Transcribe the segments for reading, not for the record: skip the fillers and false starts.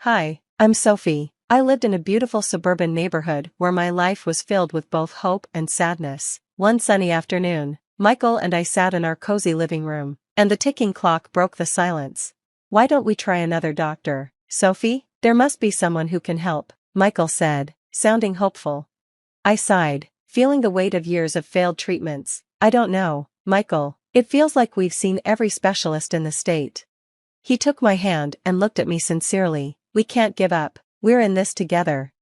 Hi, I'm Sophie. I lived in a beautiful suburban neighborhood where my life was filled with both hope and sadness. One sunny afternoon, Michael and I sat in our cozy living room, and the ticking clock broke the silence. "Why don't we try another doctor, Sophie? There must be someone who can help," Michael said, sounding hopeful. I sighed, feeling the weight of years of failed treatments. "I don't know, Michael. It feels like we've seen every specialist in the state." He took my hand and looked at me sincerely. "We can't give up. We're in this together."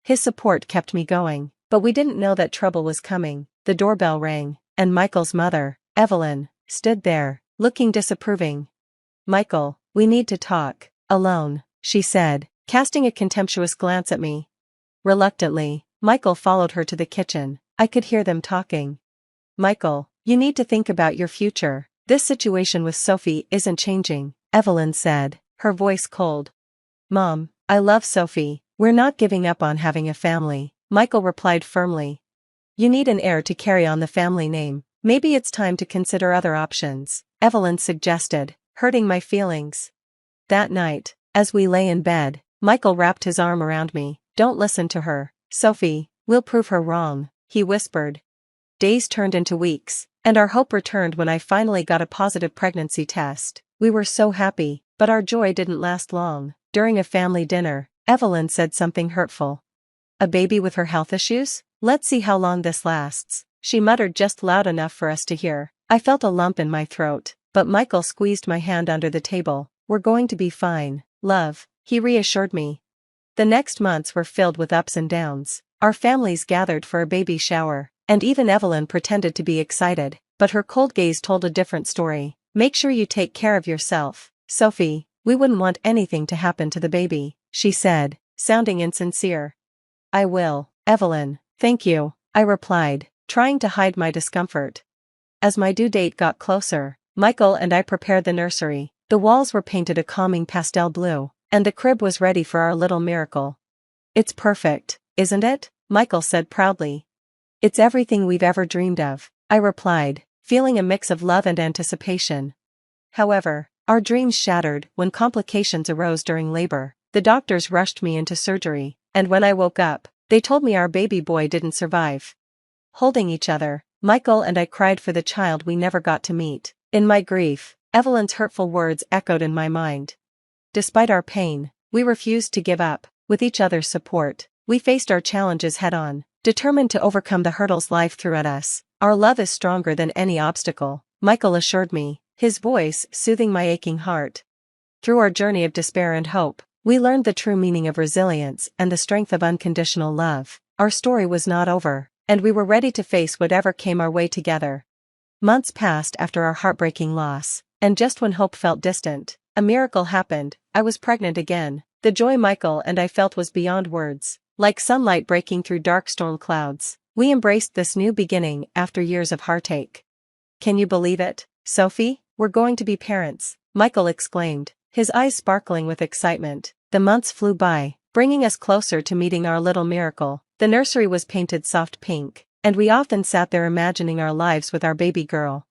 His support kept me going, but we didn't know that trouble was coming. The doorbell rang, and Michael's mother, Evelyn, stood there, looking disapproving. "Michael, we need to talk, alone," she said, casting a contemptuous glance at me. Reluctantly, Michael followed her to the kitchen. I could hear them talking. "Michael, you need to think about your future. This situation with Sophie isn't changing," Evelyn said, her voice cold. "Mom, I love Sophie. We're not giving up on having a family," Michael replied firmly. "You need an heir to carry on the family name. Maybe it's time to consider other options," Evelyn suggested, hurting my feelings. That night, as we lay in bed, Michael wrapped his arm around me. "Don't listen to her, Sophie. We'll prove her wrong," he whispered. Days turned into weeks, and our hope returned when I finally got a positive pregnancy test. We were so happy, but our joy didn't last long. During a family dinner, Evelyn said something hurtful. "A baby with her health issues? Let's see how long this lasts," she muttered just loud enough for us to hear. I felt a lump in my throat, but Michael squeezed my hand under the table. "We're going to be fine, love," he reassured me. The next months were filled with ups and downs. Our families gathered for a baby shower, and even Evelyn pretended to be excited, but her cold gaze told a different story. "Make sure you take care of yourself, Sophie. We wouldn't want anything to happen to the baby," she said, sounding insincere. "I will, Evelyn, thank you," I replied, trying to hide my discomfort. As my due date got closer, Michael and I prepared the nursery. The walls were painted a calming pastel blue, and the crib was ready for our little miracle. "It's perfect, isn't it?" Michael said proudly. "It's everything we've ever dreamed of," I replied, feeling a mix of love and anticipation. However, our dreams shattered when complications arose during labor. The doctors rushed me into surgery, and when I woke up, they told me our baby boy didn't survive. Holding each other, Michael and I cried for the child we never got to meet. In my grief, Evelyn's hurtful words echoed in my mind. Despite our pain, we refused to give up. With each other's support, we faced our challenges head-on, determined to overcome the hurdles life threw at us. "Our love is stronger than any obstacle," Michael assured me, his voice soothing my aching heart. Through our journey of despair and hope, we learned the true meaning of resilience and the strength of unconditional love. Our story was not over, and we were ready to face whatever came our way together. Months passed after our heartbreaking loss, and just when hope felt distant, a miracle happened. I was pregnant again. The joy Michael and I felt was beyond words. Like sunlight breaking through dark storm clouds, we embraced this new beginning after years of heartache. "Can you believe it, Sophie? We're going to be parents," Michael exclaimed, his eyes sparkling with excitement. The months flew by, bringing us closer to meeting our little miracle. The nursery was painted soft pink, and we often sat there imagining our lives with our baby girl.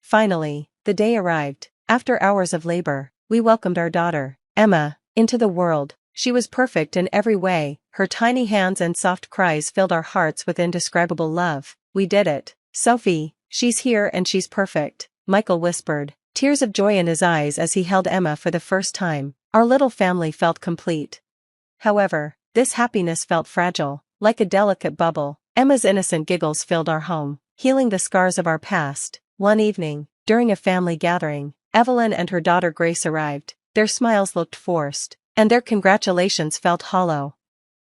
Finally, the day arrived. After hours of labor, we welcomed our daughter, Emma, into the world. She was perfect in every way. Her tiny hands and soft cries filled our hearts with indescribable love. "We did it, Sophie. She's here and she's perfect," Michael whispered, tears of joy in his eyes as he held Emma for the first time. Our little family felt complete. However, this happiness felt fragile, like a delicate bubble. Emma's innocent giggles filled our home, healing the scars of our past. One evening, during a family gathering, Evelyn and her daughter Grace arrived. Their smiles looked forced, and their congratulations felt hollow.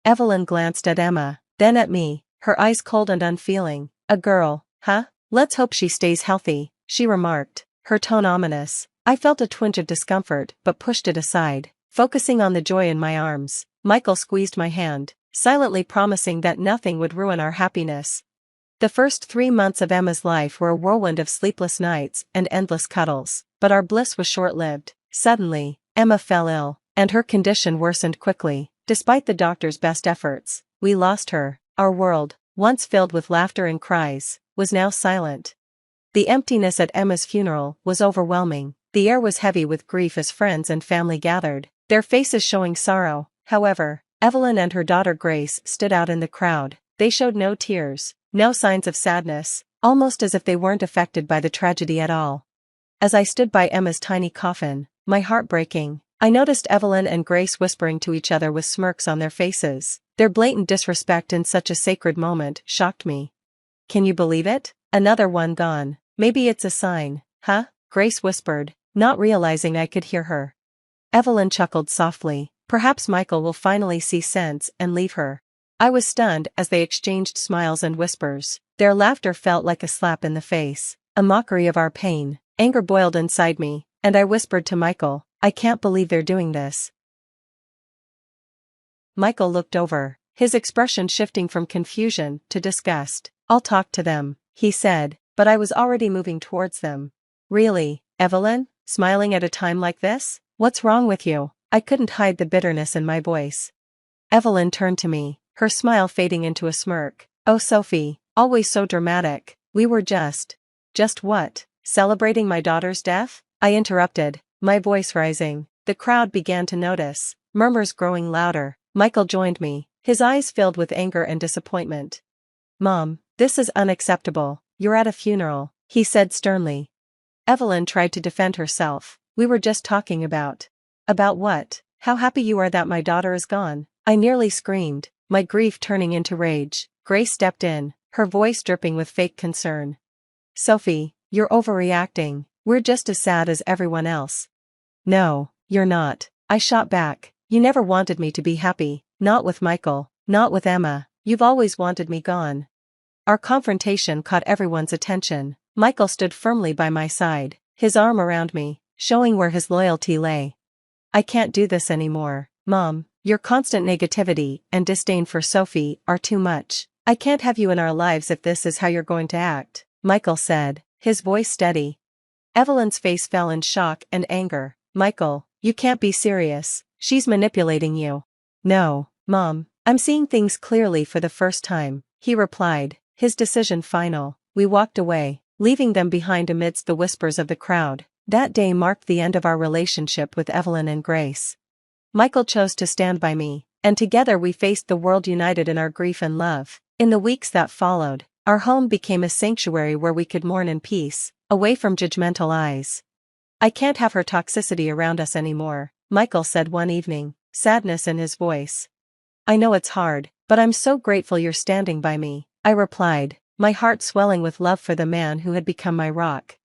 Evelyn glanced at Emma, then at me, her eyes cold and unfeeling. "A girl, huh? Let's hope she stays healthy," she remarked, her tone ominous. I felt a twinge of discomfort but pushed it aside, focusing on the joy in my arms. Michael squeezed my hand, silently promising that nothing would ruin our happiness. The first 3 months of Emma's life were a whirlwind of sleepless nights and endless cuddles, but our bliss was short-lived. Suddenly, Emma fell ill, and her condition worsened quickly. Despite the doctor's best efforts, we lost her. Our world, once filled with laughter and cries, was now silent. The emptiness at Emma's funeral was overwhelming. The air was heavy with grief as friends and family gathered. their faces showing sorrow. However, Evelyn and her daughter Grace stood out in the crowd. They showed no tears, no signs of sadness, almost as if they weren't affected by the tragedy at all. As I stood by Emma's tiny coffin, my heart breaking, I noticed Evelyn and Grace whispering to each other with smirks on their faces. Their blatant disrespect in such a sacred moment shocked me. "Can you believe it? Another one gone. Maybe it's a sign, huh?" Grace whispered, not realizing I could hear her. Evelyn chuckled softly. "Perhaps Michael will finally see sense and leave her." I was stunned as they exchanged smiles and whispers. Their laughter felt like a slap in the face, a mockery of our pain. Anger boiled inside me, and I whispered to Michael, "I can't believe they're doing this." Michael looked over, his expression shifting from confusion to disgust. "I'll talk to them," he said, but I was already moving towards them. "Really, Evelyn? Smiling at a time like this? What's wrong with you?" I couldn't hide the bitterness in my voice. Evelyn turned to me, her smile fading into a smirk. "Oh Sophie, always so dramatic. We were just what? Celebrating my daughter's death?" I interrupted, my voice rising. The crowd began to notice, murmurs growing louder. Michael joined me, his eyes filled with anger and disappointment. "Mom, this is unacceptable. You're at a funeral," he said sternly. Evelyn tried to defend herself. "We were just talking about what? How happy you are that my daughter is gone," I nearly screamed, my grief turning into rage. Grace stepped in, her voice dripping with fake concern. "Sophie, you're overreacting. We're just as sad as everyone else." "No, you're not," I shot back. "You never wanted me to be happy, not with Michael, not with Emma. You've always wanted me gone." Our confrontation caught everyone's attention. Michael stood firmly by my side, his arm around me, showing where his loyalty lay. "I can't do this anymore, Mom. Your constant negativity and disdain for Sophie are too much. I can't have you in our lives if this is how you're going to act," Michael said, his voice steady. Evelyn's face fell in shock and anger. "Michael, you can't be serious. She's manipulating you." "No, Mom, I'm seeing things clearly for the first time," he replied, his decision final. We walked away, leaving them behind amidst the whispers of the crowd. That day marked the end of our relationship with Evelyn and Grace. Michael chose to stand by me, and together we faced the world united in our grief and love. In the weeks that followed, our home became a sanctuary where we could mourn in peace, away from judgmental eyes. "I can't have her toxicity around us anymore," Michael said one evening, sadness in his voice. "I know it's hard, but I'm so grateful you're standing by me," I replied, my heart swelling with love for the man who had become my rock.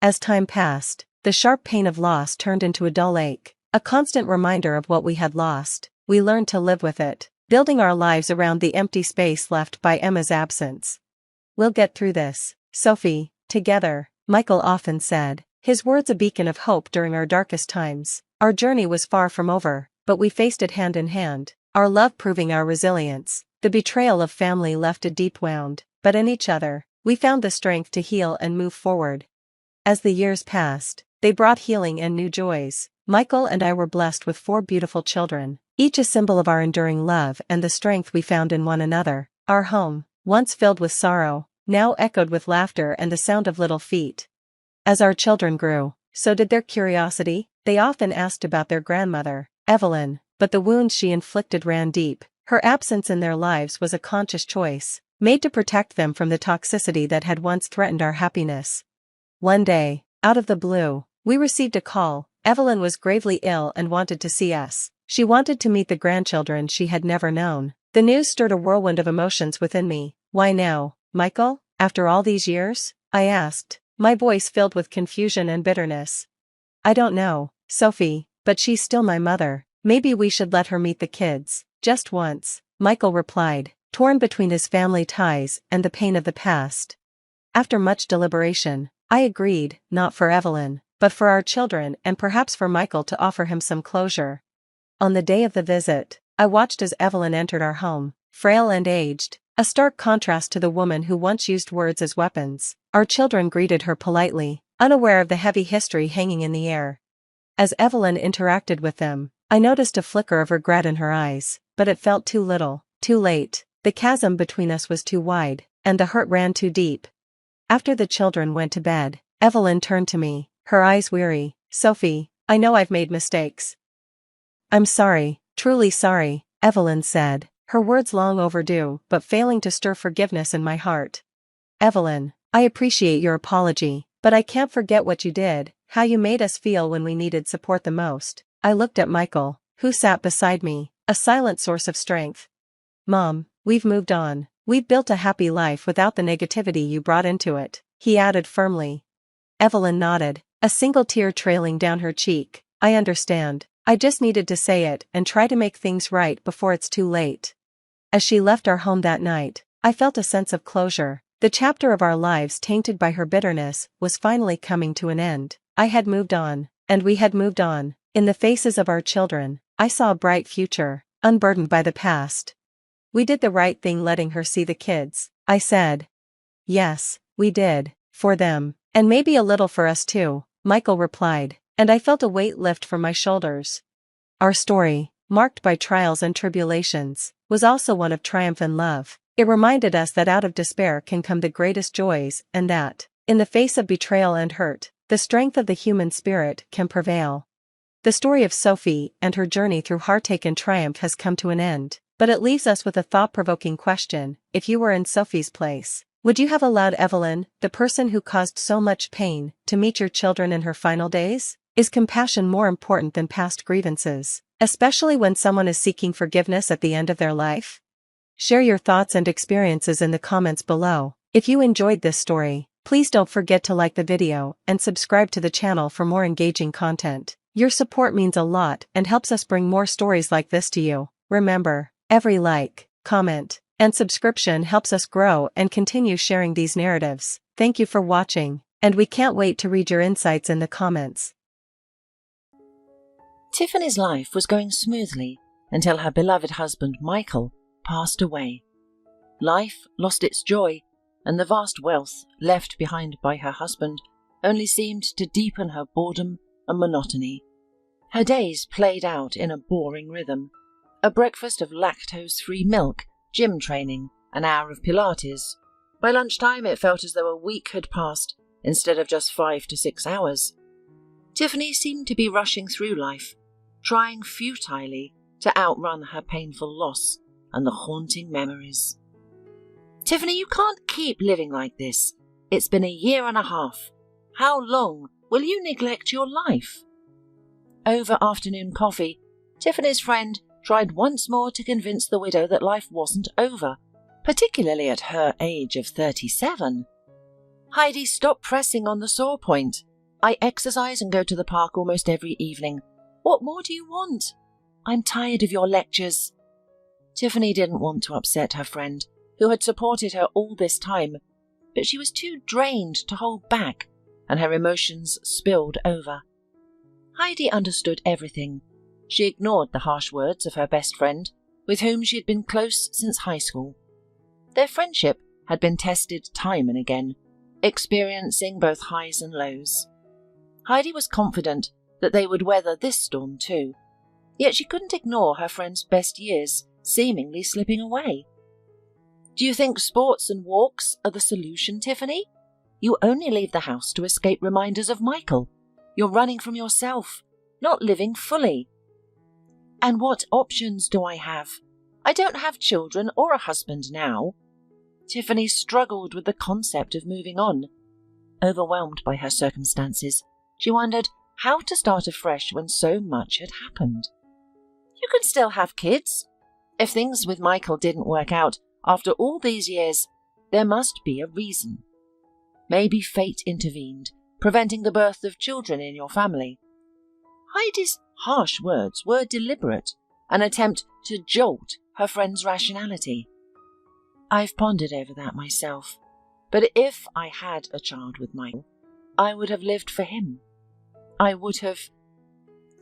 As time passed, the sharp pain of loss turned into a dull ache, a constant reminder of what we had lost. We learned to live with it, building our lives around the empty space left by Emma's absence. "We'll get through this, Sophie, together," Michael often said, his words a beacon of hope during our darkest times. Our journey was far from over, but we faced it hand in hand, our love proving our resilience. The betrayal of family left a deep wound, but in each other, we found the strength to heal and move forward. As the years passed, they brought healing and new joys. Michael and I were blessed with 4 beautiful children, each a symbol of our enduring love and the strength we found in one another. Our home, once filled with sorrow, now echoed with laughter and the sound of little feet. As our children grew, so did their curiosity. They often asked about their grandmother, Evelyn, but the wounds she inflicted ran deep. Her absence in their lives was a conscious choice, made to protect them from the toxicity that had once threatened our happiness. One day, out of the blue, we received a call. Evelyn was gravely ill and wanted to see us. She wanted to meet the grandchildren she had never known. The news stirred a whirlwind of emotions within me. "Why now, Michael? After all these years?" I asked, my voice filled with confusion and bitterness. "I don't know, Sophie, but she's still my mother. Maybe we should let her meet the kids, just once," Michael replied, torn between his family ties and the pain of the past. After much deliberation, I agreed, not for Evelyn, but for our children and perhaps for Michael to offer him some closure. On the day of the visit, I watched as Evelyn entered our home, frail and aged, a stark contrast to the woman who once used words as weapons. Our children greeted her politely, unaware of the heavy history hanging in the air. As Evelyn interacted with them, I noticed a flicker of regret in her eyes, but it felt too little, too late. The chasm between us was too wide, and the hurt ran too deep. After the children went to bed, Evelyn turned to me, her eyes weary. "Sophie, I know I've made mistakes. I'm sorry, truly sorry, Evelyn said, her words long overdue but failing to stir forgiveness in my heart. Evelyn, I appreciate your apology, but I can't forget what you did, how you made us feel when we needed support the most. I looked at Michael, who sat beside me, a silent source of strength. Mom, we've moved on. We've built a happy life without the negativity you brought into it, he added firmly. Evelyn nodded, a single tear trailing down her cheek. I understand. I just needed to say it and try to make things right before it's too late. As she left our home that night, I felt a sense of closure. The chapter of our lives tainted by her bitterness was finally coming to an end. I had moved on, and we had moved on. In the faces of our children, I saw a bright future, unburdened by the past. We did the right thing letting her see the kids, I said. Yes, we did, for them, and maybe a little for us too, Michael replied, and I felt a weight lift from my shoulders. Our story, marked by trials and tribulations, was also one of triumph and love. It reminded us that out of despair can come the greatest joys, and that, in the face of betrayal and hurt, the strength of the human spirit can prevail. The story of Sophie and her journey through heartache and triumph has come to an end, but it leaves us with a thought-provoking question. If you were in Sophie's place, would you have allowed Evelyn, the person who caused so much pain, to meet your children in her final days? Is compassion more important than past grievances, especially when someone is seeking forgiveness at the end of their life? Share your thoughts and experiences in the comments below. If you enjoyed this story, please don't forget to like the video and subscribe to the channel for more engaging content. Your support means a lot and helps us bring more stories like this to you. Remember, every like, comment, and subscription helps us grow and continue sharing these narratives. Thank you for watching, and we can't wait to read your insights in the comments. Tiffany's life was going smoothly until her beloved husband Michael passed away. Life lost its joy, and the vast wealth left behind by her husband only seemed to deepen her boredom and monotony. Her days played out in a boring rhythm. A breakfast of lactose-free milk, gym training, an hour of Pilates. By lunchtime it felt as though a week had passed, instead of just 5 to 6 hours. Tiffany seemed to be rushing through life, trying futilely to outrun her painful loss and the haunting memories. Tiffany, you can't keep living like this. It's been a year and a half. How long will you neglect your life? Over afternoon coffee, Tiffany's friend tried once more to convince the widow that life wasn't over, particularly at her age of 37. Heidi, stop pressing on the sore point. I exercise and go to the park almost every evening. What more do you want? I'm tired of your lectures. Tiffany didn't want to upset her friend, who had supported her all this time, but she was too drained to hold back, and her emotions spilled over. Heidi understood everything. She ignored the harsh words of her best friend, with whom she had been close since high school. Their friendship had been tested time and again, experiencing both highs and lows. Heidi was confident that they would weather this storm too, yet she couldn't ignore her friend's best years seemingly slipping away. Do you think sports and walks are the solution, Tiffany? You only leave the house to escape reminders of Michael. You're running from yourself, not living fully. And what options do I have? I don't have children or a husband now. Tiffany struggled with the concept of moving on. Overwhelmed by her circumstances, she wondered how to start afresh when so much had happened. You can still have kids. If things with Michael didn't work out after all these years, there must be a reason. Maybe fate intervened, preventing the birth of children in your family. Heidi's harsh words were deliberate, an attempt to jolt her friend's rationality. I've pondered over that myself, but if I had a child with Michael, I would have lived for him. I would have...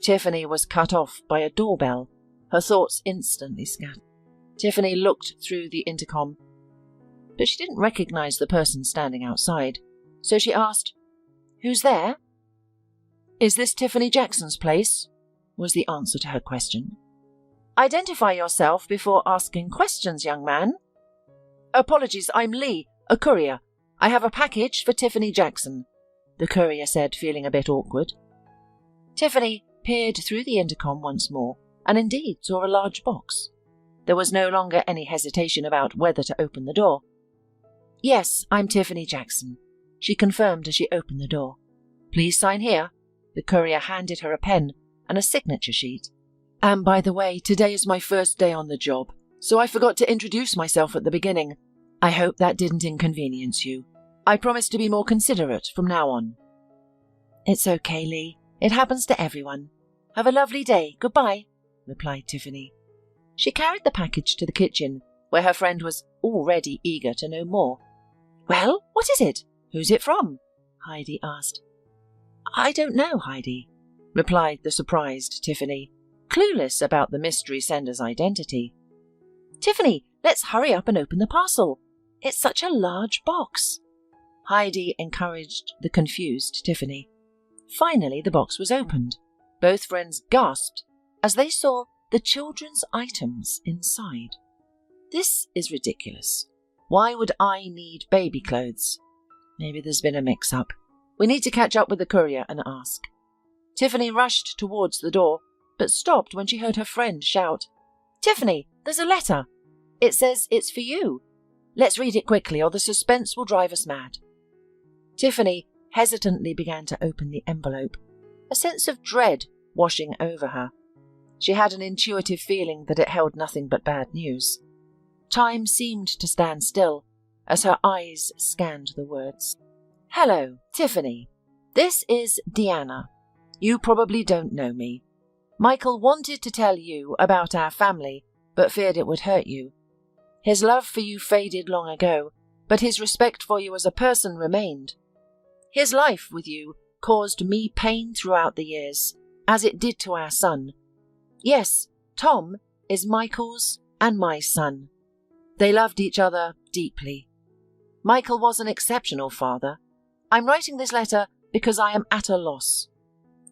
Tiffany was cut off by a doorbell, her thoughts instantly scattered. Tiffany looked through the intercom, but she didn't recognize the person standing outside, so she asked, "Who's there?" "Is this Tiffany Jackson's place?" was the answer to her question. "Identify yourself before asking questions, young man." "Apologies, I'm Lee, a courier. I have a package for Tiffany Jackson," the courier said, feeling a bit awkward. Tiffany peered through the intercom once more, and indeed saw a large box. There was no longer any hesitation about whether to open the door. "Yes, I'm Tiffany Jackson," she confirmed as she opened the door. "Please sign here." The courier handed her a pen and a signature sheet. "And by the way, today is my first day on the job, so I forgot to introduce myself at the beginning. I hope that didn't inconvenience you. I promise to be more considerate from now on." "It's okay, Lee. It happens to everyone. Have a lovely day. Goodbye," replied Tiffany. She carried the package to the kitchen, where her friend was already eager to know more. "Well, what is it? Who's it from?" Heidi asked. "I don't know, Heidi," replied the surprised Tiffany, clueless about the mystery sender's identity. "Tiffany, let's hurry up and open the parcel. It's such a large box." Heidi encouraged the confused Tiffany. Finally, the box was opened. Both friends gasped as they saw the children's items inside. "This is ridiculous. Why would I need baby clothes? Maybe there's been a mix-up. We need to catch up with the courier and ask." Tiffany rushed towards the door, but stopped when she heard her friend shout, "Tiffany, there's a letter. It says it's for you. Let's read it quickly or the suspense will drive us mad." Tiffany hesitantly began to open the envelope, a sense of dread washing over her. She had an intuitive feeling that it held nothing but bad news. Time seemed to stand still as her eyes scanned the words. "Hello, Tiffany. This is Deanna. You probably don't know me. Michael wanted to tell you about our family, but feared it would hurt you. His love for you faded long ago, but his respect for you as a person remained. His life with you caused me pain throughout the years, as it did to our son. Yes, Tom is Michael's and my son. They loved each other deeply. Michael was an exceptional father. I'm writing this letter because I am at a loss.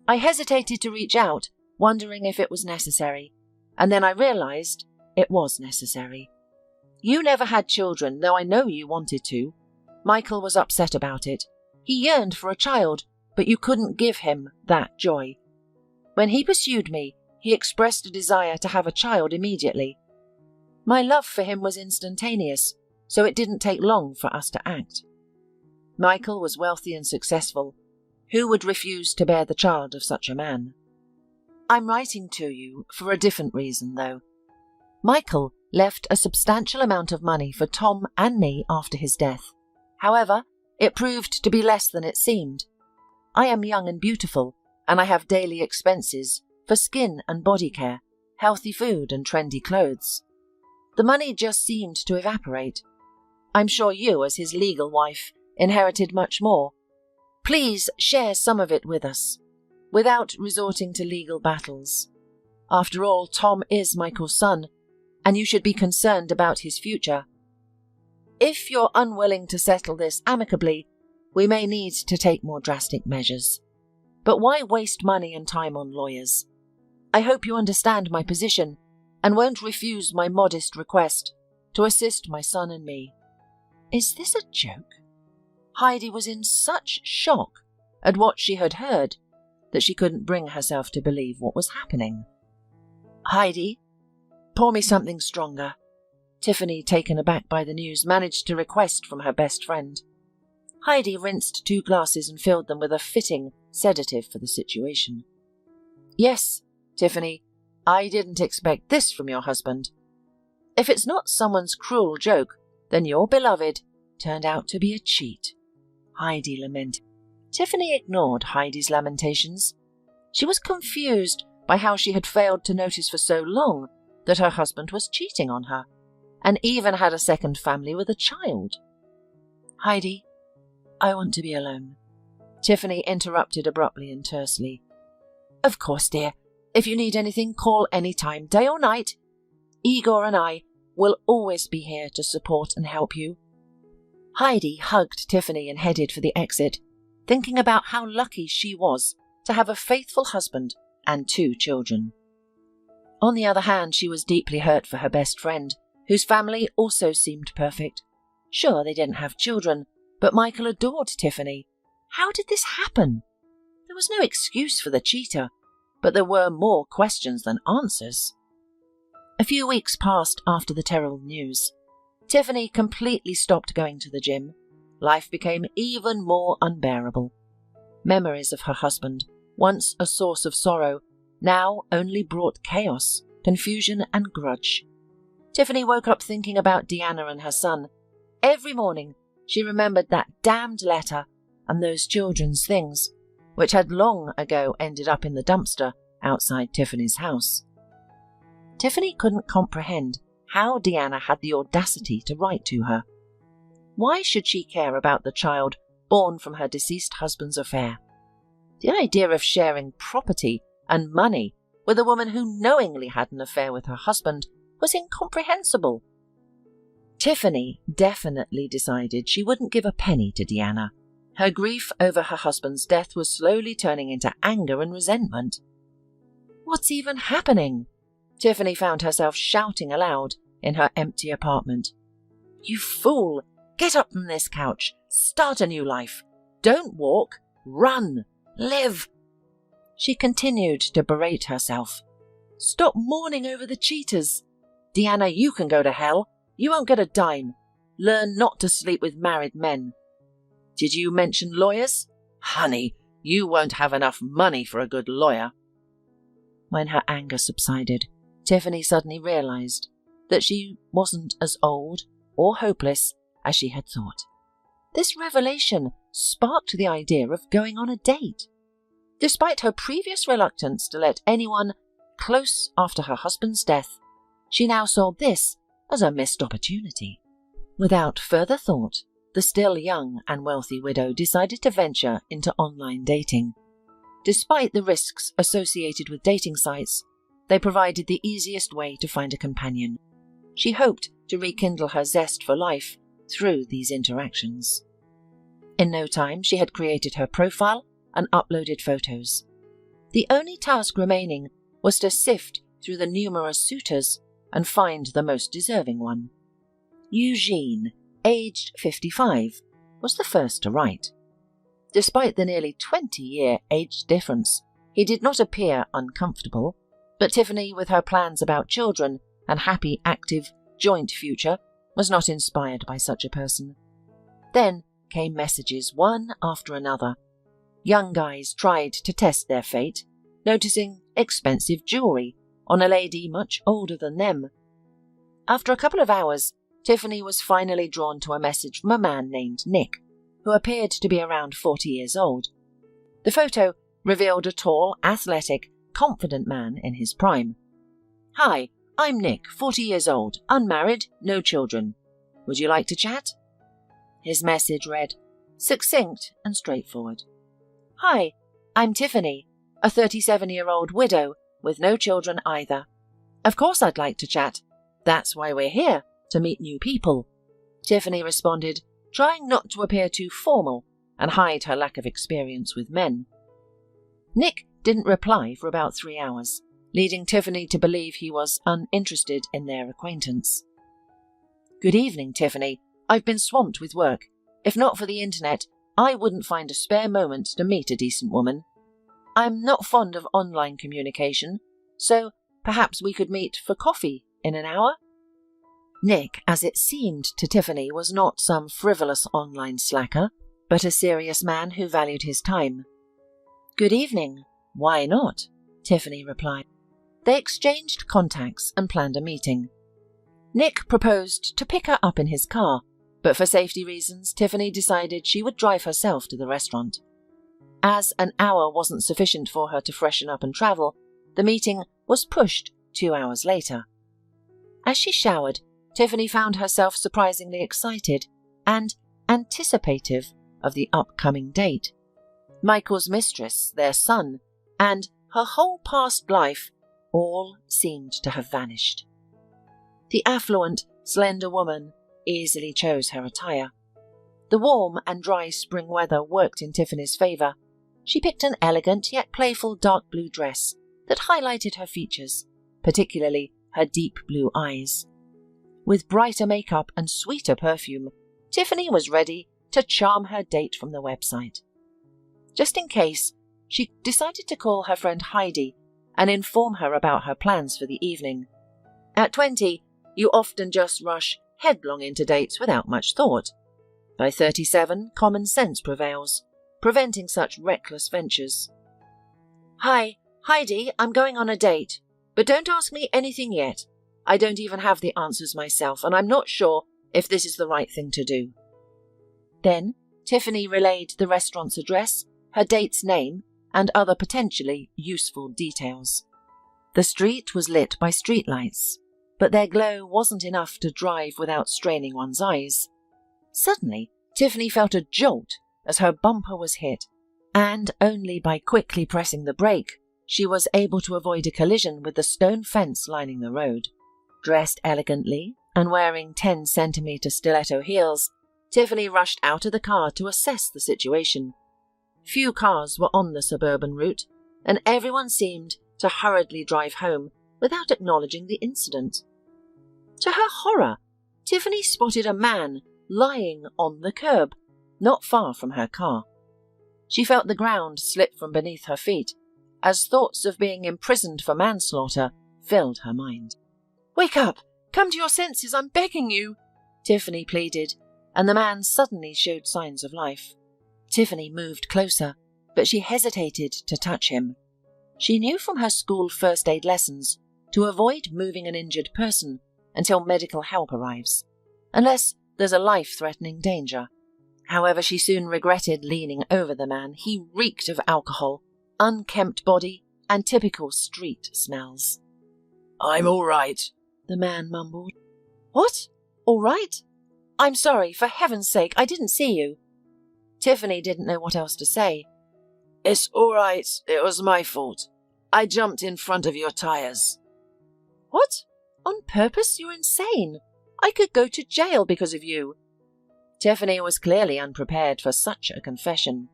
I hesitated to reach out, wondering if it was necessary, and then I realized it was necessary. You never had children, though I know you wanted to. Michael was upset about it. He yearned for a child, but you couldn't give him that joy. When he pursued me, he expressed a desire to have a child immediately. My love for him was instantaneous, so it didn't take long for us to act. Michael was wealthy and successful. Who would refuse to bear the child of such a man? I'm writing to you for a different reason, though. Michael left a substantial amount of money for Tom and me after his death. However, it proved to be less than it seemed. I am young and beautiful, and I have daily expenses for skin and body care, healthy food and trendy clothes. The money just seemed to evaporate. I'm sure you, as his legal wife, inherited much more. Please share some of it with us, without resorting to legal battles. After all, Tom is Michael's son, and you should be concerned about his future. If you're unwilling to settle this amicably, we may need to take more drastic measures. But why waste money and time on lawyers? I hope you understand my position and won't refuse my modest request to assist my son and me. Is this a joke? Heidi was in such shock at what she had heard that she couldn't bring herself to believe what was happening. Heidi, pour me something stronger. Tiffany, taken aback by the news, managed to request from her best friend. Heidi rinsed 2 glasses and filled them with a fitting sedative for the situation. Yes, Tiffany, I didn't expect this from your husband. If it's not someone's cruel joke, then your beloved turned out to be a cheat, Heidi lamented. Tiffany ignored Heidi's lamentations. She was confused by how she had failed to notice for so long that her husband was cheating on her, and even had a second family with a child. Heidi, I want to be alone. Tiffany interrupted abruptly and tersely. Of course, dear. If you need anything, call any time, day or night. Igor and I will always be here to support and help you. Heidi hugged Tiffany and headed for the exit, thinking about how lucky she was to have a faithful husband and 2 children. On the other hand, she was deeply hurt for her best friend, whose family also seemed perfect. Sure, they didn't have children, but Michael adored Tiffany. How did this happen? There was no excuse for the cheater. but there were more questions than answers. A few weeks passed after the terrible news. Tiffany completely stopped going to the gym. Life became even more unbearable. Memories of her husband, once a source of sorrow, now only brought chaos, confusion and grudge. Tiffany woke up thinking about Deanna and her son. Every morning she remembered that damned letter and those children's things, which had long ago ended up in the dumpster outside Tiffany's house. Tiffany couldn't comprehend how Deanna had the audacity to write to her. Why should she care about the child born from her deceased husband's affair? The idea of sharing property and money with a woman who knowingly had an affair with her husband was incomprehensible. Tiffany definitely decided she wouldn't give a penny to Deanna. Her grief over her husband's death was slowly turning into anger and resentment. What's even happening? Tiffany found herself shouting aloud in her empty apartment. You fool! Get up from this couch. Start a new life. Don't walk. Run. Live. She continued to berate herself. Stop mourning over the cheaters. Deanna, you can go to hell. You won't get a dime. Learn not to sleep with married men. Did you mention lawyers? Honey, you won't have enough money for a good lawyer. When her anger subsided, Tiffany suddenly realized that she wasn't as old or hopeless as she had thought. This revelation sparked the idea of going on a date. Despite her previous reluctance to let anyone close after her husband's death, she now saw this as a missed opportunity. Without further thought, the still young and wealthy widow decided to venture into online dating. Despite the risks associated with dating sites, they provided the easiest way to find a companion. She hoped to rekindle her zest for life through these interactions. In no time, she had created her profile and uploaded photos. The only task remaining was to sift through the numerous suitors and find the most deserving one. Eugene, aged 55, was the first to write. Despite the nearly 20-year age difference, he did not appear uncomfortable, but Tiffany, with her plans about children and happy, active, joint future, was not inspired by such a person. Then came messages one after another. Young guys tried to test their fate, noticing expensive jewelry on a lady much older than them. After a couple of hours, Tiffany was finally drawn to a message from a man named Nick, who appeared to be around 40 years old. The photo revealed a tall, athletic, confident man in his prime. Hi, I'm Nick, 40 years old, unmarried, no children. Would you like to chat? His message read, succinct and straightforward. Hi, I'm Tiffany, a 37-year-old widow with no children either. Of course I'd like to chat. That's why we're here, to meet new people. Tiffany responded, trying not to appear too formal and hide her lack of experience with men. Nick didn't reply for about 3 hours, leading Tiffany to believe he was uninterested in their acquaintance. Good evening, Tiffany. I've been swamped with work. If not for the internet, I wouldn't find a spare moment to meet a decent woman. I'm not fond of online communication, so perhaps we could meet for coffee in an hour? Nick, as it seemed to Tiffany, was not some frivolous online slacker, but a serious man who valued his time. Good evening. Why not? Tiffany replied. They exchanged contacts and planned a meeting. Nick proposed to pick her up in his car, but for safety reasons, Tiffany decided she would drive herself to the restaurant. As an hour wasn't sufficient for her to freshen up and travel, the meeting was pushed 2 hours later. As she showered, Tiffany found herself surprisingly excited and anticipative of the upcoming date. Michael's mistress, their son, and her whole past life all seemed to have vanished. The affluent, slender woman easily chose her attire. The warm and dry spring weather worked in Tiffany's favour. She picked an elegant yet playful dark blue dress that highlighted her features, particularly her deep blue eyes. With brighter makeup and sweeter perfume, Tiffany was ready to charm her date from the website. Just in case, she decided to call her friend Heidi and inform her about her plans for the evening. At 20, you often just rush headlong into dates without much thought. By 37, common sense prevails, preventing such reckless ventures. "Hi, Heidi, I'm going on a date, but don't ask me anything yet. I don't even have the answers myself, and I'm not sure if this is the right thing to do." Then Tiffany relayed the restaurant's address, her date's name, and other potentially useful details. The street was lit by streetlights, but their glow wasn't enough to drive without straining one's eyes. Suddenly, Tiffany felt a jolt as her bumper was hit, and only by quickly pressing the brake, she was able to avoid a collision with the stone fence lining the road. Dressed elegantly and wearing 10-centimeter stiletto heels, Tiffany rushed out of the car to assess the situation. Few cars were on the suburban route, and everyone seemed to hurriedly drive home without acknowledging the incident. To her horror, Tiffany spotted a man lying on the curb, not far from her car. She felt the ground slip from beneath her feet as thoughts of being imprisoned for manslaughter filled her mind. "Wake up! Come to your senses, I'm begging you!" Tiffany pleaded, and the man suddenly showed signs of life. Tiffany moved closer, but she hesitated to touch him. She knew from her school first aid lessons to avoid moving an injured person until medical help arrives, unless there's a life-threatening danger. However, she soon regretted leaning over the man. He reeked of alcohol, unkempt body, and typical street smells. "I'm all right," the man mumbled. "What? All right? I'm sorry, for heaven's sake, I didn't see you." Tiffany didn't know what else to say. "It's all right, it was my fault. I jumped in front of your tires." "What? On purpose? You're insane. I could go to jail because of you." Tiffany was clearly unprepared for such a confession.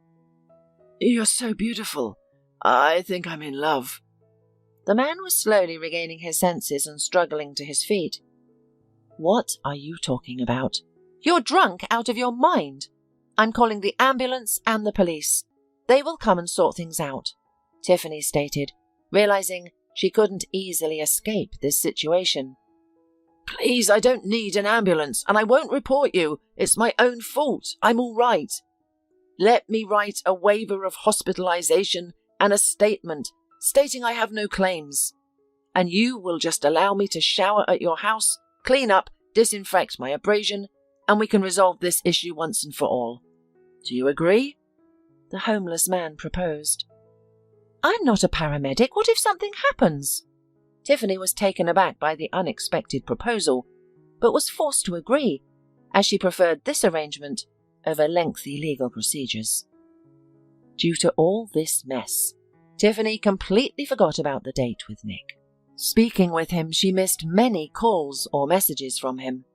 "You're so beautiful. I think I'm in love." The man was slowly regaining his senses and struggling to his feet. "What are you talking about? You're drunk out of your mind. I'm calling the ambulance and the police. They will come and sort things out," Tiffany stated, realizing she couldn't easily escape this situation. "Please, I don't need an ambulance, and I won't report you. It's my own fault. I'm all right. Let me write a waiver of hospitalization and a statement stating I have no claims. And you will just allow me to shower at your house, clean up, disinfect my abrasion, and we can resolve this issue once and for all. Do you agree?" the homeless man proposed. "I'm not a paramedic. What if something happens?" Tiffany was taken aback by the unexpected proposal, but was forced to agree, as she preferred this arrangement over lengthy legal procedures. Due to all this mess, Tiffany completely forgot about the date with Nick. Speaking with him, she missed many calls or messages from him.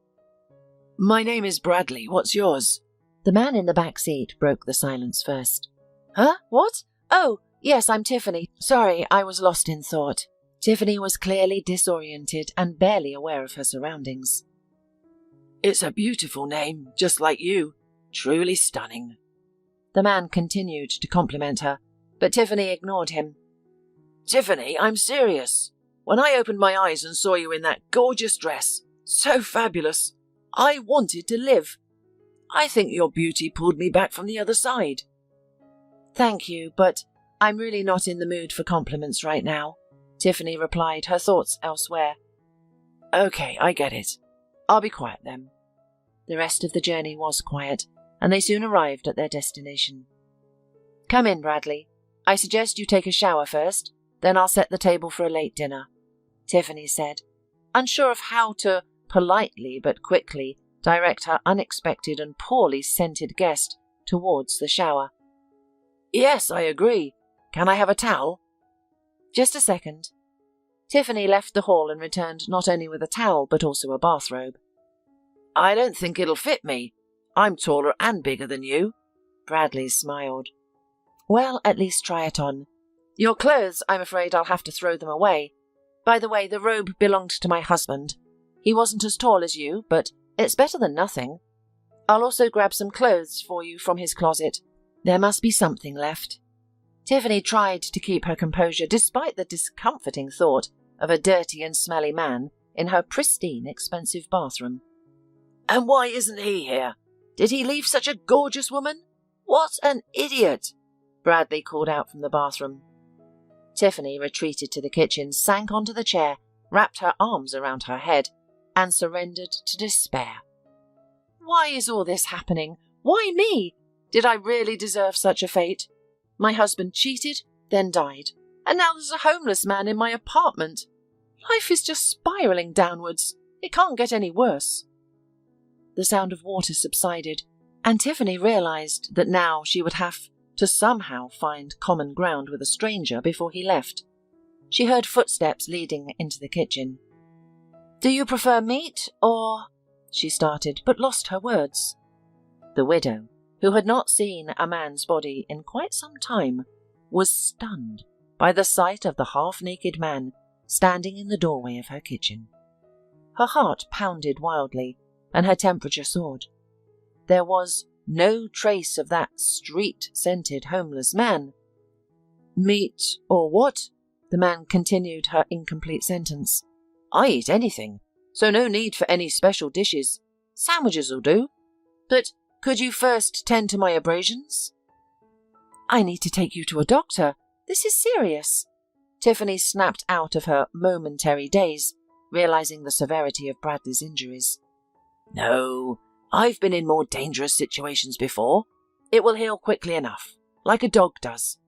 "My name is Bradley. What's yours?" The man in the back seat broke the silence first. "Huh? What? Oh, yes, I'm Tiffany. Sorry, I was lost in thought." Tiffany was clearly disoriented and barely aware of her surroundings. "It's a beautiful name, just like you. Truly stunning." The man continued to compliment her, but Tiffany ignored him. "Tiffany, I'm serious. When I opened my eyes and saw you in that gorgeous dress, so fabulous, I wanted to live. I think your beauty pulled me back from the other side." "Thank you, but I'm really not in the mood for compliments right now," Tiffany replied, her thoughts elsewhere. "Okay, I get it. I'll be quiet then." The rest of the journey was quiet, and they soon arrived at their destination. "Come in, Bradley. I suggest you take a shower first, then I'll set the table for a late dinner," Tiffany said, unsure of how to politely but quickly direct her unexpected and poorly scented guest towards the shower. "Yes, I agree. Can I have a towel?" "Just a second." Tiffany left the hall and returned not only with a towel but also a bathrobe. "I don't think it'll fit me. I'm taller and bigger than you." Bradley smiled. "Well, at least try it on. Your clothes, I'm afraid I'll have to throw them away. By the way, the robe belonged to my husband. He wasn't as tall as you, but it's better than nothing. I'll also grab some clothes for you from his closet. There must be something left." Tiffany tried to keep her composure despite the discomforting thought of a dirty and smelly man in her pristine, expensive bathroom. "And why isn't he here? Did he leave such a gorgeous woman? What an idiot!" Bradley called out from the bathroom. Tiffany retreated to the kitchen, sank onto the chair, wrapped her arms around her head, and surrendered to despair. Why is all this happening? Why me? Did I really deserve such a fate? My husband cheated, then died, and now there's a homeless man in my apartment. Life is just spiraling downwards. It can't get any worse. The sound of water subsided, and Tiffany realized that now she would have to somehow find common ground with a stranger before he left. She heard footsteps leading into the kitchen. "Do you prefer meat, or—" she started, but lost her words. The widow, who had not seen a man's body in quite some time, was stunned by the sight of the half-naked man standing in the doorway of her kitchen. Her heart pounded wildly, and her temperature soared. There was no trace of that street-scented homeless man. "Meat or what?" The man continued her incomplete sentence. "I eat anything, so no need for any special dishes. Sandwiches will do. But could you first tend to my abrasions?" "I need to take you to a doctor. This is serious." Tiffany snapped out of her momentary daze, realizing the severity of Bradley's injuries. "No, I've been in more dangerous situations before. It will heal quickly enough, like a dog does.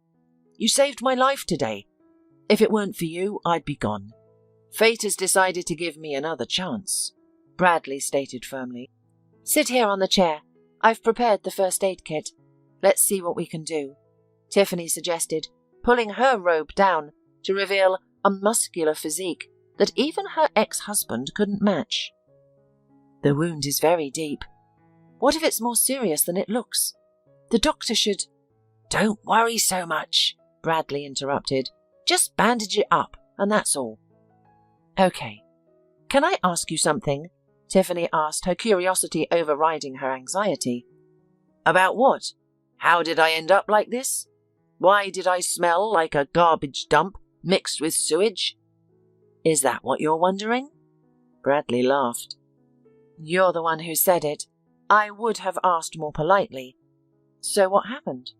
You saved my life today. If it weren't for you, I'd be gone. Fate has decided to give me another chance," Bradley stated firmly. "Sit here on the chair. I've prepared the first aid kit. Let's see what we can do," Tiffany suggested, pulling her robe down to reveal a muscular physique that even her ex-husband couldn't match. "The wound is very deep. What if it's more serious than it looks? The doctor should—" "Don't worry so much," Bradley interrupted. "Just bandage it up, and that's all." "Okay. Can I ask you something?" Tiffany asked, her curiosity overriding her anxiety. "About what? How did I end up like this? Why did I smell like a garbage dump mixed with sewage? Is that what you're wondering?" Bradley laughed. "You're the one who said it. I would have asked more politely. So what happened?"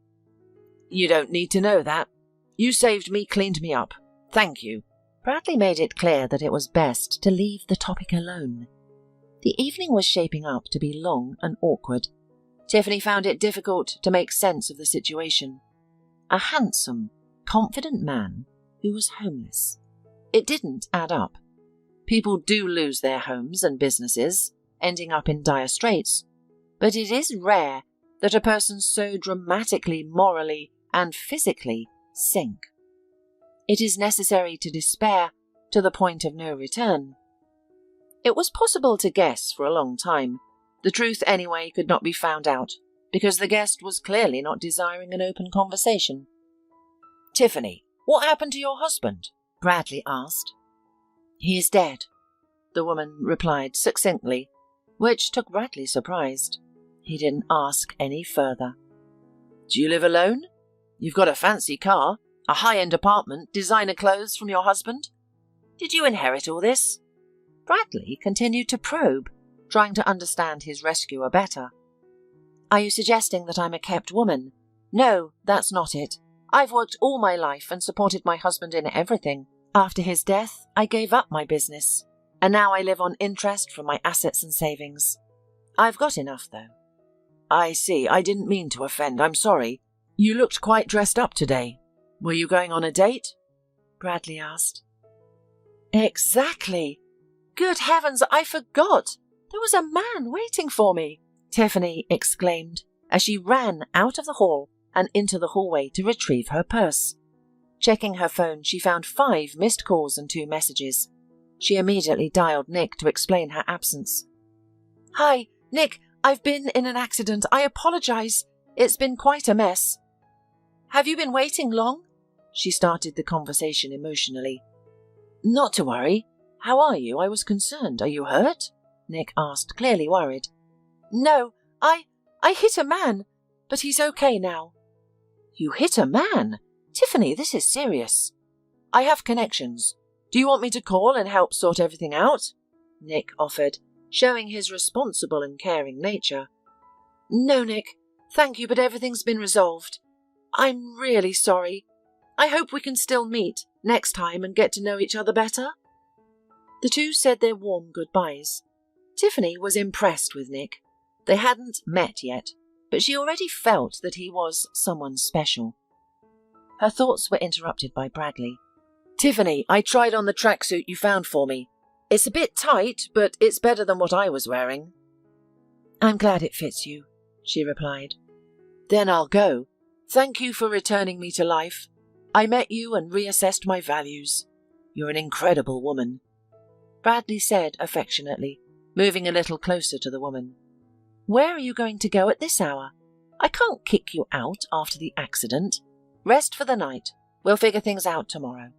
"You don't need to know that. You saved me, cleaned me up. Thank you." Bradley made it clear that it was best to leave the topic alone. The evening was shaping up to be long and awkward. Tiffany found it difficult to make sense of the situation. A handsome, confident man who was homeless. It didn't add up. People do lose their homes and businesses, ending up in dire straits, but it is rare that a person so dramatically, morally, and physically sink. It is necessary to despair to the point of no return. It was possible to guess for a long time. The truth, anyway, could not be found out, because the guest was clearly not desiring an open conversation. "Tiffany, what happened to your husband?" Bradley asked. "He is dead," the woman replied succinctly, which took Bradley surprised. He didn't ask any further. "Do you live alone? You've got a fancy car, a high-end apartment, designer clothes from your husband. Did you inherit all this?" Bradley continued to probe, trying to understand his rescuer better. "Are you suggesting that I'm a kept woman? No, that's not it. I've worked all my life and supported my husband in everything. After his death, I gave up my business, and now I live on interest from my assets and savings. I've got enough, though." "I see. I didn't mean to offend. I'm sorry. You looked quite dressed up today. Were you going on a date?" Bradley asked. "Exactly. Good heavens, I forgot. There was a man waiting for me," Tiffany exclaimed as she ran out of the hall and into the hallway to retrieve her purse. Checking her phone, she found 5 missed calls and 2 messages. She immediately dialed Nick to explain her absence. "Hi, Nick, I've been in an accident. I apologize. It's been quite a mess." "Have you been waiting long?" She started the conversation emotionally. "Not to worry. How are you? I was concerned. Are you hurt?" Nick asked, clearly worried. "No, I hit a man, but he's okay now." "You hit a man?" Tiffany, this is serious. I have connections. Do you want me to call and help sort everything out? Nick offered, showing his responsible and caring nature. No, Nick. Thank you, but everything's been resolved. I'm really sorry. I hope we can still meet next time and get to know each other better. The two said their warm goodbyes. Tiffany was impressed with Nick. They hadn't met yet, but she already felt that he was someone special. Her thoughts were interrupted by Bradley. Tiffany, I tried on the tracksuit you found for me. It's a bit tight, but it's better than what I was wearing. I'm glad it fits you, she replied. Then I'll go. Thank you for returning me to life. I met you and reassessed my values. You're an incredible woman, Bradley said affectionately, moving a little closer to the woman. Where are you going to go at this hour? I can't kick you out after the accident. Rest for the night. We'll figure things out tomorrow.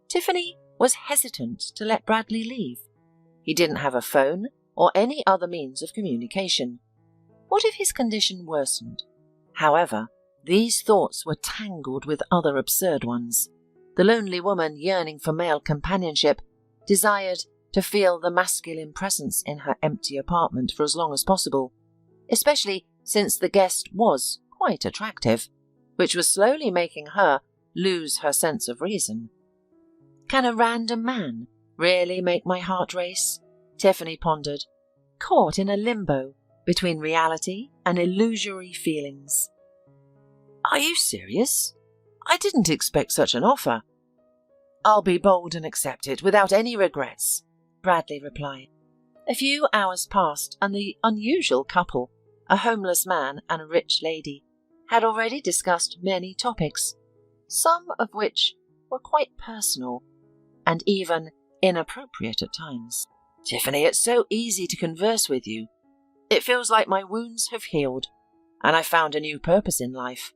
Tiffany was hesitant to let Bradley leave. He didn't have a phone or any other means of communication. What if his condition worsened? However, these thoughts were tangled with other absurd ones. The lonely woman, yearning for male companionship, desired to feel the masculine presence in her empty apartment for as long as possible, especially since the guest was quite attractive, which was slowly making her lose her sense of reason. Can a random man really make my heart race? Tiffany pondered, caught in a limbo between reality and illusory feelings. Are you serious? I didn't expect such an offer. I'll be bold and accept it without any regrets, Bradley replied. A few hours passed, and the unusual couple, a homeless man and a rich lady, had already discussed many topics, some of which were quite personal and even inappropriate at times. Tiffany, it's so easy to converse with you. It feels like my wounds have healed, and I found a new purpose in life,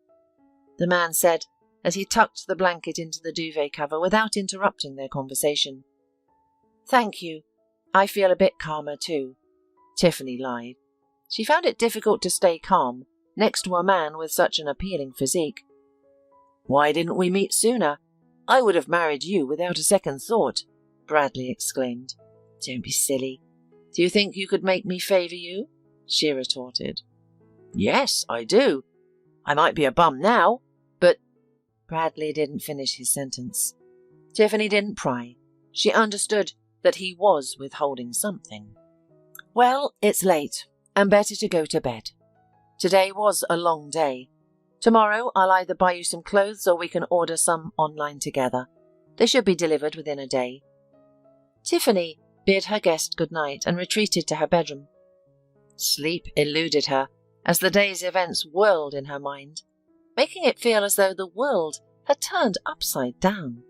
the man said as he tucked the blanket into the duvet cover without interrupting their conversation. Thank you. I feel a bit calmer too, Tiffany lied. She found it difficult to stay calm next to a man with such an appealing physique. Why didn't we meet sooner? I would have married you without a second thought, Bradley exclaimed. Don't be silly. Do you think you could make me favour you? She retorted. Yes, I do. I might be a bum now, but... Bradley didn't finish his sentence. Tiffany didn't pry. She understood that he was withholding something. Well, it's late, and better to go to bed. Today was a long day. Tomorrow I'll either buy you some clothes or we can order some online together. They should be delivered within a day. Tiffany bid her guest good night and retreated to her bedroom. Sleep eluded her as the day's events whirled in her mind, making it feel as though the world had turned upside down.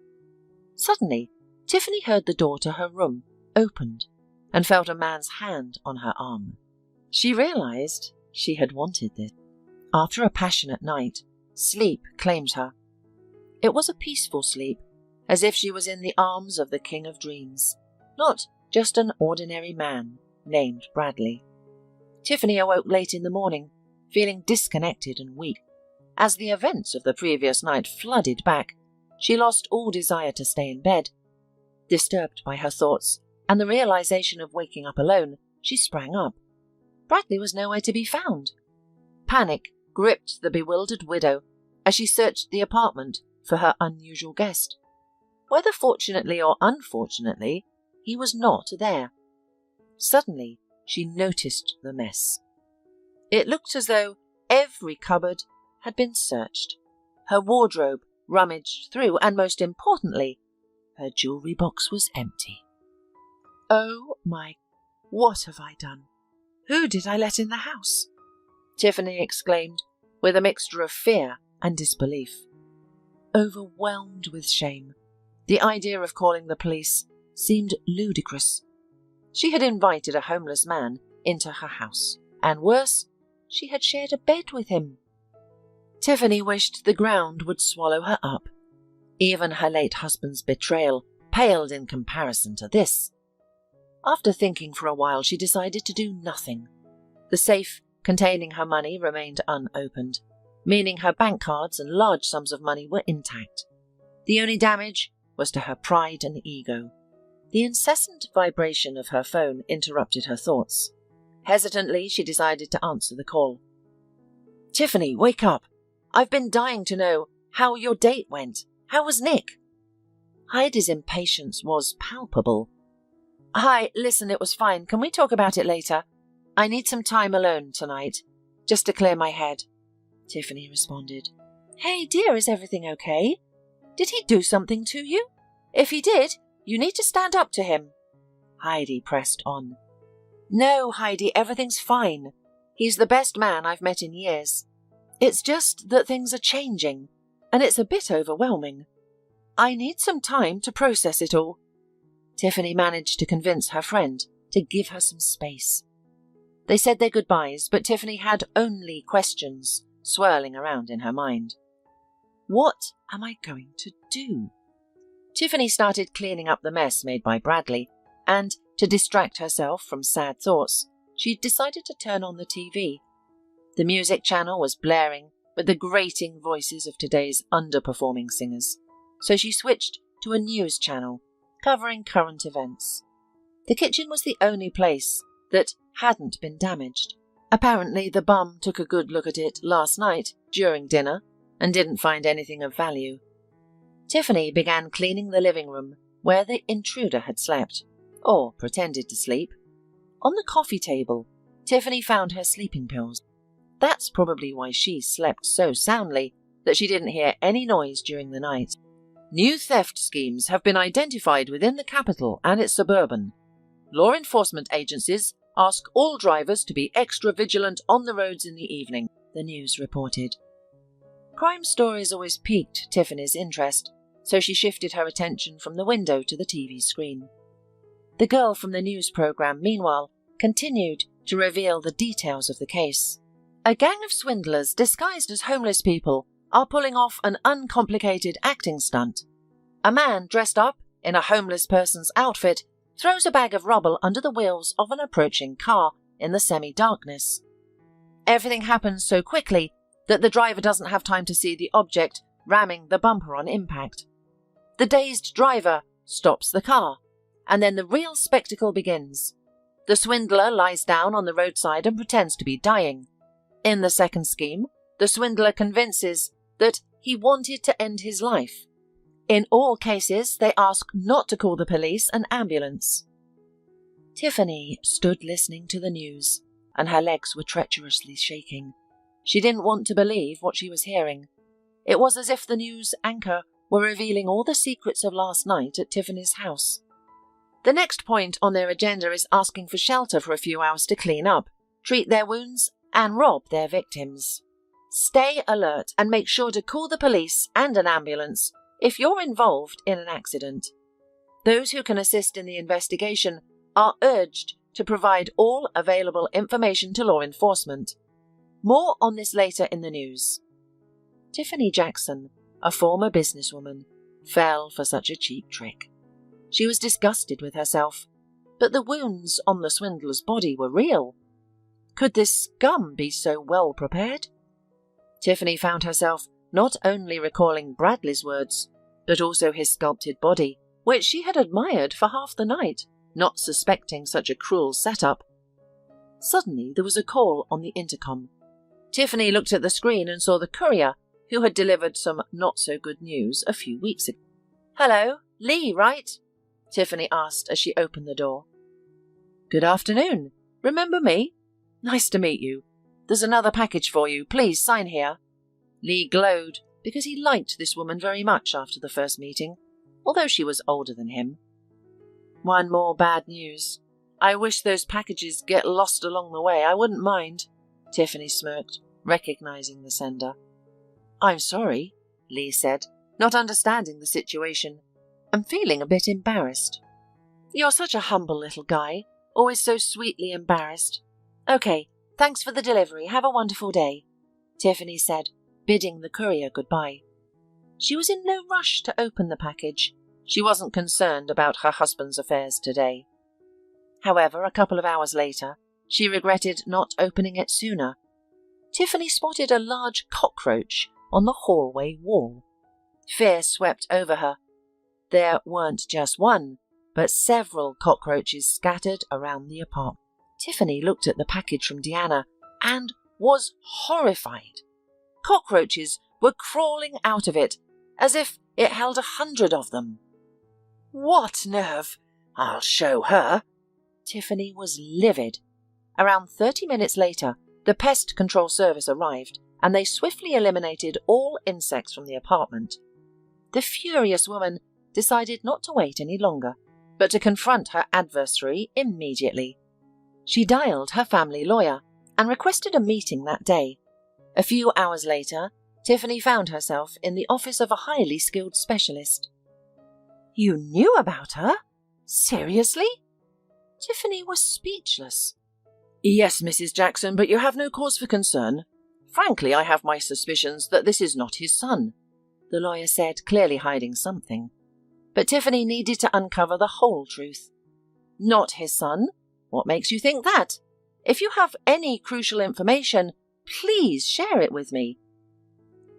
Suddenly, Tiffany heard the door to her room opened and felt a man's hand on her arm. She realized she had wanted this. After a passionate night, sleep claimed her. It was a peaceful sleep, as if she was in the arms of the King of Dreams, not just an ordinary man named Bradley. Tiffany awoke late in the morning, feeling disconnected and weak. As the events of the previous night flooded back, she lost all desire to stay in bed. Disturbed by her thoughts and the realization of waking up alone, she sprang up. Bradley was nowhere to be found. Panic gripped the bewildered widow as she searched the apartment for her unusual guest. Whether fortunately or unfortunately, he was not there. Suddenly, she noticed the mess. It looked as though every cupboard had been searched, her wardrobe rummaged through, and most importantly, her jewellery box was empty. Oh my, what have I done? Who did I let in the house? Tiffany exclaimed, with a mixture of fear and disbelief. Overwhelmed with shame, the idea of calling the police seemed ludicrous. She had invited a homeless man into her house, and worse, she had shared a bed with him. Tiffany wished the ground would swallow her up. Even her late husband's betrayal paled in comparison to this. After thinking for a while, she decided to do nothing. The safe containing her money remained unopened. meaning her bank cards and large sums of money were intact. The only damage was to her pride and ego. The incessant vibration of her phone interrupted her thoughts. Hesitantly, she decided to answer the call. "Tiffany, wake up. I've been dying to know how your date went. How was Nick?" Heidi's impatience was palpable. "Hi, listen, it was fine. Can we talk about it later? I need some time alone tonight, just to clear my head," Tiffany responded. "Hey, dear, is everything okay? Did he do something to you? If he did, you need to stand up to him," Heidi pressed on. "No, Heidi, everything's fine. He's the best man I've met in years. It's just that things are changing, and it's a bit overwhelming. I need some time to process it all." Tiffany managed to convince her friend to give her some space. They said their goodbyes, but Tiffany had only questions swirling around in her mind. What am I going to do? Tiffany started cleaning up the mess made by Bradley, and to distract herself from sad thoughts, she decided to turn on the TV. The music channel was blaring with the grating voices of today's underperforming singers, so she switched to a news channel covering current events. The kitchen was the only place that hadn't been damaged. Apparently, the bum took a good look at it last night during dinner and didn't find anything of value. Tiffany began cleaning the living room where the intruder had slept, or pretended to sleep. On the coffee table, Tiffany found her sleeping pills. That's probably why she slept so soundly that she didn't hear any noise during the night. New theft schemes have been identified within the capital and its suburban. Law enforcement agencies ask all drivers to be extra vigilant on the roads in the evening, the news reported. Crime stories always piqued Tiffany's interest, so she shifted her attention from the window to the TV screen. The girl from the news program, meanwhile, continued to reveal the details of the case. A gang of swindlers disguised as homeless people are pulling off an uncomplicated acting stunt. A man dressed up in a homeless person's outfit throws a bag of rubble under the wheels of an approaching car in the semi-darkness. Everything happens so quickly that the driver doesn't have time to see the object ramming the bumper on impact. The dazed driver stops the car, and then the real spectacle begins. The swindler lies down on the roadside and pretends to be dying. In the second scheme, the swindler convinces that he wanted to end his life. In all cases, they ask not to call the police and ambulance. Tiffany stood listening to the news, and her legs were treacherously shaking. She didn't want to believe what she was hearing. It was as if the news anchor were revealing all the secrets of last night at Tiffany's house. The next point on their agenda is asking for shelter for a few hours to clean up, treat their wounds, and rob their victims. Stay alert and make sure to call the police and an ambulance if you're involved in an accident. Those who can assist in the investigation are urged to provide all available information to law enforcement. More on this later in the news. Tiffany Jackson, a former businesswoman, fell for such a cheap trick. She was disgusted with herself, but the wounds on the swindler's body were real. Could this scum be so well prepared? Tiffany found herself not only recalling Bradley's words, but also his sculpted body, which she had admired for half the night, not suspecting such a cruel setup. Suddenly there was a call on the intercom. Tiffany looked at the screen and saw the courier who had delivered some not-so-good news a few weeks ago. "Hello, Lee, right?" Tiffany asked as she opened the door. "Good afternoon. Remember me? Nice to meet you. There's another package for you. Please sign here." Lee glowed because he liked this woman very much after the first meeting, although she was older than him. "One more bad news. I wish those packages get lost along the way. I wouldn't mind," Tiffany smirked, recognizing the sender. "I'm sorry," Lee said, not understanding the situation and feeling a bit embarrassed. "You're such a humble little guy, always so sweetly embarrassed. Okay, thanks for the delivery. Have a wonderful day," Tiffany said, bidding the courier goodbye. She was in no rush to open the package. She wasn't concerned about her husband's affairs today. However, a couple of hours later, she regretted not opening it sooner. Tiffany spotted a large cockroach on the hallway wall. Fear swept over her. There weren't just one, but several cockroaches scattered around the apartment. Tiffany looked at the package from Deanna and was horrified. Cockroaches were crawling out of it, as if it held 100 of them. What nerve! I'll show her. Tiffany was livid. Around 30 minutes later, the pest control service arrived, and they swiftly eliminated all insects from the apartment. The furious woman decided not to wait any longer, but to confront her adversary immediately. She dialed her family lawyer and requested a meeting that day. A few hours later, Tiffany found herself in the office of a highly skilled specialist. You knew about her? Seriously? Tiffany was speechless. Yes, Mrs. Jackson, but you have no cause for concern. Frankly, I have my suspicions that this is not his son, the lawyer said, clearly hiding something. But Tiffany needed to uncover the whole truth. Not his son? What makes you think that? If you have any crucial information, please share it with me.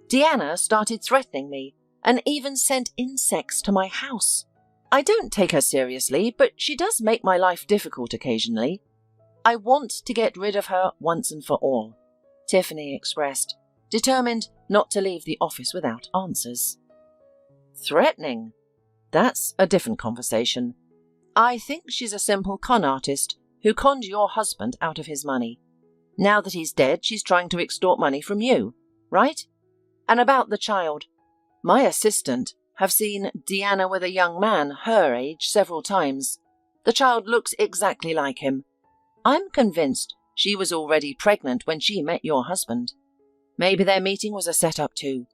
Deanna started threatening me and even sent insects to my house. I don't take her seriously, but she does make my life difficult occasionally. I want to get rid of her once and for all, Tiffany expressed, determined not to leave the office without answers. Threatening? That's a different conversation. I think she's a simple con artist who conned your husband out of his money. Now that he's dead, she's trying to extort money from you, right? And about the child, my assistant have seen Deanna with a young man her age several times. The child looks exactly like him. I'm convinced she was already pregnant when she met your husband. Maybe their meeting was a setup too.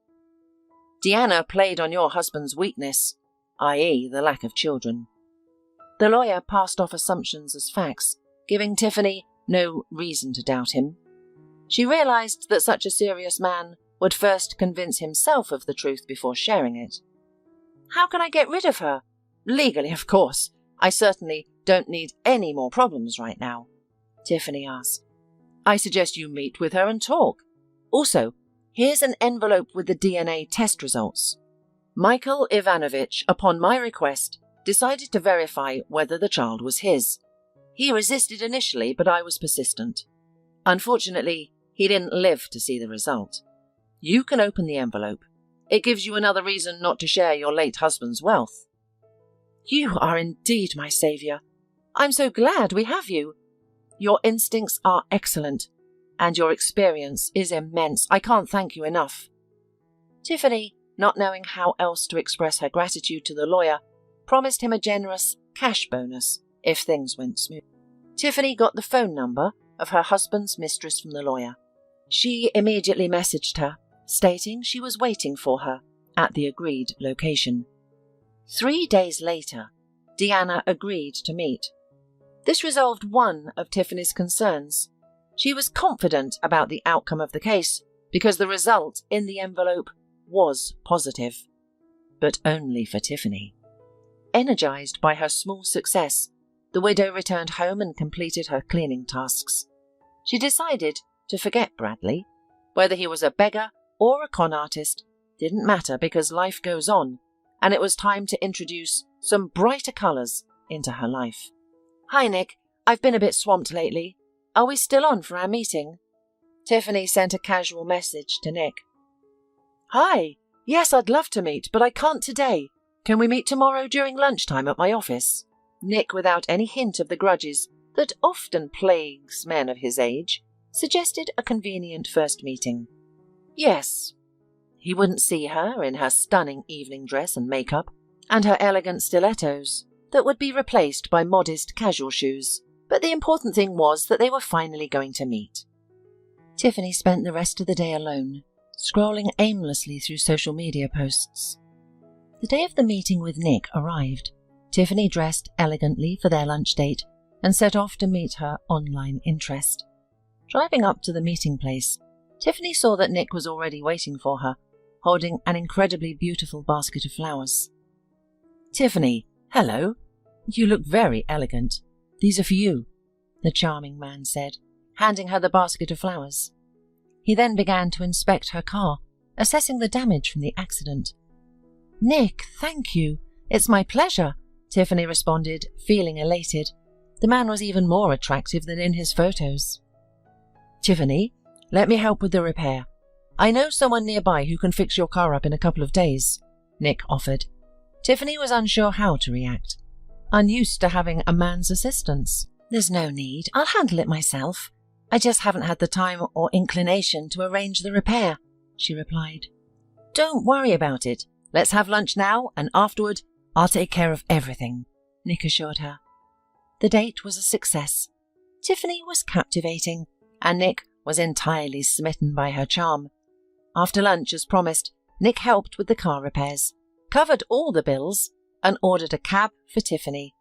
Deanna played on your husband's weakness, i.e. the lack of children. The lawyer passed off assumptions as facts, giving Tiffany no reason to doubt him. She realized that such a serious man would first convince himself of the truth before sharing it. How can I get rid of her? Legally, of course. I certainly don't need any more problems right now, Tiffany asked. I suggest you meet with her and talk. Also, here's an envelope with the DNA test results. Michael Ivanovich, upon my request, decided to verify whether the child was his. He resisted initially, but I was persistent. Unfortunately, he didn't live to see the result. You can open the envelope. It gives you another reason not to share your late husband's wealth. You are indeed my saviour. I'm so glad we have you. Your instincts are excellent, and your experience is immense. I can't thank you enough. Tiffany, not knowing how else to express her gratitude to the lawyer, promised him a generous cash bonus if things went smooth. Tiffany got the phone number of her husband's mistress from the lawyer. She immediately messaged her, stating she was waiting for her at the agreed location. 3 days later, Deanna agreed to meet. This resolved one of Tiffany's concerns. She was confident about the outcome of the case because the result in the envelope was positive. But only for Tiffany. Energized by her small success, the widow returned home and completed her cleaning tasks. She decided to forget Bradley. Whether he was a beggar or a con artist didn't matter because life goes on, and it was time to introduce some brighter colours into her life. Hi, Nick. I've been a bit swamped lately. Are we still on for our meeting? Tiffany sent a casual message to Nick. Hi. Yes, I'd love to meet, but I can't today. Can we meet tomorrow during lunchtime at my office? Nick, without any hint of the grudges that often plagues men of his age, suggested a convenient first meeting. Yes. He wouldn't see her in her stunning evening dress and makeup, and her elegant stilettos that would be replaced by modest casual shoes, but the important thing was that they were finally going to meet. Tiffany spent the rest of the day alone, scrolling aimlessly through social media posts. The day of the meeting with Nick arrived. Tiffany dressed elegantly for their lunch date and set off to meet her online interest. Driving up to the meeting place, Tiffany saw that Nick was already waiting for her, holding an incredibly beautiful basket of flowers. Tiffany, hello. You look very elegant. These are for you, the charming man said, handing her the basket of flowers. He then began to inspect her car, assessing the damage from the accident. "Nick, thank you. It's my pleasure," Tiffany responded, feeling elated. The man was even more attractive than in his photos. "Tiffany, let me help with the repair. I know someone nearby who can fix your car up in a couple of days," Nick offered. Tiffany was unsure how to react, unused to having a man's assistance. "There's no need. I'll handle it myself. I just haven't had the time or inclination to arrange the repair," she replied. "Don't worry about it. Let's have lunch now, and afterward, I'll take care of everything," Nick assured her. The date was a success. Tiffany was captivating, and Nick was entirely smitten by her charm. After lunch, as promised, Nick helped with the car repairs, covered all the bills, and ordered a cab for Tiffany.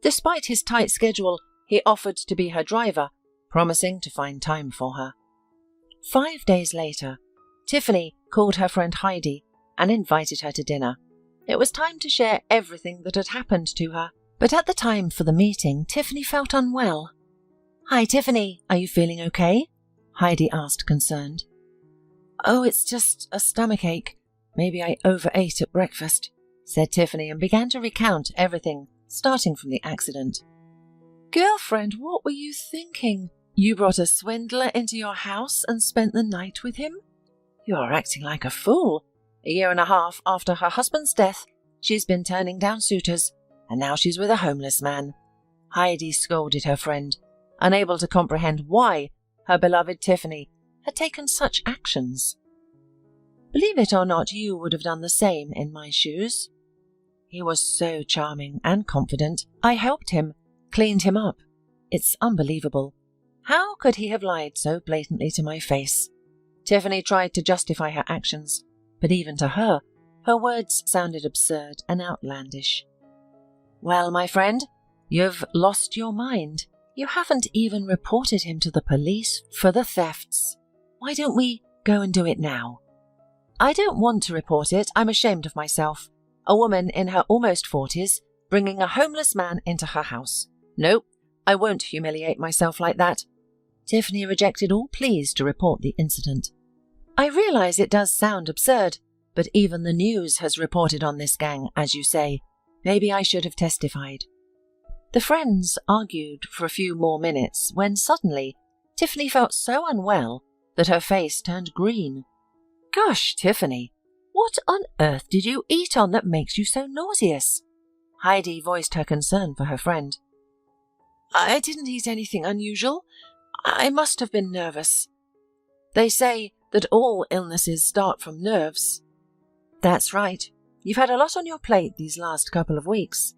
Despite his tight schedule, he offered to be her driver, promising to find time for her. 5 days later, Tiffany called her friend Heidi and invited her to dinner. It was time to share everything that had happened to her, but at the time for the meeting, Tiffany felt unwell. "Hi, Tiffany, are you feeling okay?" Heidi asked, concerned. "Oh, it's just a stomachache. Maybe I overate at breakfast," said Tiffany, and began to recount everything, starting from the accident. "Girlfriend, what were you thinking? You brought a swindler into your house and spent the night with him? You're acting like a fool. A year and a half after her husband's death, she's been turning down suitors, and now she's with a homeless man," Heidi scolded her friend, unable to comprehend why her beloved Tiffany had taken such actions. "Believe it or not, you would have done the same in my shoes. He was so charming and confident. I helped him, cleaned him up. It's unbelievable. How could he have lied so blatantly to my face?" Tiffany tried to justify her actions, but even to her, her words sounded absurd and outlandish. "Well, my friend, you've lost your mind. You haven't even reported him to the police for the thefts. Why don't we go and do it now?" "I don't want to report it. I'm ashamed of myself. A woman in her almost 40s, bringing a homeless man into her house. Nope, I won't humiliate myself like that." Tiffany rejected all pleas to report the incident. "I realize it does sound absurd, but even the news has reported on this gang, as you say. Maybe I should have testified." The friends argued for a few more minutes when suddenly Tiffany felt so unwell that her face turned green. "Gosh, Tiffany, what on earth did you eat on that makes you so nauseous?" Heidi voiced her concern for her friend. "I didn't eat anything unusual. I must have been nervous. They say that all illnesses start from nerves." "That's right. You've had a lot on your plate these last couple of weeks."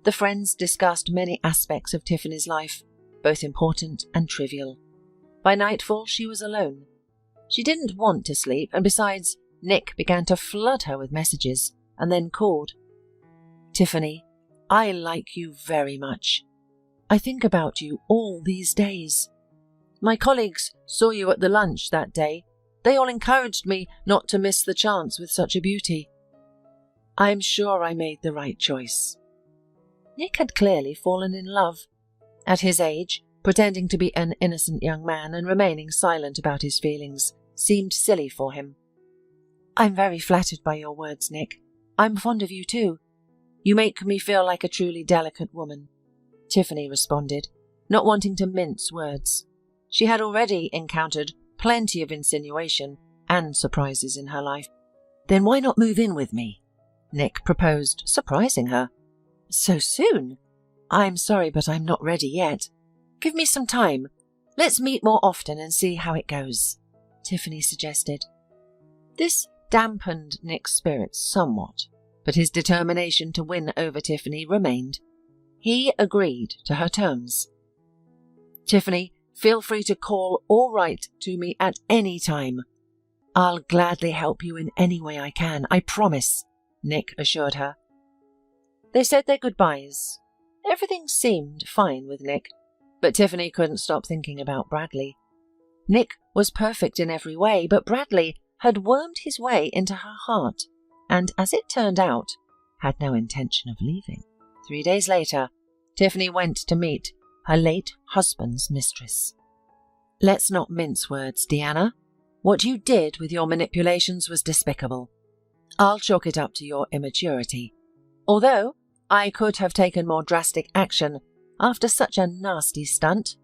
The friends discussed many aspects of Tiffany's life, both important and trivial. By nightfall, she was alone. She didn't want to sleep, and besides, Nick began to flood her with messages, and then called. "Tiffany, I like you very much. I think about you all these days. My colleagues saw you at the lunch that day. They all encouraged me not to miss the chance with such a beauty. I'm sure I made the right choice." Nick had clearly fallen in love. At his age, pretending to be an innocent young man and remaining silent about his feelings seemed silly for him. "I'm very flattered by your words, Nick. I'm fond of you too. You make me feel like a truly delicate woman," Tiffany responded, not wanting to mince words. She had already encountered plenty of insinuation and surprises in her life. "Then why not move in with me?" Nick proposed, surprising her. "So soon? I'm sorry, but I'm not ready yet. Give me some time. Let's meet more often and see how it goes," Tiffany suggested. This dampened Nick's spirits somewhat, but his determination to win over Tiffany remained. He agreed to her terms. "Tiffany, feel free to call or write to me at any time. I'll gladly help you in any way I can, I promise," Nick assured her. They said their goodbyes. Everything seemed fine with Nick, but Tiffany couldn't stop thinking about Bradley. Nick was perfect in every way, but Bradley had wormed his way into her heart, and as it turned out, had no intention of leaving. 3 days later, Tiffany went to meet her late husband's mistress. Let's not mince words, Deanna. What you did with your manipulations was despicable. I'll chalk it up to your immaturity. Although I could have taken more drastic action after such a nasty stunt.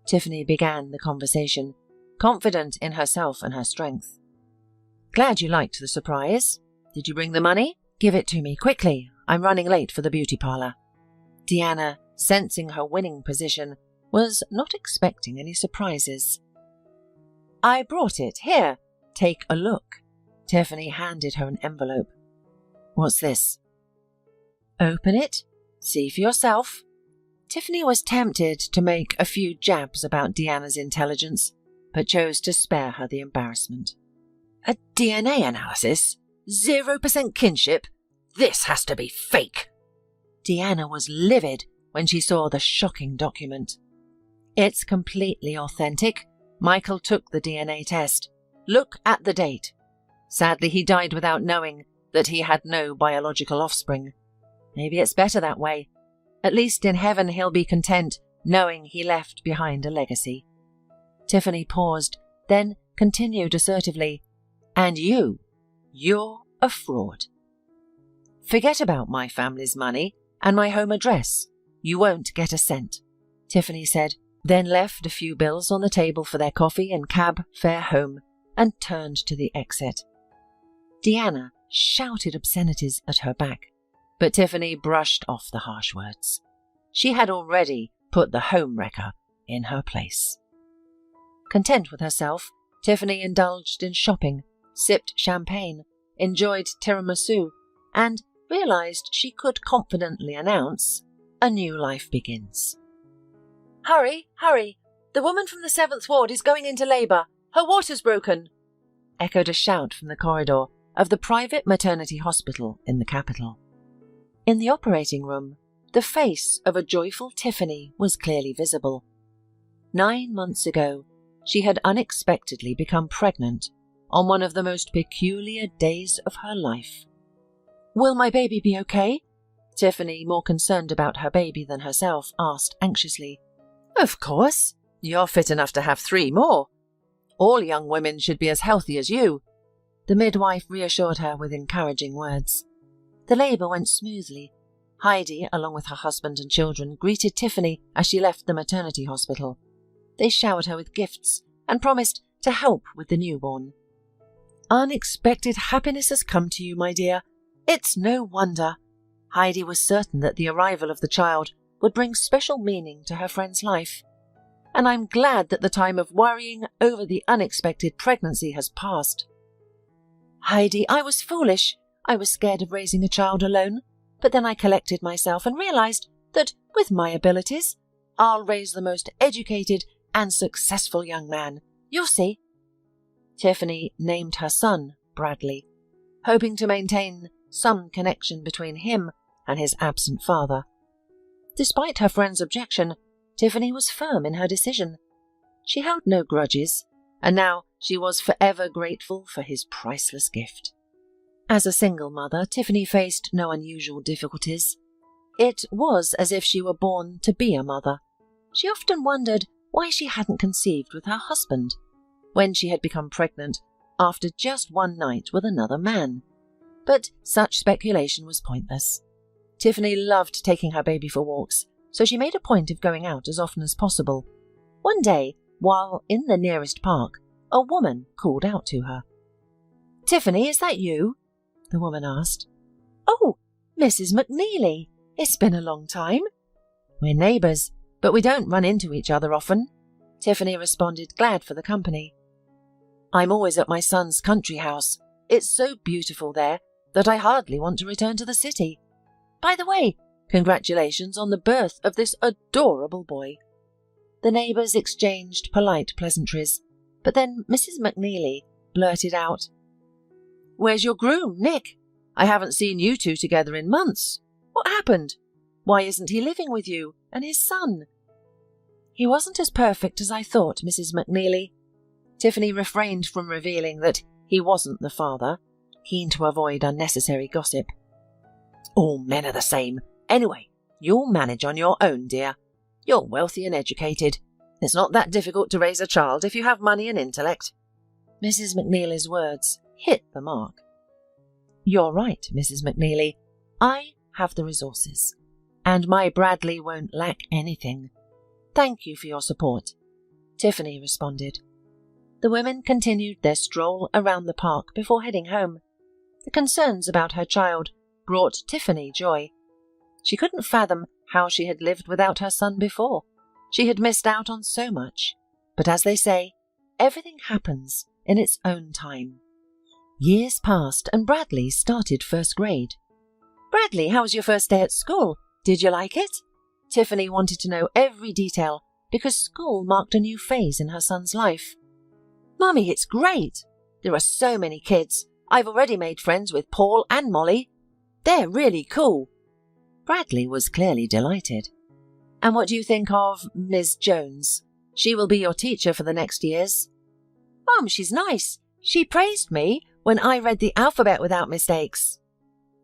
Tiffany began the conversation, confident in herself and her strength. Glad you liked the surprise. Did you bring the money? Give it to me, quickly. I'm running late for the beauty parlour. Deanna, sensing her winning position, was not expecting any surprises. I brought it. Here, take a look. Tiffany handed her an envelope. What's this? Open it. See for yourself. Tiffany was tempted to make a few jabs about Deanna's intelligence, but chose to spare her the embarrassment. A DNA analysis? 0% kinship? This has to be fake. Deanna was livid when she saw the shocking document. It's completely authentic. Michael took the DNA test. Look at the date. Sadly, he died without knowing that he had no biological offspring. Maybe it's better that way. At least in heaven he'll be content knowing he left behind a legacy. Tiffany paused, then continued assertively, And you're a fraud. Forget about my family's money and my home address. You won't get a cent, Tiffany said, then left a few bills on the table for their coffee and cab fare home and turned to the exit. Deanna shouted obscenities at her back, but Tiffany brushed off the harsh words. She had already put the home wrecker in her place. Content with herself, Tiffany indulged in shopping, sipped champagne, enjoyed tiramisu, and realized she could confidently announce, a new life begins. Hurry, hurry! The woman from the 7th ward is going into labour. Her water's broken! Echoed a shout from the corridor of the private maternity hospital in the capital. In the operating room, the face of a joyful Tiffany was clearly visible. 9 months ago, she had unexpectedly become pregnant on one of the most peculiar days of her life. Will my baby be okay? Tiffany, more concerned about her baby than herself, asked anxiously. Of course. You're fit enough to have 3 more. All young women should be as healthy as you. The midwife reassured her with encouraging words. The labour went smoothly. Heidi, along with her husband and children, greeted Tiffany as she left the maternity hospital. They showered her with gifts and promised to help with the newborn. Unexpected happiness has come to you, my dear. It's no wonder. Heidi was certain that the arrival of the child would bring special meaning to her friend's life. And I'm glad that the time of worrying over the unexpected pregnancy has passed. Heidi, I was foolish. I was scared of raising a child alone, but then I collected myself and realized that with my abilities, I'll raise the most educated and successful young man. You'll see. Tiffany named her son Bradley, hoping to maintain some connection between him and his absent father. Despite her friend's objection, Tiffany was firm in her decision. She held no grudges, and now she was forever grateful for his priceless gift. As a single mother, Tiffany faced no unusual difficulties. It was as if she were born to be a mother. She often wondered why she hadn't conceived with her husband, when she had become pregnant after just one night with another man. But such speculation was pointless. Tiffany loved taking her baby for walks, so she made a point of going out as often as possible. One day, while in the nearest park, a woman called out to her. Tiffany, is that you? The woman asked. Oh, Mrs. McNeely. It's been a long time. We're neighbours, but we don't run into each other often, Tiffany responded, glad for the company. I'm always at my son's country house. It's so beautiful there that I hardly want to return to the city. By the way, congratulations on the birth of this adorable boy. The neighbours exchanged polite pleasantries, but then Mrs. McNeely blurted out, Where's your groom, Nick? I haven't seen you two together in months. What happened? Why isn't he living with you and his son? He wasn't as perfect as I thought, Mrs. McNeely. Tiffany refrained from revealing that he wasn't the father, keen to avoid unnecessary gossip. All men are the same. Anyway, you'll manage on your own, dear. You're wealthy and educated. It's not that difficult to raise a child if you have money and intellect. Mrs. McNeely's words hit the mark. You're right, Mrs. McNeely. I have the resources, and my Bradley won't lack anything. Thank you for your support, Tiffany responded. The women continued their stroll around the park before heading home. The concerns about her child brought Tiffany joy. She couldn't fathom how she had lived without her son before. She had missed out on so much. But as they say, everything happens in its own time. Years passed and Bradley started first grade. Bradley, how was your first day at school? Did you like it? Tiffany wanted to know every detail because school marked a new phase in her son's life. Mummy, it's great. There are so many kids. I've already made friends with Paul and Molly. They're really cool. Bradley was clearly delighted. And what do you think of Ms. Jones? She will be your teacher for the next years. Mum, she's nice. She praised me when I read the alphabet without mistakes,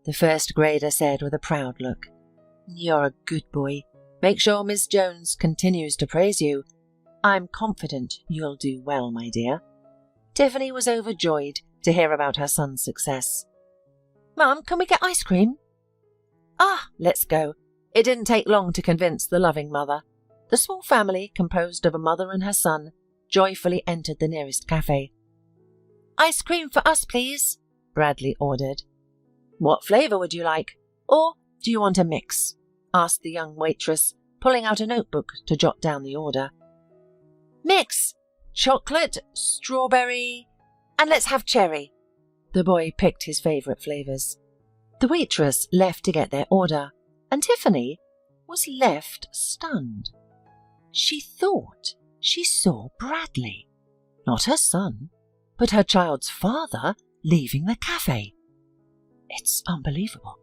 the first grader said with a proud look. You're a good boy. Make sure Miss Jones continues to praise you. I'm confident you'll do well, my dear. Tiffany was overjoyed to hear about her son's success. Mum, can we get ice cream? Let's go. It didn't take long to convince the loving mother. The small family, composed of a mother and her son, joyfully entered the nearest cafe. Ice cream for us, please, Bradley ordered. What flavour would you like? Or do you want a mix? Asked the young waitress, pulling out a notebook to jot down the order. Mix! Chocolate, strawberry, and let's have cherry. The boy picked his favourite flavours. The waitress left to get their order, and Tiffany was left stunned. She thought she saw Bradley, not her son, but her child's father, leaving the cafe. It's unbelievable,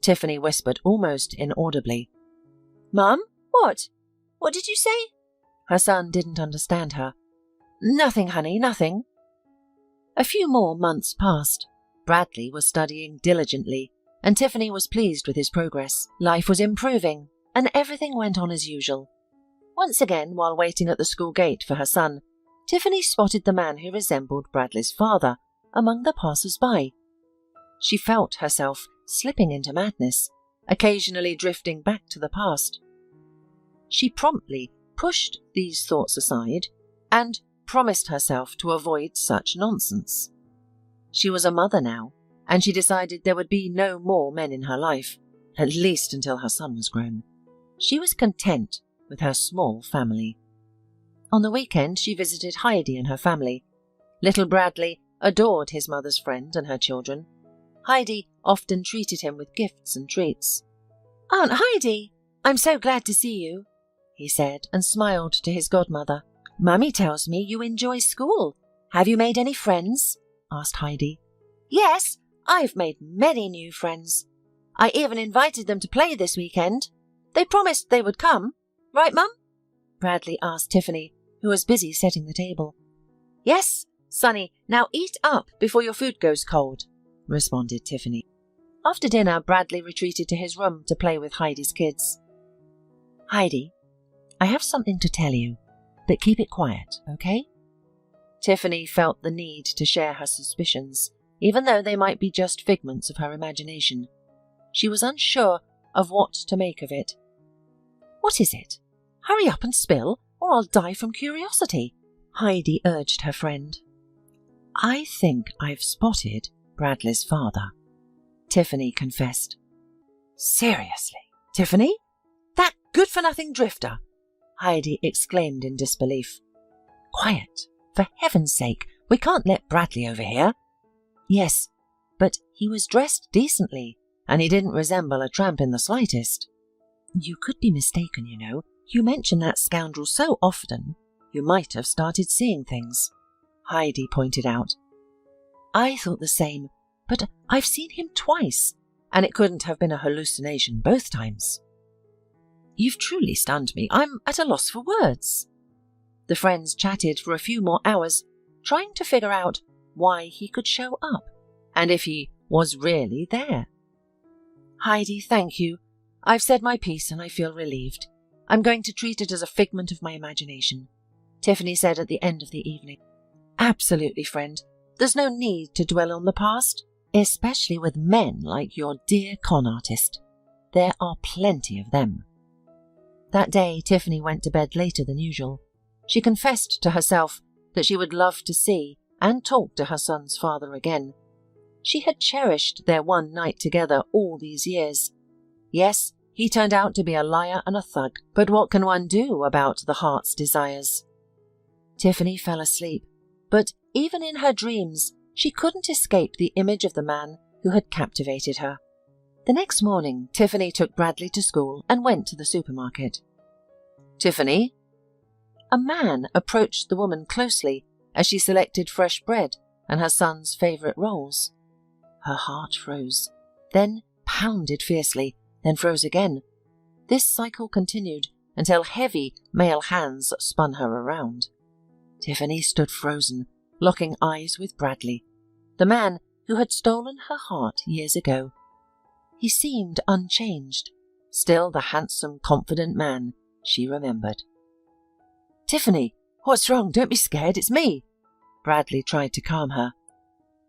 Tiffany whispered almost inaudibly. Mum, what? What did you say? Her son didn't understand her. Nothing, honey, nothing. A few more months passed. Bradley was studying diligently, and Tiffany was pleased with his progress. Life was improving, and everything went on as usual. Once again, while waiting at the school gate for her son, Tiffany spotted the man who resembled Bradley's father among the passers-by. She felt herself slipping into madness, occasionally drifting back to the past. She promptly pushed these thoughts aside and promised herself to avoid such nonsense. She was a mother now, and she decided there would be no more men in her life, at least until her son was grown. She was content with her small family. On the weekend, she visited Heidi and her family. Little Bradley adored his mother's friend and her children. Heidi often treated him with gifts and treats. Aunt Heidi, I'm so glad to see you, he said, and smiled to his godmother. Mummy tells me you enjoy school. Have you made any friends? Asked Heidi. Yes, I've made many new friends. I even invited them to play this weekend. They promised they would come. Right, Mum? Bradley asked Tiffany, who was busy setting the table. Yes, Sonny, now eat up before your food goes cold, responded Tiffany. After dinner, Bradley retreated to his room to play with Heidi's kids. Heidi, I have something to tell you, but keep it quiet, okay? Tiffany felt the need to share her suspicions, even though they might be just figments of her imagination. She was unsure of what to make of it. What is it? Hurry up and spill, or I'll die from curiosity, Heidi urged her friend. I think I've spotted Bradley's father, Tiffany confessed. Seriously, Tiffany? That good-for-nothing drifter? Heidi exclaimed in disbelief. Quiet, for heaven's sake, we can't let Bradley overhear. Yes, but he was dressed decently, and he didn't resemble a tramp in the slightest. You could be mistaken, you know. You mention that scoundrel so often, you might have started seeing things, Heidi pointed out. I thought the same, but I've seen him twice, and it couldn't have been a hallucination both times. You've truly stunned me. I'm at a loss for words. The friends chatted for a few more hours, trying to figure out why he could show up, and if he was really there. Heidi, thank you. I've said my piece and I feel relieved. I'm going to treat it as a figment of my imagination," Tiffany said at the end of the evening. "Absolutely, friend. There's no need to dwell on the past, especially with men like your dear con artist. There are plenty of them." That day, Tiffany went to bed later than usual. She confessed to herself that she would love to see and talk to her son's father again. She had cherished their one night together all these years. Yes, he turned out to be a liar and a thug, but what can one do about the heart's desires? Tiffany fell asleep, but even in her dreams, she couldn't escape the image of the man who had captivated her. The next morning, Tiffany took Bradley to school and went to the supermarket. "Tiffany?" A man approached the woman closely as she selected fresh bread and her son's favourite rolls. Her heart froze, then pounded fiercely, then froze again. This cycle continued until heavy male hands spun her around. Tiffany stood frozen, locking eyes with Bradley, the man who had stolen her heart years ago. He seemed unchanged, still the handsome, confident man she remembered. "Tiffany, what's wrong? Don't be scared, it's me." Bradley tried to calm her.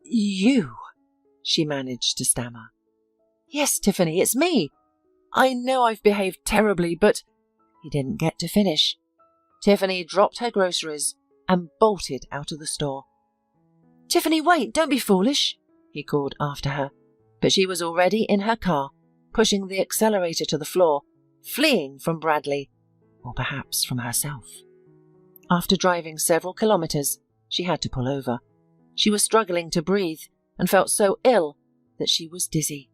"You," she managed to stammer. "Yes, Tiffany, it's me. I know I've behaved terribly, but—" He didn't get to finish. Tiffany dropped her groceries and bolted out of the store. "Tiffany, wait, don't be foolish," he called after her, but she was already in her car, pushing the accelerator to the floor, fleeing from Bradley, or perhaps from herself. After driving several kilometers, she had to pull over. She was struggling to breathe and felt so ill that she was dizzy.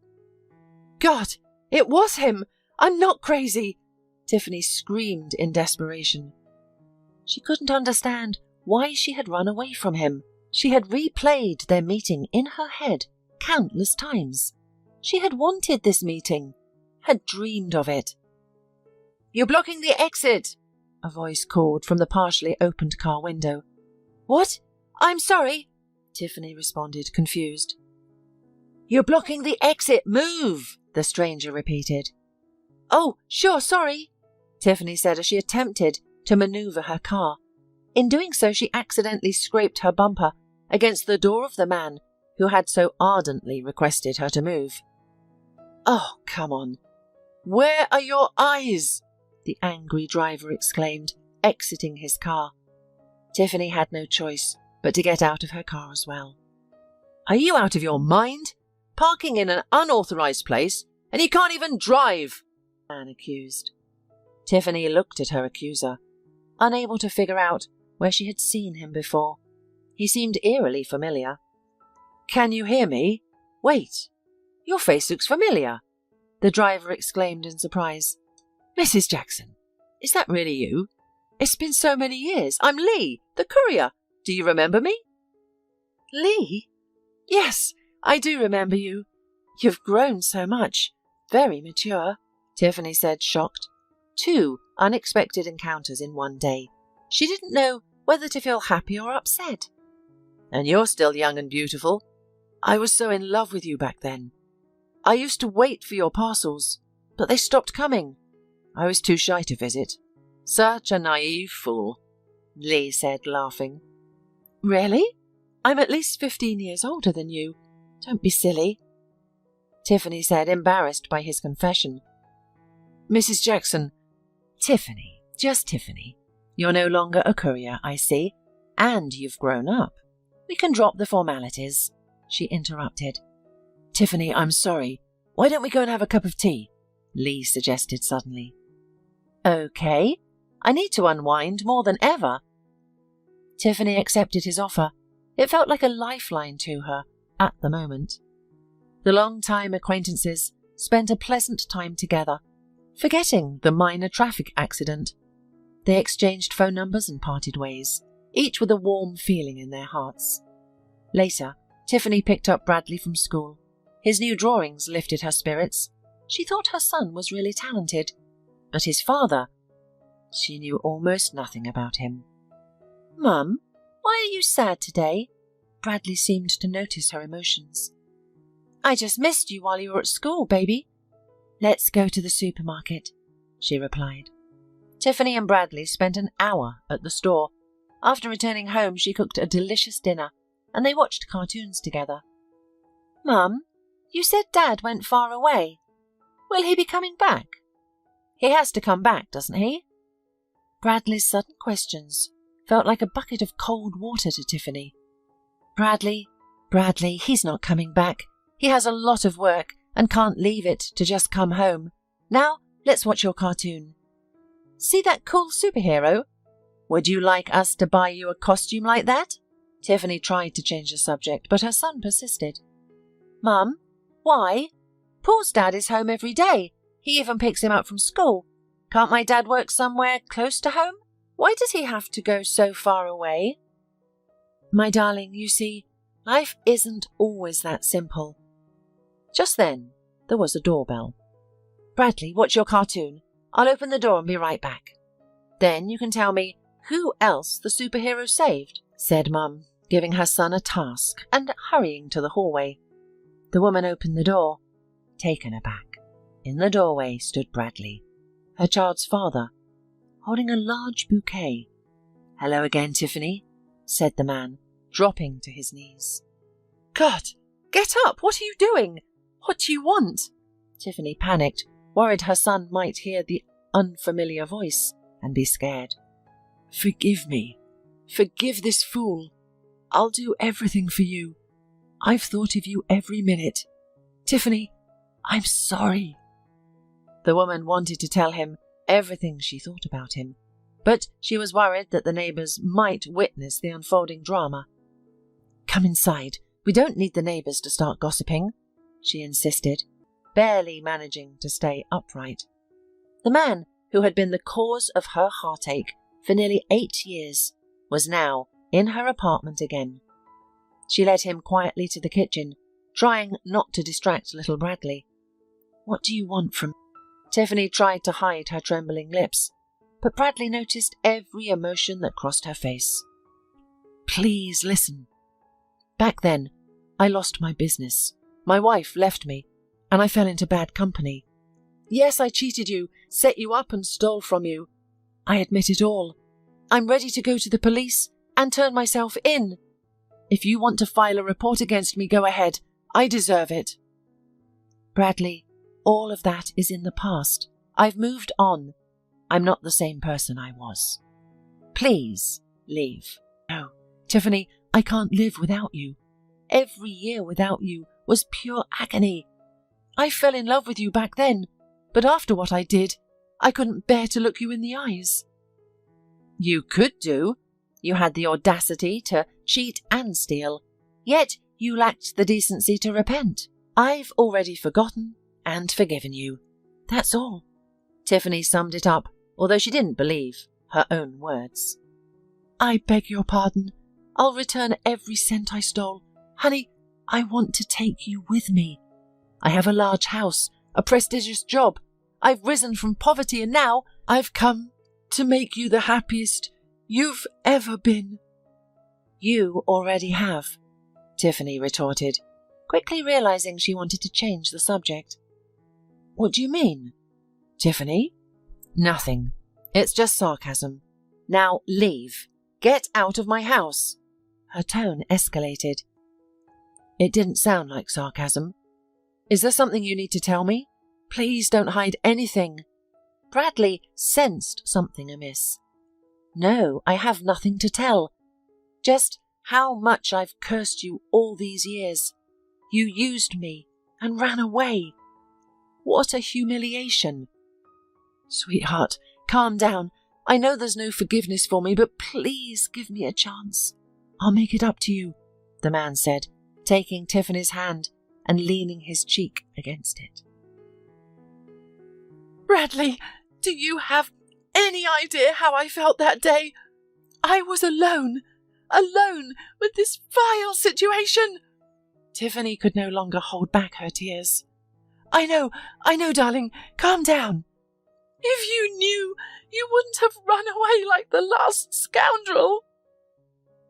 "God, it was him! I'm not crazy!" Tiffany screamed in desperation. She couldn't understand why she had run away from him. She had replayed their meeting in her head countless times. She had wanted this meeting, had dreamed of it. "You're blocking the exit," a voice called from the partially opened car window. "What? I'm sorry," Tiffany responded, confused. "You're blocking the exit. Move," the stranger repeated. "Oh, sure, sorry," Tiffany said as she attempted to maneuver her car. In doing so, she accidentally scraped her bumper against the door of the man who had so ardently requested her to move. "Oh, come on. Where are your eyes?" the angry driver exclaimed, exiting his car. Tiffany had no choice but to get out of her car as well. "Are you out of your mind? Parking in an unauthorized place, and you can't even drive," the man accused. Tiffany looked at her accuser, unable to figure out where she had seen him before. He seemed eerily familiar. "Can you hear me? Wait, your face looks familiar," the driver exclaimed in surprise. "Mrs. Jackson, is that really you? It's been so many years. I'm Lee, the courier. Do you remember me?" "Lee? Yes, I do remember you. You've grown so much. Very mature," Tiffany said, shocked. 2 unexpected encounters in one day. She didn't know whether to feel happy or upset. "And you're still young and beautiful. I was so in love with you back then. I used to wait for your parcels, but they stopped coming. I was too shy to visit. Such a naive fool," Lee said, laughing. "Really? I'm at least 15 years older than you. Don't be silly," Tiffany said, embarrassed by his confession. "Mrs. Jackson." "Tiffany, just Tiffany. You're no longer a courier, I see, and you've grown up. We can drop the formalities," she interrupted. "Tiffany, I'm sorry. Why don't we go and have a cup of tea?" Lee suggested suddenly. "Okay. I need to unwind more than ever." Tiffany accepted his offer. It felt like a lifeline to her at the moment. The long-time acquaintances spent a pleasant time together, forgetting the minor traffic accident. They exchanged phone numbers and parted ways, each with a warm feeling in their hearts. Later, Tiffany picked up Bradley from school. His new drawings lifted her spirits. She thought her son was really talented, but his father, she knew almost nothing about him. "Mum, why are you sad today?" Bradley seemed to notice her emotions. "I just missed you while you were at school, baby." "Let's go to the supermarket," she replied. Tiffany and Bradley spent an hour at the store. After returning home, she cooked a delicious dinner, and they watched cartoons together. "Mum, you said Dad went far away. Will he be coming back?" "He has to come back, doesn't he?" Bradley's sudden questions felt like a bucket of cold water to Tiffany. Bradley, he's not coming back. He has a lot of work and can't leave it to just come home. Now, let's watch your cartoon." "See that cool superhero? Would you like us to buy you a costume like that?" Tiffany tried to change the subject, but her son persisted. "Mum, why? Paul's dad is home every day. He even picks him up from school. Can't my dad work somewhere close to home? Why does he have to go so far away?" "My darling, you see, life isn't always that simple." Just then, there was a doorbell. "Bradley, watch your cartoon. I'll open the door and be right back. Then you can tell me who else the superhero saved," said Mum, giving her son a task and hurrying to the hallway. The woman opened the door. Taken aback, in the doorway stood Bradley, her child's father, holding a large bouquet. "Hello again, Tiffany," said the man, dropping to his knees. "God, get up! What are you doing? What do you want?" Tiffany panicked, worried her son might hear the unfamiliar voice and be scared. "Forgive me. Forgive this fool. I'll do everything for you. I've thought of you every minute. Tiffany, I'm sorry." The woman wanted to tell him everything she thought about him, but she was worried that the neighbours might witness the unfolding drama. "Come inside. We don't need the neighbours to start gossiping," she insisted, barely managing to stay upright. The man who had been the cause of her heartache for nearly 8 years was now in her apartment again. She led him quietly to the kitchen, trying not to distract little Bradley. "What do you want from me?" Tiffany tried to hide her trembling lips, but Bradley noticed every emotion that crossed her face. "Please listen. Back then, I lost my business. My wife left me, and I fell into bad company. Yes, I cheated you, set you up and stole from you. I admit it all. I'm ready to go to the police and turn myself in. If you want to file a report against me, go ahead. I deserve it." "Bradley, all of that is in the past. I've moved on. I'm not the same person I was. Please, leave." "No, Tiffany, I can't live without you. Every year without you was pure agony. I fell in love with you back then, but after what I did, I couldn't bear to look you in the eyes." "You could do. You had the audacity to cheat and steal, yet you lacked the decency to repent. I've already forgotten and forgiven you. That's all." Tiffany summed it up, although she didn't believe her own words. "I beg your pardon. I'll return every cent I stole. Honey, I want to take you with me. I have a large house, a prestigious job. I've risen from poverty, and now I've come to make you the happiest you've ever been." "You already have," Tiffany retorted, quickly realizing she wanted to change the subject. "What do you mean?" "Tiffany?" "Nothing. It's just sarcasm. Now leave. Get out of my house." Her tone escalated. It didn't sound like sarcasm. "Is there something you need to tell me? Please don't hide anything." Bradley sensed something amiss. "No, I have nothing to tell. Just how much I've cursed you all these years. You used me and ran away. What a humiliation." "Sweetheart, calm down. I know there's no forgiveness for me, but please give me a chance. I'll make it up to you," the man said, taking Tiffany's hand and leaning his cheek against it. "Bradley, do you have any idea how I felt that day? I was alone with this vile situation." Tiffany could no longer hold back her tears. I know, darling. Calm down. If you knew, you wouldn't have run away like the last scoundrel."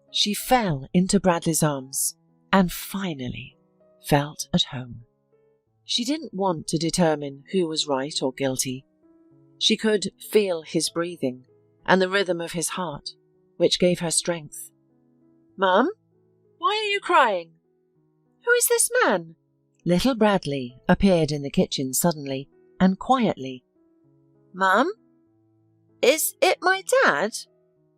She fell into Bradley's arms and finally felt at home. She didn't want to determine who was right or guilty. She could feel his breathing and the rhythm of his heart, which gave her strength. "Mum, why are you crying? Who is this man?" Little Bradley appeared in the kitchen suddenly and quietly. "Mum, is it my dad?"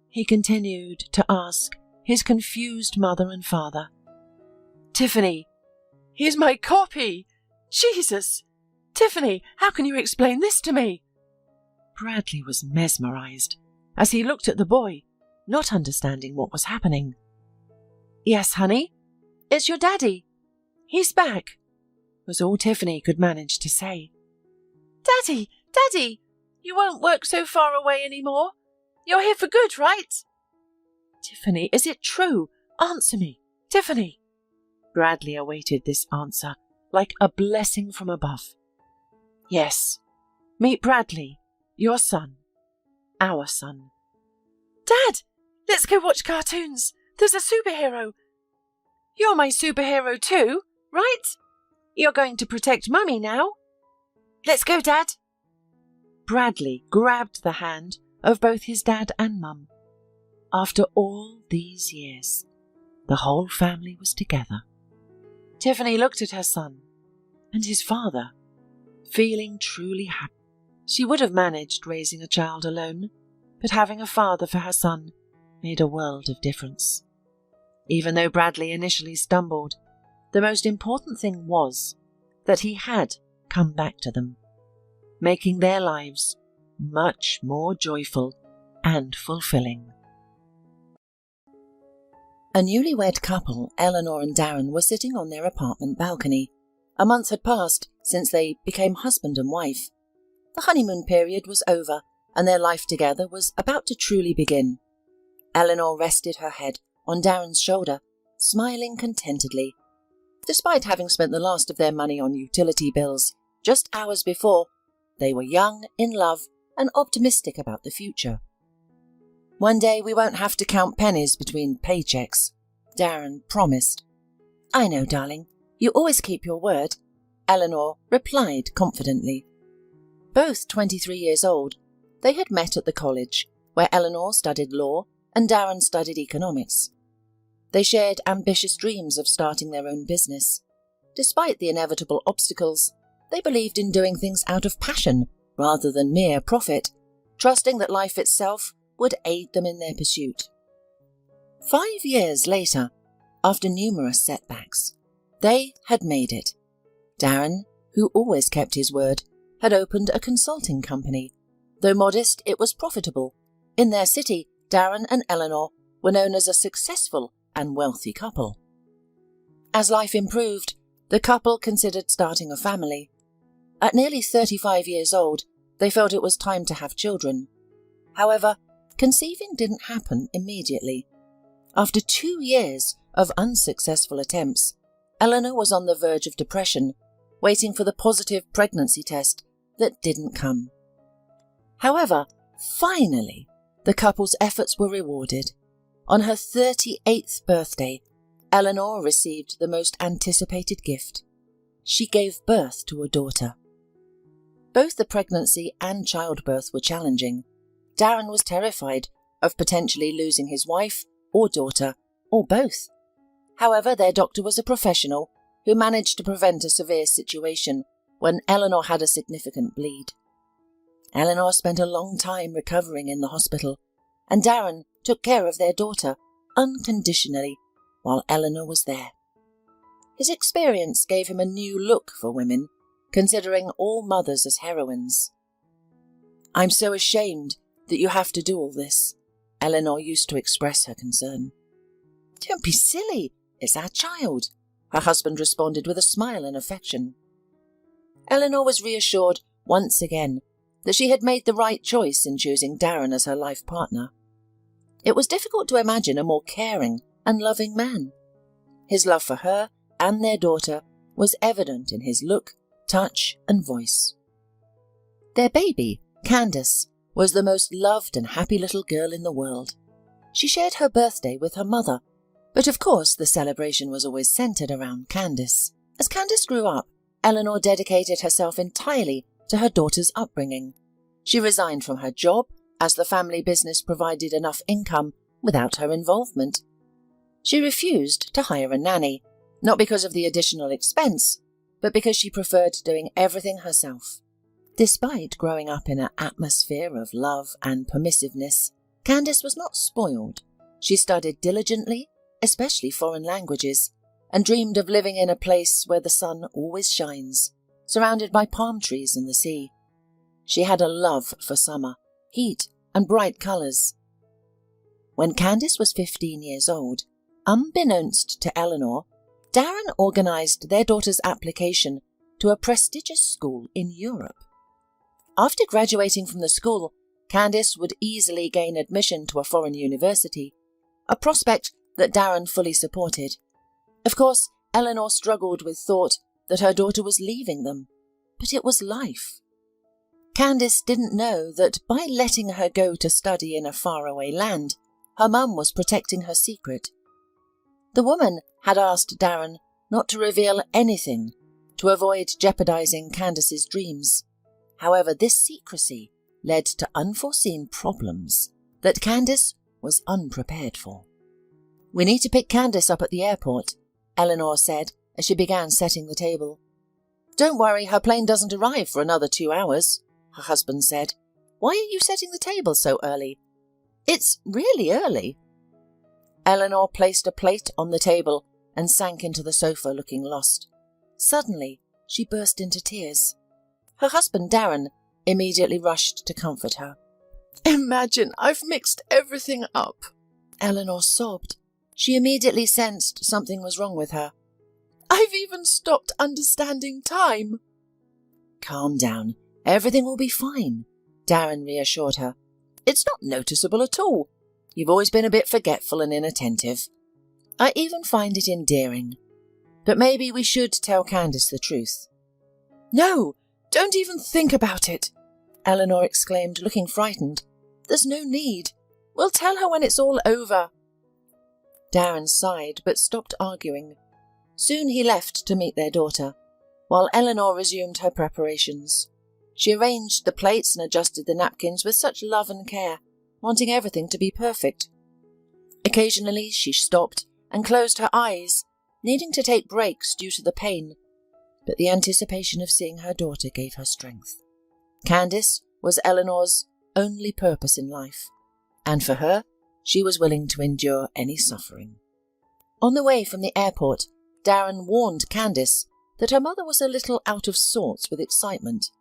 he continued to ask his confused mother and father. "Tiffany, he's my copy! Jesus! Tiffany, how can you explain this to me?" Bradley was mesmerized as he looked at the boy, not understanding what was happening. "Yes, honey, it's your daddy. He's back," was all Tiffany could manage to say. "Daddy, Daddy, you won't work so far away anymore. You're here for good, right?" "Tiffany, is it true? Answer me, Tiffany." Bradley awaited this answer like a blessing from above. "Yes, meet Bradley, your son, our son." "Dad, let's go watch cartoons. There's a superhero. You're my superhero too, right? You're going to protect Mummy now. Let's go, Dad." Bradley grabbed the hand of both his dad and Mum. After all these years, the whole family was together. Tiffany looked at her son and his father, feeling truly happy. She would have managed raising a child alone, but having a father for her son made a world of difference. Even though Bradley initially stumbled, the most important thing was that he had come back to them, making their lives much more joyful and fulfilling. A newlywed couple, Eleanor and Darren, were sitting on their apartment balcony. A month had passed since they became husband and wife. The honeymoon period was over, and their life together was about to truly begin. Eleanor rested her head on Darren's shoulder, smiling contentedly. Despite having spent the last of their money on utility bills just hours before, they were young, in love, and optimistic about the future. "One day we won't have to count pennies between paychecks," Darren promised. "I know, darling. You always keep your word," Eleanor replied confidently. Both 23 years old, they had met at the college, where Eleanor studied law and Darren studied economics. They shared ambitious dreams of starting their own business. Despite the inevitable obstacles, they believed in doing things out of passion rather than mere profit, trusting that life itself would aid them in their pursuit. 5 years later, after numerous setbacks, they had made it. Darren, who always kept his word, had opened a consulting company. Though modest, it was profitable. In their city, Darren and Eleanor were known as a successful and wealthy couple. As life improved, the couple considered starting a family. At nearly 35 years old, they felt it was time to have children. However, conceiving didn't happen immediately. After 2 years of unsuccessful attempts, Eleanor was on the verge of depression, waiting for the positive pregnancy test that didn't come. However, finally, the couple's efforts were rewarded. On her 38th birthday, Eleanor received the most anticipated gift. She gave birth to a daughter. Both the pregnancy and childbirth were challenging. Darren was terrified of potentially losing his wife or daughter, or both. However, their doctor was a professional who managed to prevent a severe situation when Eleanor had a significant bleed. Eleanor spent a long time recovering in the hospital, and Darren took care of their daughter unconditionally while Eleanor was there. His experience gave him a new look for women, considering all mothers as heroines. "I'm so ashamed that you have to do all this," Eleanor used to express her concern. "Don't be silly, it's our child," her husband responded with a smile and affection. Eleanor was reassured once again that she had made the right choice in choosing Darren as her life partner. It was difficult to imagine a more caring and loving man. His love for her and their daughter was evident in his look, touch, and voice. Their baby, Candace, was the most loved and happy little girl in the world. She shared her birthday with her mother, but of course the celebration was always centered around Candace. As Candace grew up, Eleanor dedicated herself entirely to her daughter's upbringing. She resigned from her job as the family business provided enough income without her involvement. She refused to hire a nanny, not because of the additional expense, but because she preferred doing everything herself. Despite growing up in an atmosphere of love and permissiveness, Candice was not spoiled. She studied diligently, especially foreign languages, and dreamed of living in a place where the sun always shines, surrounded by palm trees and the sea. She had a love for summer, heat, and bright colours. When Candice was 15 years old, unbeknownst to Eleanor, Darren organised their daughter's application to a prestigious school in Europe. After graduating from the school, Candice would easily gain admission to a foreign university, a prospect that Darren fully supported. Of course, Eleanor struggled with thought that her daughter was leaving them, but it was life. Candice didn't know that by letting her go to study in a faraway land, her mum was protecting her secret. The woman had asked Darren not to reveal anything to avoid jeopardizing Candice's dreams. However, this secrecy led to unforeseen problems that Candice was unprepared for. "We need to pick Candice up at the airport," Eleanor said as she began setting the table. "Don't worry, her plane doesn't arrive for another 2 hours," her husband said. "Why are you setting the table so early?" "It's really early." Eleanor placed a plate on the table and sank into the sofa looking lost. Suddenly, she burst into tears. Her husband, Darren, immediately rushed to comfort her. "Imagine I've mixed everything up," Eleanor sobbed. She immediately sensed something was wrong with her. "I've even stopped understanding time." "Calm down. Everything will be fine," Darren reassured her. "It's not noticeable at all. You've always been a bit forgetful and inattentive. I even find it endearing. But maybe we should tell Candice the truth." "No, don't even think about it," Eleanor exclaimed, looking frightened. "There's no need. We'll tell her when it's all over." Darren sighed but stopped arguing. Soon he left to meet their daughter, while Eleanor resumed her preparations. She arranged the plates and adjusted the napkins with such love and care, wanting everything to be perfect. Occasionally she stopped and closed her eyes, needing to take breaks due to the pain, but the anticipation of seeing her daughter gave her strength. Candice was Eleanor's only purpose in life, and for her, she was willing to endure any suffering. On the way from the airport, Darren warned Candice that her mother was a little out of sorts with excitement.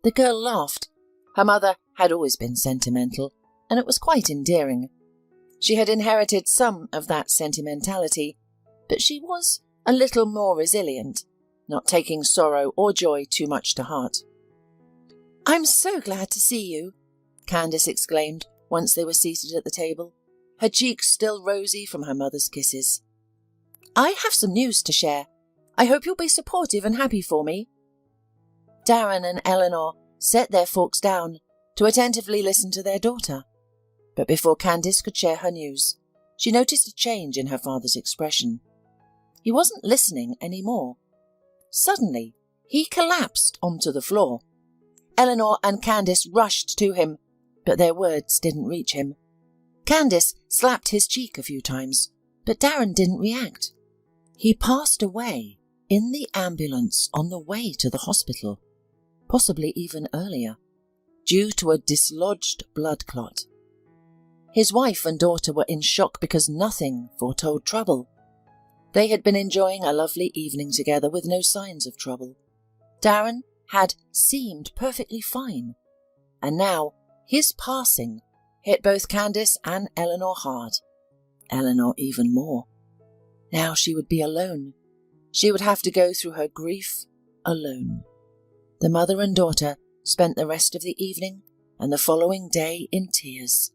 The girl laughed. Her mother had always been sentimental, and it was quite endearing. She had inherited some of that sentimentality, but she was a little more resilient, not taking sorrow or joy too much to heart. "I'm so glad to see you," Candice exclaimed once they were seated at the table, her cheeks still rosy from her mother's kisses. "I have some news to share. I hope you'll be supportive and happy for me." Darren and Eleanor set their forks down to attentively listen to their daughter. But before Candice could share her news, she noticed a change in her father's expression. He wasn't listening anymore. Suddenly, he collapsed onto the floor. Eleanor and Candice rushed to him, but their words didn't reach him. Candice slapped his cheek a few times, but Darren didn't react. He passed away in the ambulance on the way to the hospital, possibly even earlier, due to a dislodged blood clot. His wife and daughter were in shock because nothing foretold trouble. They had been enjoying a lovely evening together with no signs of trouble. Darren had seemed perfectly fine, and now his passing hit both Candice and Eleanor hard. Eleanor even more. Now she would be alone. She would have to go through her grief alone. The mother and daughter spent the rest of the evening and the following day in tears.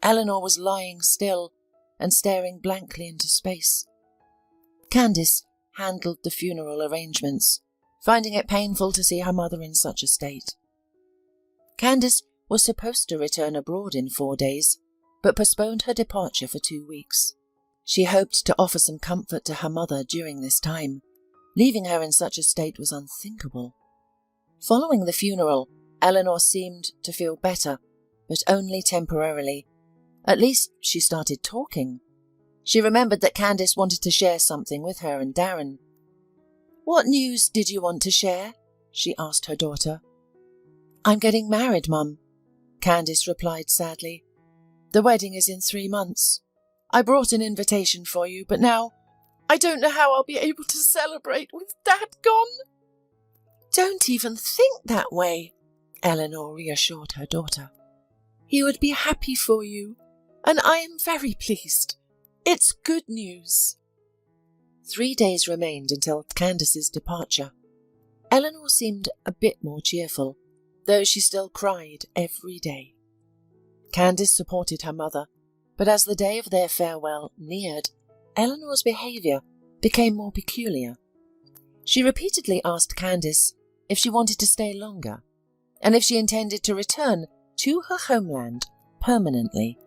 Eleanor was lying still and staring blankly into space. Candice handled the funeral arrangements, finding it painful to see her mother in such a state. Candice was supposed to return abroad in 4 days, but postponed her departure for 2 weeks. She hoped to offer some comfort to her mother during this time. Leaving her in such a state was unthinkable. Following the funeral, Eleanor seemed to feel better, but only temporarily. At least she started talking. She remembered that Candice wanted to share something with her and Darren. "What news did you want to share?" she asked her daughter. "I'm getting married, Mum," Candice replied sadly. "The wedding is in 3 months. I brought an invitation for you, but now I don't know how I'll be able to celebrate with Dad gone." "Don't even think that way," Eleanor reassured her daughter. "He would be happy for you, and I am very pleased. It's good news." 3 days remained until Candice's departure. Eleanor seemed a bit more cheerful, though she still cried every day. Candice supported her mother, but as the day of their farewell neared, Eleanor's behaviour became more peculiar. She repeatedly asked Candice if she wanted to stay longer, and if she intended to return to her homeland permanently.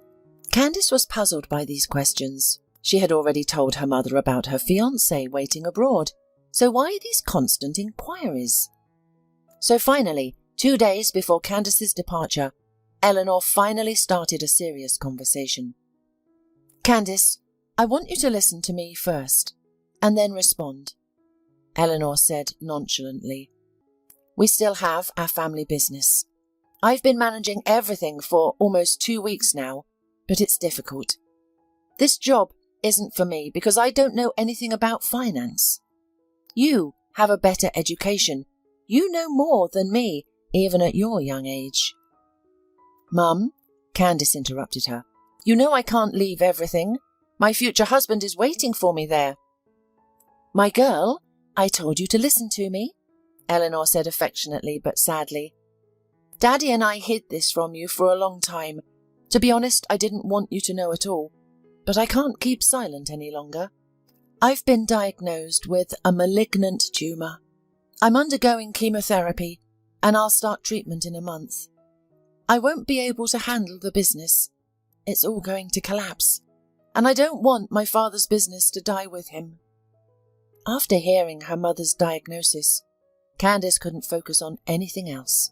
Candice was puzzled by these questions. She had already told her mother about her fiancé waiting abroad, so why these constant inquiries? So finally, 2 days before Candice's departure, Eleanor finally started a serious conversation. "Candice, I want you to listen to me first, and then respond," Eleanor said nonchalantly. "We still have our family business. I've been managing everything for almost 2 weeks now, but it's difficult. This job isn't for me because I don't know anything about finance. You have a better education. You know more than me, even at your young age." "Mum," Candice interrupted her, "you know I can't leave everything. My future husband is waiting for me there." "My girl, I told you to listen to me," Eleanor said affectionately but sadly. "Daddy and I hid this from you for a long time. To be honest, I didn't want you to know at all. But I can't keep silent any longer. I've been diagnosed with a malignant tumour. I'm undergoing chemotherapy, and I'll start treatment in a month. I won't be able to handle the business. It's all going to collapse, and I don't want my father's business to die with him." After hearing her mother's diagnosis, Candice couldn't focus on anything else.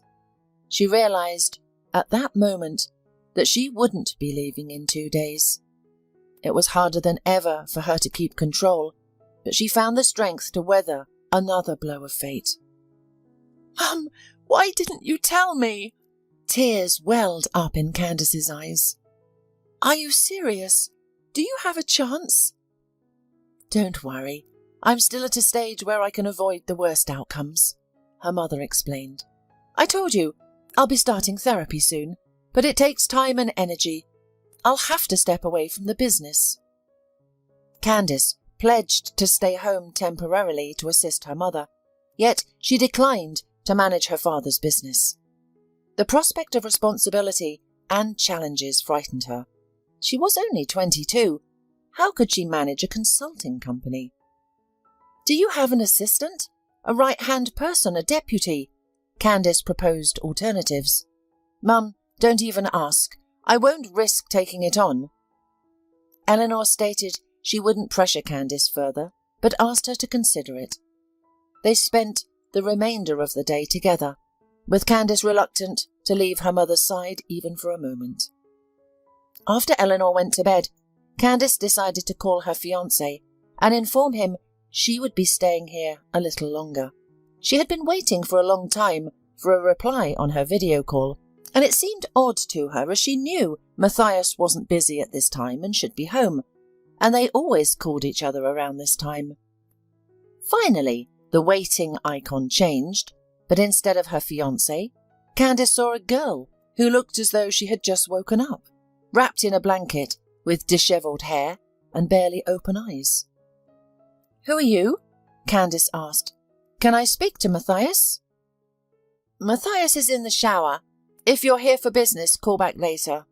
She realised, at that moment, that she wouldn't be leaving in 2 days. It was harder than ever for her to keep control, but she found the strength to weather another blow of fate. "Mum, why didn't you tell me?" Tears welled up in Candice's eyes. "Are you serious? Do you have a chance?" "Don't worry. I'm still at a stage where I can avoid the worst outcomes," her mother explained. "I told you, I'll be starting therapy soon, but it takes time and energy. I'll have to step away from the business." Candice pledged to stay home temporarily to assist her mother, yet she declined to manage her father's business. The prospect of responsibility and challenges frightened her. She was only 22. How could she manage a consulting company? "Do you have an assistant? A right-hand person, a deputy?" Candice proposed alternatives. "Mum, don't even ask. I won't risk taking it on." Eleanor stated she wouldn't pressure Candice further, but asked her to consider it. They spent the remainder of the day together, with Candice reluctant to leave her mother's side even for a moment. After Eleanor went to bed, Candice decided to call her fiancé and inform him she would be staying here a little longer. She had been waiting for a long time for a reply on her video call, and it seemed odd to her as she knew Matthias wasn't busy at this time and should be home, and they always called each other around this time. Finally, the waiting icon changed, but instead of her fiancé, Candice saw a girl who looked as though she had just woken up, wrapped in a blanket with dishevelled hair and barely open eyes. "Who are you?" Candice asked. "Can I speak to Matthias?" "Matthias is in the shower. If you're here for business, call back later,"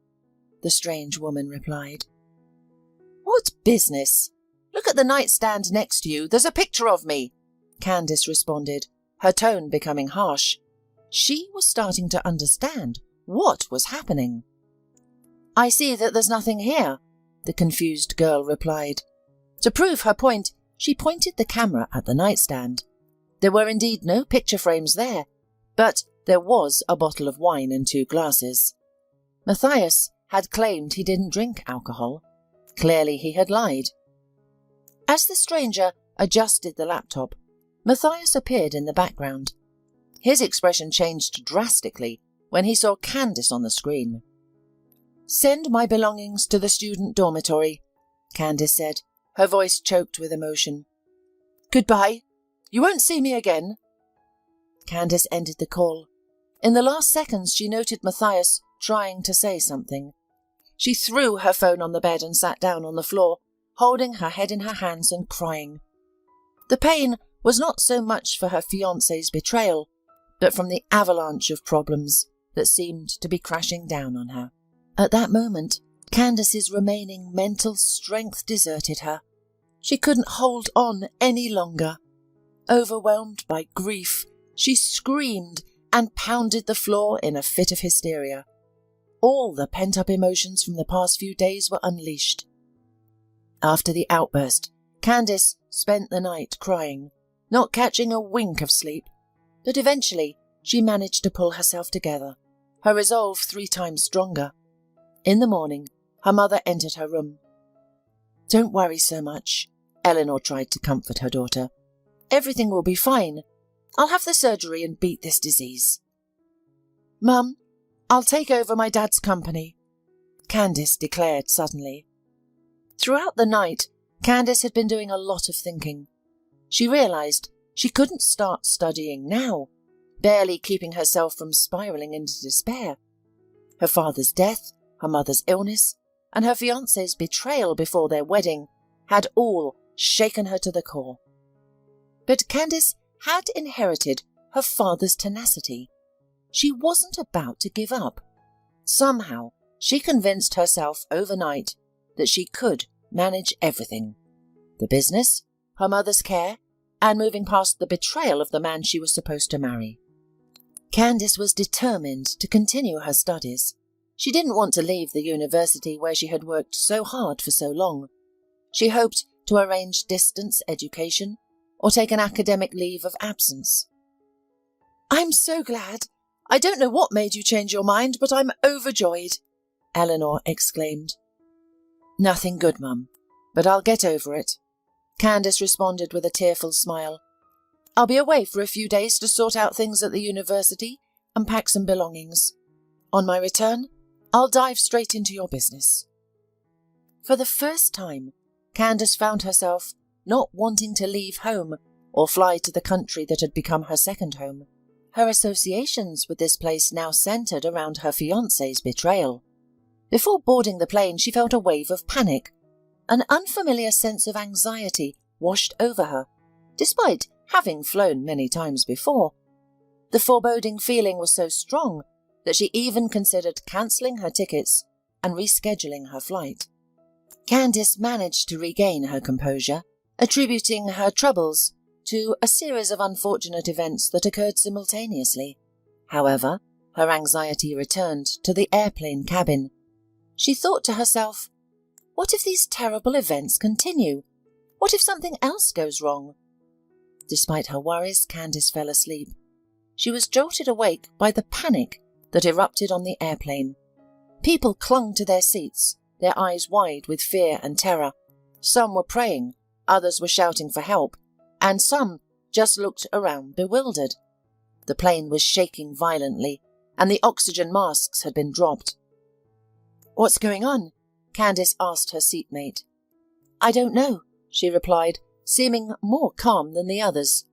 the strange woman replied. "What business? Look at the nightstand next to you. There's a picture of me," Candice responded, her tone becoming harsh. She was starting to understand what was happening. "I see that there's nothing here," the confused girl replied. To prove her point, she pointed the camera at the nightstand. There were indeed no picture frames there, but There was a bottle of wine and 2 glasses. Matthias had claimed he didn't drink alcohol. Clearly he had lied. As the stranger adjusted the laptop, Matthias appeared in the background. His expression changed drastically when he saw Candice on the screen. "Send my belongings to the student dormitory," Candice said, her voice choked with emotion. "Goodbye. You won't see me again." Candice ended the call. In the last seconds, she noted Matthias trying to say something. She threw her phone on the bed and sat down on the floor, holding her head in her hands and crying. The pain was not so much for her fiancé's betrayal, but from the avalanche of problems that seemed to be crashing down on her. At that moment, Candice's remaining mental strength deserted her. She couldn't hold on any longer. Overwhelmed by grief, she screamed and pounded the floor in a fit of hysteria. All the pent-up emotions from the past few days were unleashed. After the outburst, Candice spent the night crying, not catching a wink of sleep, but eventually she managed to pull herself together, her resolve 3 times stronger. In the morning, her mother entered her room. "Don't worry so much," Eleanor tried to comfort her daughter. "Everything will be fine. I'll have the surgery and beat this disease." "Mum, I'll take over my dad's company," Candice declared suddenly. Throughout the night, Candice had been doing a lot of thinking. She realised she couldn't start studying now, barely keeping herself from spiralling into despair. Her father's death, her mother's illness, and her fiancé's betrayal before their wedding had all shaken her to the core. But Candice had inherited her father's tenacity. She wasn't about to give up. Somehow, she convinced herself overnight that she could manage everything. The business, her mother's care, and moving past the betrayal of the man she was supposed to marry. Candice was determined to continue her studies. She didn't want to leave the university where she had worked so hard for so long. She hoped to arrange distance education or take an academic leave of absence. "I'm so glad. I don't know what made you change your mind, but I'm overjoyed," Eleanor exclaimed. "Nothing good, Mum, but I'll get over it," Candice responded with a tearful smile. "I'll be away for a few days to sort out things at the university and pack some belongings. On my return, I'll dive straight into your business." For the first time, Candice found herself not wanting to leave home or fly to the country that had become her second home. Her associations with this place now centred around her fiancé's betrayal. Before boarding the plane, she felt a wave of panic. An unfamiliar sense of anxiety washed over her, despite having flown many times before. The foreboding feeling was so strong that she even considered cancelling her tickets and rescheduling her flight. Candice managed to regain her composure, attributing her troubles to a series of unfortunate events that occurred simultaneously. However, her anxiety returned to the airplane cabin. She thought to herself, what if these terrible events continue? What if something else goes wrong? Despite her worries, Candice fell asleep. She was jolted awake by the panic that erupted on the airplane. People clung to their seats, their eyes wide with fear and terror. Some were praying, others were shouting for help, and some just looked around bewildered. The plane was shaking violently, and the oxygen masks had been dropped. "What's going on?" Candice asked her seatmate. "I don't know," she replied, seeming more calm than the others.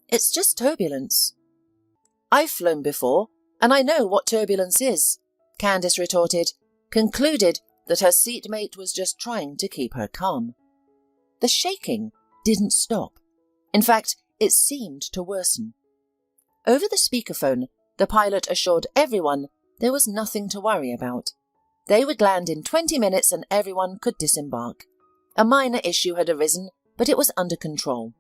"It's just turbulence." "I've flown before, and I know what turbulence is," Candice retorted, concluded that her seatmate was just trying to keep her calm. The shaking didn't stop. In fact, it seemed to worsen. Over the speakerphone, the pilot assured everyone there was nothing to worry about. They would land in 20 minutes and everyone could disembark. A minor issue had arisen, but it was under control.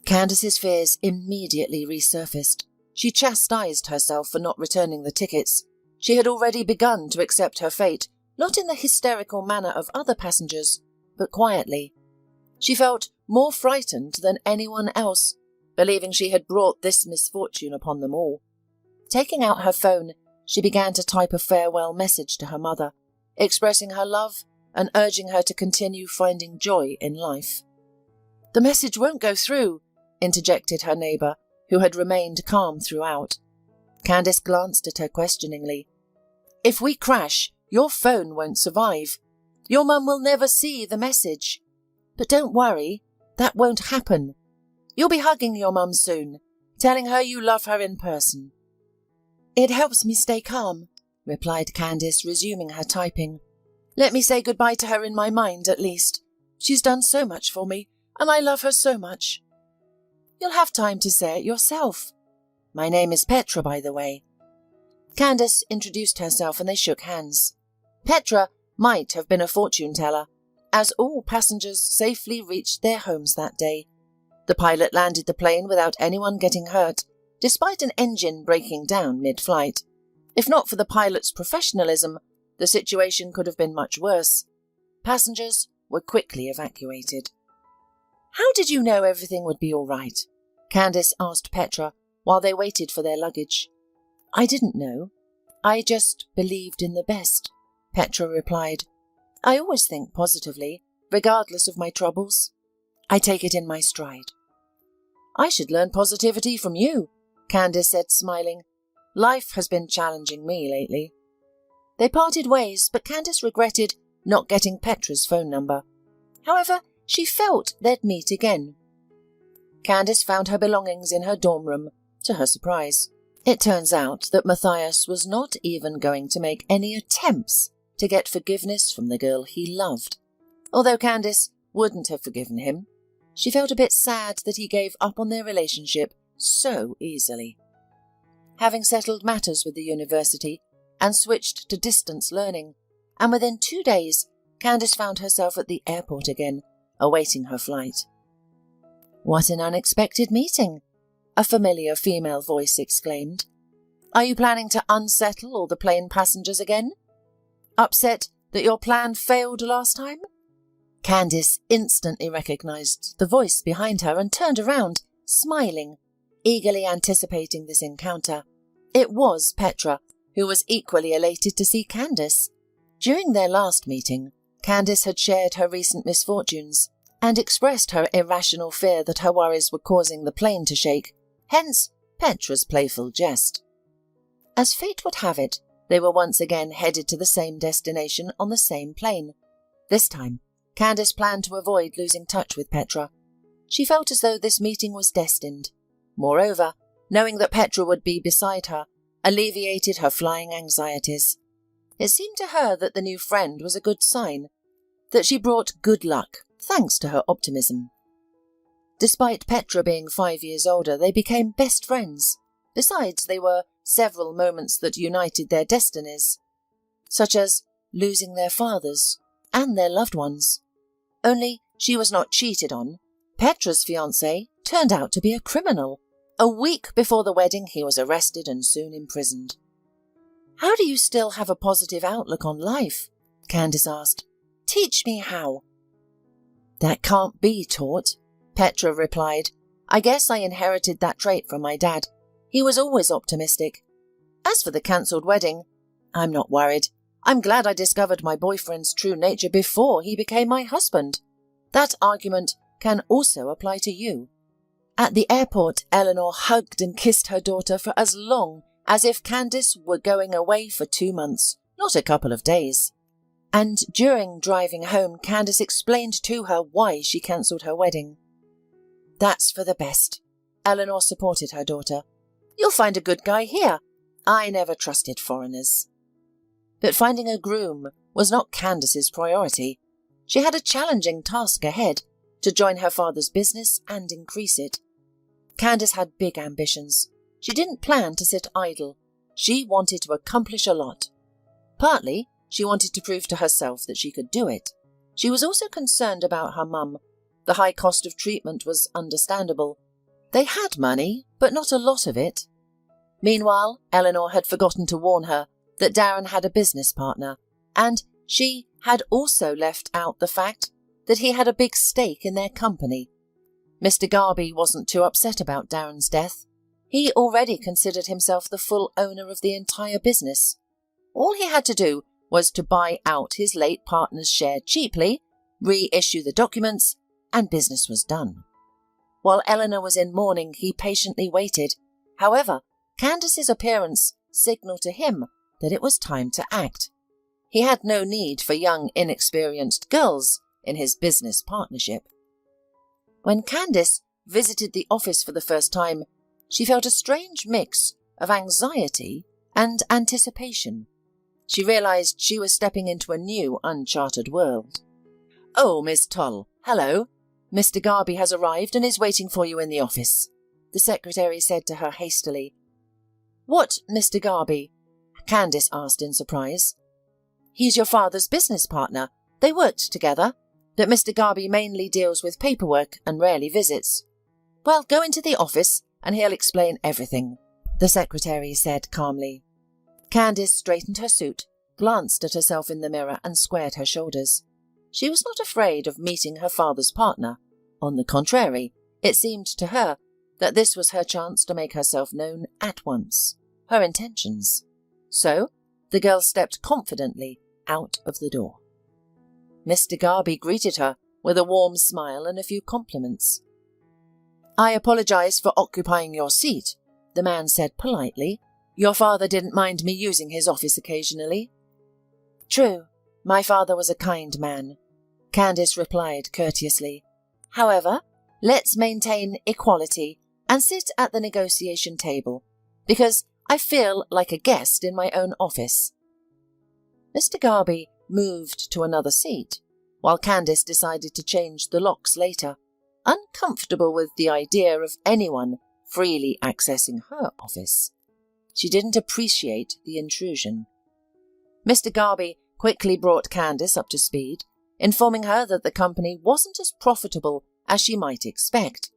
Candice's fears immediately resurfaced. She chastised herself for not returning the tickets. She had already begun to accept her fate, not in the hysterical manner of other passengers, but quietly. She felt more frightened than anyone else, believing she had brought this misfortune upon them all. Taking out her phone, she began to type a farewell message to her mother, expressing her love and urging her to continue finding joy in life. "The message won't go through," interjected her neighbour, who had remained calm throughout. Candice glanced at her questioningly. "If we crash, your phone won't survive. Your mum will never see the message. But don't worry, that won't happen. You'll be hugging your mum soon, telling her you love her in person." "It helps me stay calm," replied Candice, resuming her typing. "Let me say goodbye to her in my mind, at least. She's done so much for me, and I love her so much." "You'll have time to say it yourself. My name is Petra, by the way." Candice introduced herself and they shook hands. Petra might have been a fortune teller, as all passengers safely reached their homes that day. The pilot landed the plane without anyone getting hurt, despite an engine breaking down mid-flight. If not for the pilot's professionalism, the situation could have been much worse. Passengers were quickly evacuated. "How did you know everything would be all right?" Candice asked Petra while they waited for their luggage. "I didn't know. I just believed in the best," Petra replied. "I always think positively, regardless of my troubles. I take it in my stride." "I should learn positivity from you," Candice said, smiling. "Life has been challenging me lately." They parted ways, but Candice regretted not getting Petra's phone number. However, she felt they'd meet again. Candice found her belongings in her dorm room, to her surprise. It turns out that Matthias was not even going to make any attempts to get forgiveness from the girl he loved. Although Candice wouldn't have forgiven him, she felt a bit sad that he gave up on their relationship so easily. Having settled matters with the university and switched to distance learning, and within 2 days, Candice found herself at the airport again, awaiting her flight. "What an unexpected meeting," a familiar female voice exclaimed. "Are you planning to unsettle all the plane passengers again? Upset that your plan failed last time?" Candice instantly recognized the voice behind her and turned around, smiling, eagerly anticipating this encounter. It was Petra, who was equally elated to see Candice. During their last meeting, Candice had shared her recent misfortunes and expressed her irrational fear that her worries were causing the plane to shake, hence Petra's playful jest. As fate would have it, they were once again headed to the same destination on the same plane. This time, Candice planned to avoid losing touch with Petra. She felt as though this meeting was destined. Moreover, knowing that Petra would be beside her alleviated her flying anxieties. It seemed to her that the new friend was a good sign, that she brought good luck, thanks to her optimism. Despite Petra being 5 years older, they became best friends. Besides, there were several moments that united their destinies, such as losing their fathers and their loved ones. Only she was not cheated on. Petra's fiancé turned out to be a criminal. A week before the wedding, he was arrested and soon imprisoned. "How do you still have a positive outlook on life?" Candice asked. "Teach me how." "That can't be taught," Petra replied. "I guess I inherited that trait from my dad. He was always optimistic. As for the cancelled wedding, I'm not worried. I'm glad I discovered my boyfriend's true nature before he became my husband. That argument can also apply to you." At the airport, Eleanor hugged and kissed her daughter for as long as if Candice were going away for 2 months, not a couple of days. And during driving home, Candice explained to her why she cancelled her wedding. "That's for the best." Eleanor supported her daughter. "You'll find a good guy here. I never trusted foreigners." But finding a groom was not Candice's priority. She had a challenging task ahead, to join her father's business and increase it. Candice had big ambitions. She didn't plan to sit idle. She wanted to accomplish a lot. Partly, she wanted to prove to herself that she could do it. She was also concerned about her mum. The high cost of treatment was understandable. They had money, but not a lot of it. Meanwhile, Eleanor had forgotten to warn her that Darren had a business partner, and she had also left out the fact that he had a big stake in their company. Mr. Garby wasn't too upset about Darren's death. He already considered himself the full owner of the entire business. All he had to do was to buy out his late partner's share cheaply, reissue the documents, and business was done. While Eleanor was in mourning, he patiently waited. However, Candace's appearance signalled to him that it was time to act. He had no need for young, inexperienced girls in his business partnership. When Candace visited the office for the first time, she felt a strange mix of anxiety and anticipation. She realised she was stepping into a new, uncharted world. "Oh, Miss Tull, hello. Mr. Garby has arrived and is waiting for you in the office," the secretary said to her hastily. "What, Mr. Garby?" Candace asked in surprise. "He's your father's business partner. They worked together, but Mr. Garby mainly deals with paperwork and rarely visits." "Well, go into the office and he'll explain everything," the secretary said calmly. Candace straightened her suit, glanced at herself in the mirror and squared her shoulders. She was not afraid of meeting her father's partner. On the contrary, it seemed to her that this was her chance to make herself known at once, her intentions. So, the girl stepped confidently out of the door. Mr. Garby greeted her with a warm smile and a few compliments. "I apologize for occupying your seat," the man said politely. "Your father didn't mind me using his office occasionally." "True, my father was a kind man," Candace replied courteously. "However, let's maintain equality and sit at the negotiation table, because I feel like a guest in my own office." Mr. Garby moved to another seat, while Candace decided to change the locks later, uncomfortable with the idea of anyone freely accessing her office. She didn't appreciate the intrusion. Mr. Garby quickly brought Candace up to speed, informing her that the company wasn't as profitable as she might expect.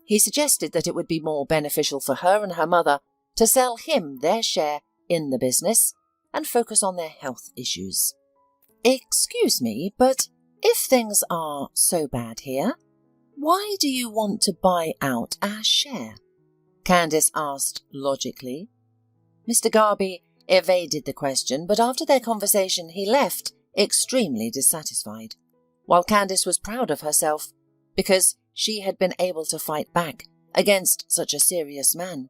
He suggested that it would be more beneficial for her and her mother to sell him their share in the business and focus on their health issues. "Excuse me, but if things are so bad here, why do you want to buy out our share?" Candace asked logically. Mr. Garby evaded the question, but after their conversation he left extremely dissatisfied, while Candace was proud of herself because she had been able to fight back against such a serious man.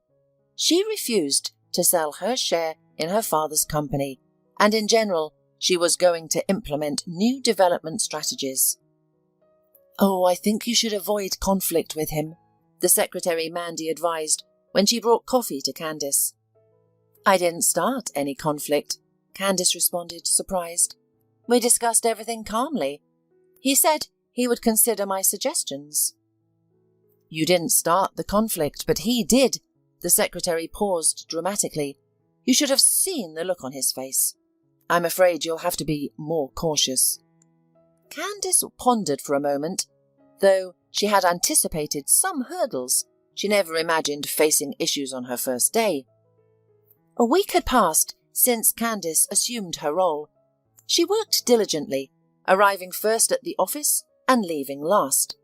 She refused to sell her share in her father's company, and in general she was going to implement new development strategies. "Oh, I think you should avoid conflict with him," the secretary Mandy advised when she brought coffee to Candace. "I didn't start any conflict," Candace responded, surprised. "We discussed everything calmly. He said he would consider my suggestions." "You didn't start the conflict, but he did." The secretary paused dramatically. "You should have seen the look on his face. I'm afraid you'll have to be more cautious." Candace pondered for a moment. Though she had anticipated some hurdles, she never imagined facing issues on her first day. A week had passed since Candace assumed her role. She worked diligently, arriving first at the office and leaving last.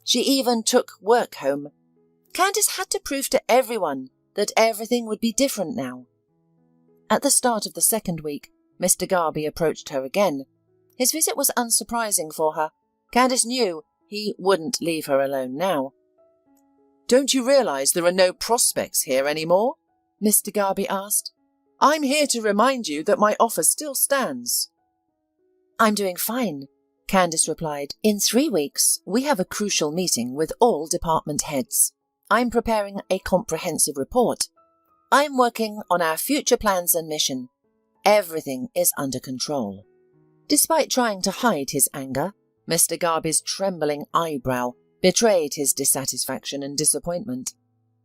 She even took work home. Candace had to prove to everyone that everything would be different now. At the start of the second week, Mr. Garby approached her again. His visit was unsurprising for her. Candace knew he wouldn't leave her alone now. "Don't you realise there are no prospects here anymore?" Mr. Garby asked. "I'm here to remind you that my offer still stands." "I'm doing fine," Candace replied. "In 3 weeks, we have a crucial meeting with all department heads. I'm preparing a comprehensive report. I'm working on our future plans and mission. Everything is under control." Despite trying to hide his anger, Mr. Garby's trembling eyebrow betrayed his dissatisfaction and disappointment.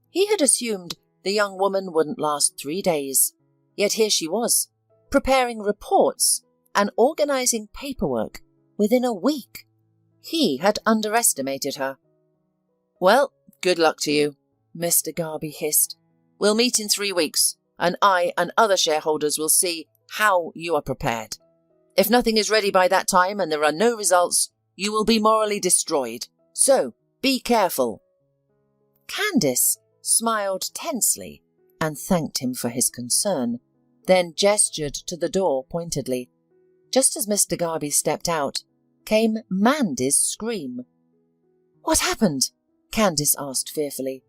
He had assumed the young woman wouldn't last 3 days, yet here she was, preparing reports and organising paperwork within a week. He had underestimated her. "Well, good luck to you," Mr. Garby hissed. "We'll meet in 3 weeks, and I and other shareholders will see how you are prepared. If nothing is ready by that time and there are no results, you will be morally destroyed. So, be careful." Candace smiled tensely and thanked him for his concern, then gestured to the door pointedly. Just as Mr. Garby stepped out, came Mandy's scream. "What happened?" Candace asked fearfully.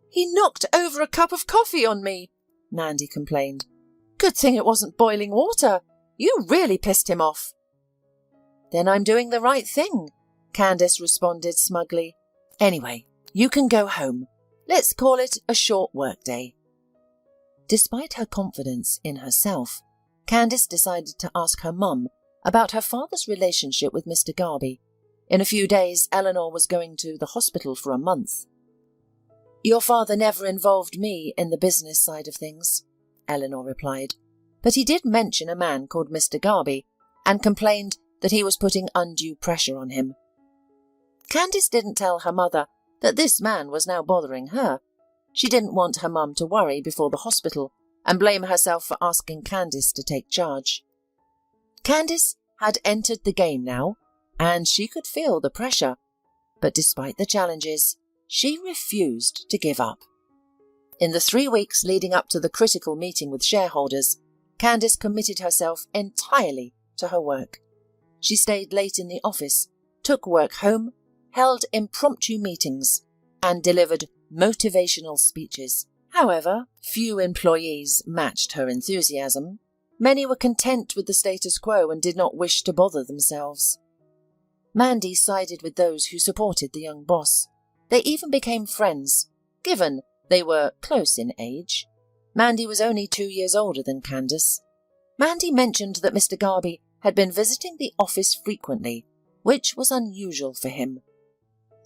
"He knocked over a cup of coffee on me," Mandy complained. "Good thing it wasn't boiling water. You really pissed him off." "Then I'm doing the right thing," Candace responded smugly. "Anyway, you can go home. Let's call it a short workday." Despite her confidence in herself, Candace decided to ask her mum about her father's relationship with Mr. Garby. In a few days, Eleanor was going to the hospital for a month. "Your father never involved me in the business side of things," Eleanor replied, "but he did mention a man called Mr. Garby and complained that he was putting undue pressure on him." Candace didn't tell her mother that this man was now bothering her. She didn't want her mum to worry before the hospital and blame herself for asking Candace to take charge. Candace had entered the game now, and she could feel the pressure, but despite the challenges, she refused to give up. In the 3 weeks leading up to the critical meeting with shareholders, Candace committed herself entirely to her work. She stayed late in the office, took work home, held impromptu meetings, and delivered motivational speeches. However, few employees matched her enthusiasm. Many were content with the status quo and did not wish to bother themselves. Mandy sided with those who supported the young boss. They even became friends, given they were close in age. Mandy was only 2 years older than Candace. Mandy mentioned that Mr. Garby had been visiting the office frequently, which was unusual for him.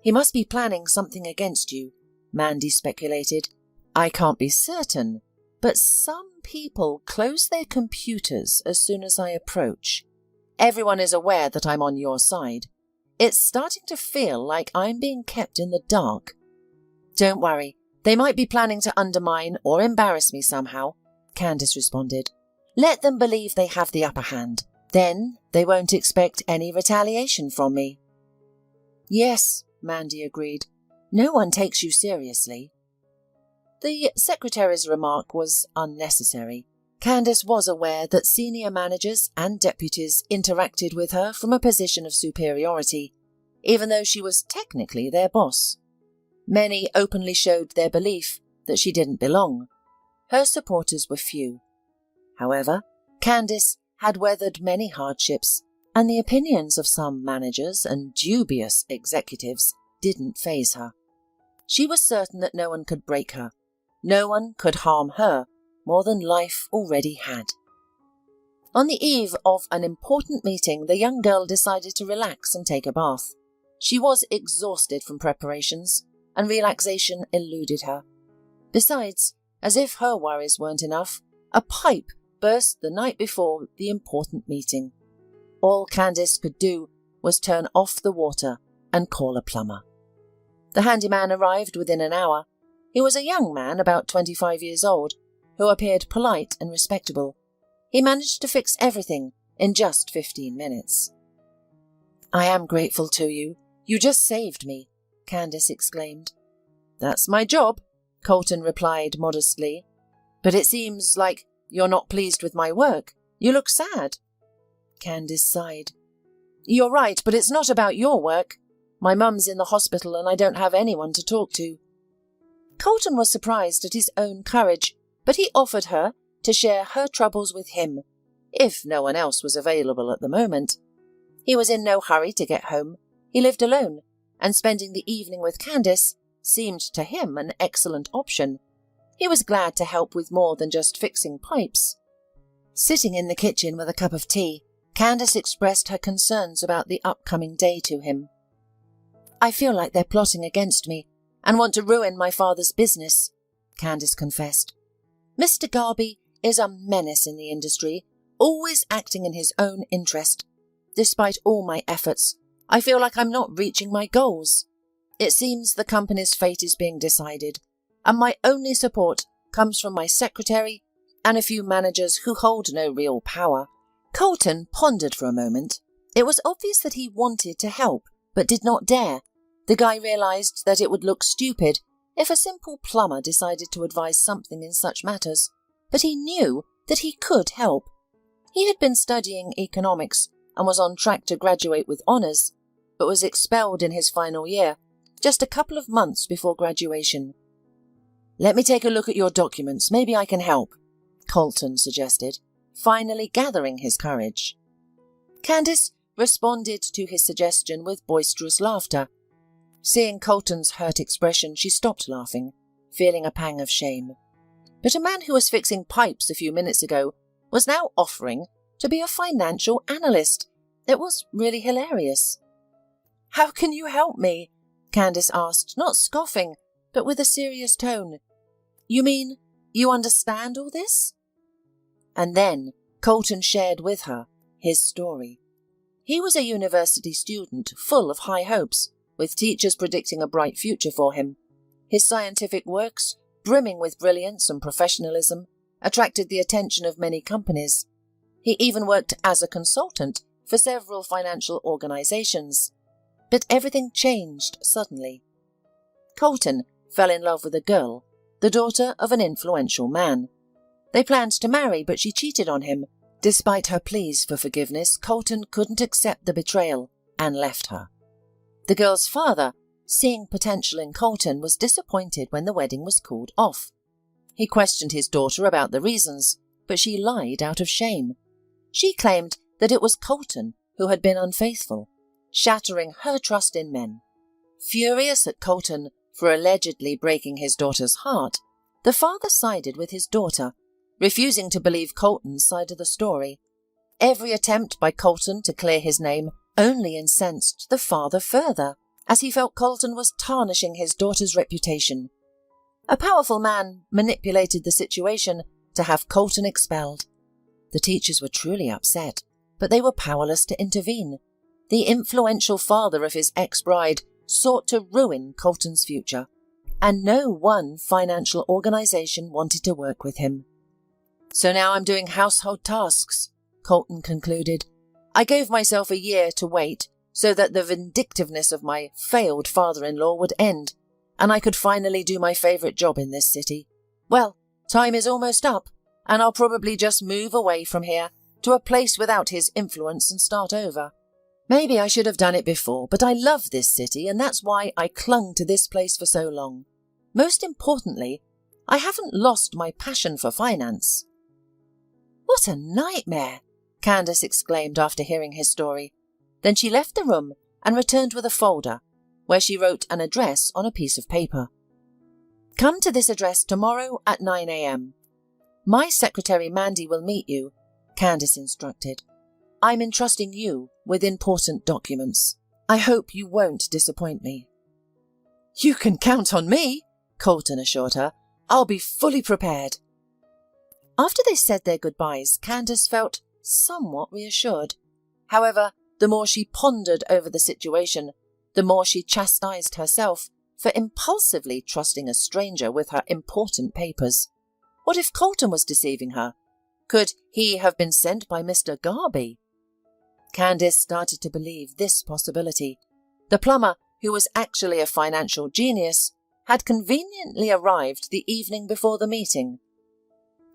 "He must be planning something against you," Mandy speculated. "I can't be certain, but some people close their computers as soon as I approach. Everyone is aware that I'm on your side. It's starting to feel like I'm being kept in the dark." "Don't worry, they might be planning to undermine or embarrass me somehow," Candace responded. "Let them believe they have the upper hand. Then they won't expect any retaliation from me." "Yes," Mandy agreed. "No one takes you seriously." The secretary's remark was unnecessary. Candace was aware that senior managers and deputies interacted with her from a position of superiority, even though she was technically their boss. Many openly showed their belief that she didn't belong. Her supporters were few. However, Candace had weathered many hardships, and the opinions of some managers and dubious executives didn't faze her. She was certain that no one could break her. No one could harm her more than life already had. On the eve of an important meeting, the young girl decided to relax and take a bath. She was exhausted from preparations, and relaxation eluded her. Besides, as if her worries weren't enough, a pipe burst the night before the important meeting. All Candace could do was turn off the water and call a plumber. The handyman arrived within an hour. He was a young man, about 25 years old, who appeared polite and respectable. He managed to fix everything in just 15 minutes. "I am grateful to you. You just saved me," Candace exclaimed. "That's my job," Colton replied modestly. "But it seems like you're not pleased with my work. You look sad." Candace sighed. "You're right, but it's not about your work. My mum's in the hospital and I don't have anyone to talk to." Colton was surprised at his own courage, but he offered her to share her troubles with him, if no one else was available at the moment. He was in no hurry to get home. He lived alone, and spending the evening with Candace seemed to him an excellent option. He was glad to help with more than just fixing pipes. Sitting in the kitchen with a cup of tea, Candace expressed her concerns about the upcoming day to him. "I feel like they're plotting against me and want to ruin my father's business," Candace confessed. "Mr. Garby is a menace in the industry, always acting in his own interest. Despite all my efforts, I feel like I'm not reaching my goals. It seems the company's fate is being decided, and my only support comes from my secretary and a few managers who hold no real power." Colton pondered for a moment. It was obvious that he wanted to help, but did not dare. The guy realized that it would look stupid if a simple plumber decided to advise something in such matters, but he knew that he could help. He had been studying economics and was on track to graduate with honours, but was expelled in his final year, just a couple of months before graduation. "Let me take a look at your documents. Maybe I can help," Colton suggested, finally gathering his courage. Candace responded to his suggestion with boisterous laughter. Seeing Colton's hurt expression, she stopped laughing, feeling a pang of shame. But a man who was fixing pipes a few minutes ago was now offering to be a financial analyst. It was really hilarious. "How can you help me?" Candace asked, not scoffing, but with a serious tone. "You mean you understand all this?" And then Colton shared with her his story. He was a university student full of high hopes, with teachers predicting a bright future for him. His scientific works, brimming with brilliance and professionalism, attracted the attention of many companies. He even worked as a consultant for several financial organizations. But everything changed suddenly. Colton fell in love with a girl, the daughter of an influential man. They planned to marry, but she cheated on him. Despite her pleas for forgiveness, Colton couldn't accept the betrayal and left her. The girl's father, seeing potential in Colton, was disappointed when the wedding was called off. He questioned his daughter about the reasons, but she lied out of shame. She claimed that it was Colton who had been unfaithful, shattering her trust in men. Furious at Colton for allegedly breaking his daughter's heart, the father sided with his daughter, refusing to believe Colton's side of the story. Every attempt by Colton to clear his name only incensed the father further, as he felt Colton was tarnishing his daughter's reputation. A powerful man manipulated the situation to have Colton expelled. The teachers were truly upset, but they were powerless to intervene. The influential father of his ex-bride sought to ruin Colton's future, and no one financial organization wanted to work with him. "So now I'm doing household tasks," Colton concluded. "I gave myself a year to wait so that the vindictiveness of my failed father-in-law would end, and I could finally do my favourite job in this city. Well, time is almost up, and I'll probably just move away from here to a place without his influence and start over. Maybe I should have done it before, but I love this city, and that's why I clung to this place for so long. Most importantly, I haven't lost my passion for finance." "What a nightmare!" Candace exclaimed after hearing his story. Then she left the room and returned with a folder, where she wrote an address on a piece of paper. "Come to this address tomorrow at 9 a.m. My secretary Mandy will meet you," Candace instructed. "I'm entrusting you with important documents. I hope you won't disappoint me." "You can count on me," Colton assured her. "I'll be fully prepared." After they said their goodbyes, Candace felt somewhat reassured. However, the more she pondered over the situation, the more she chastised herself for impulsively trusting a stranger with her important papers. What if Colton was deceiving her? Could he have been sent by Mr. Garby? Candace started to believe this possibility. The plumber, who was actually a financial genius, had conveniently arrived the evening before the meeting.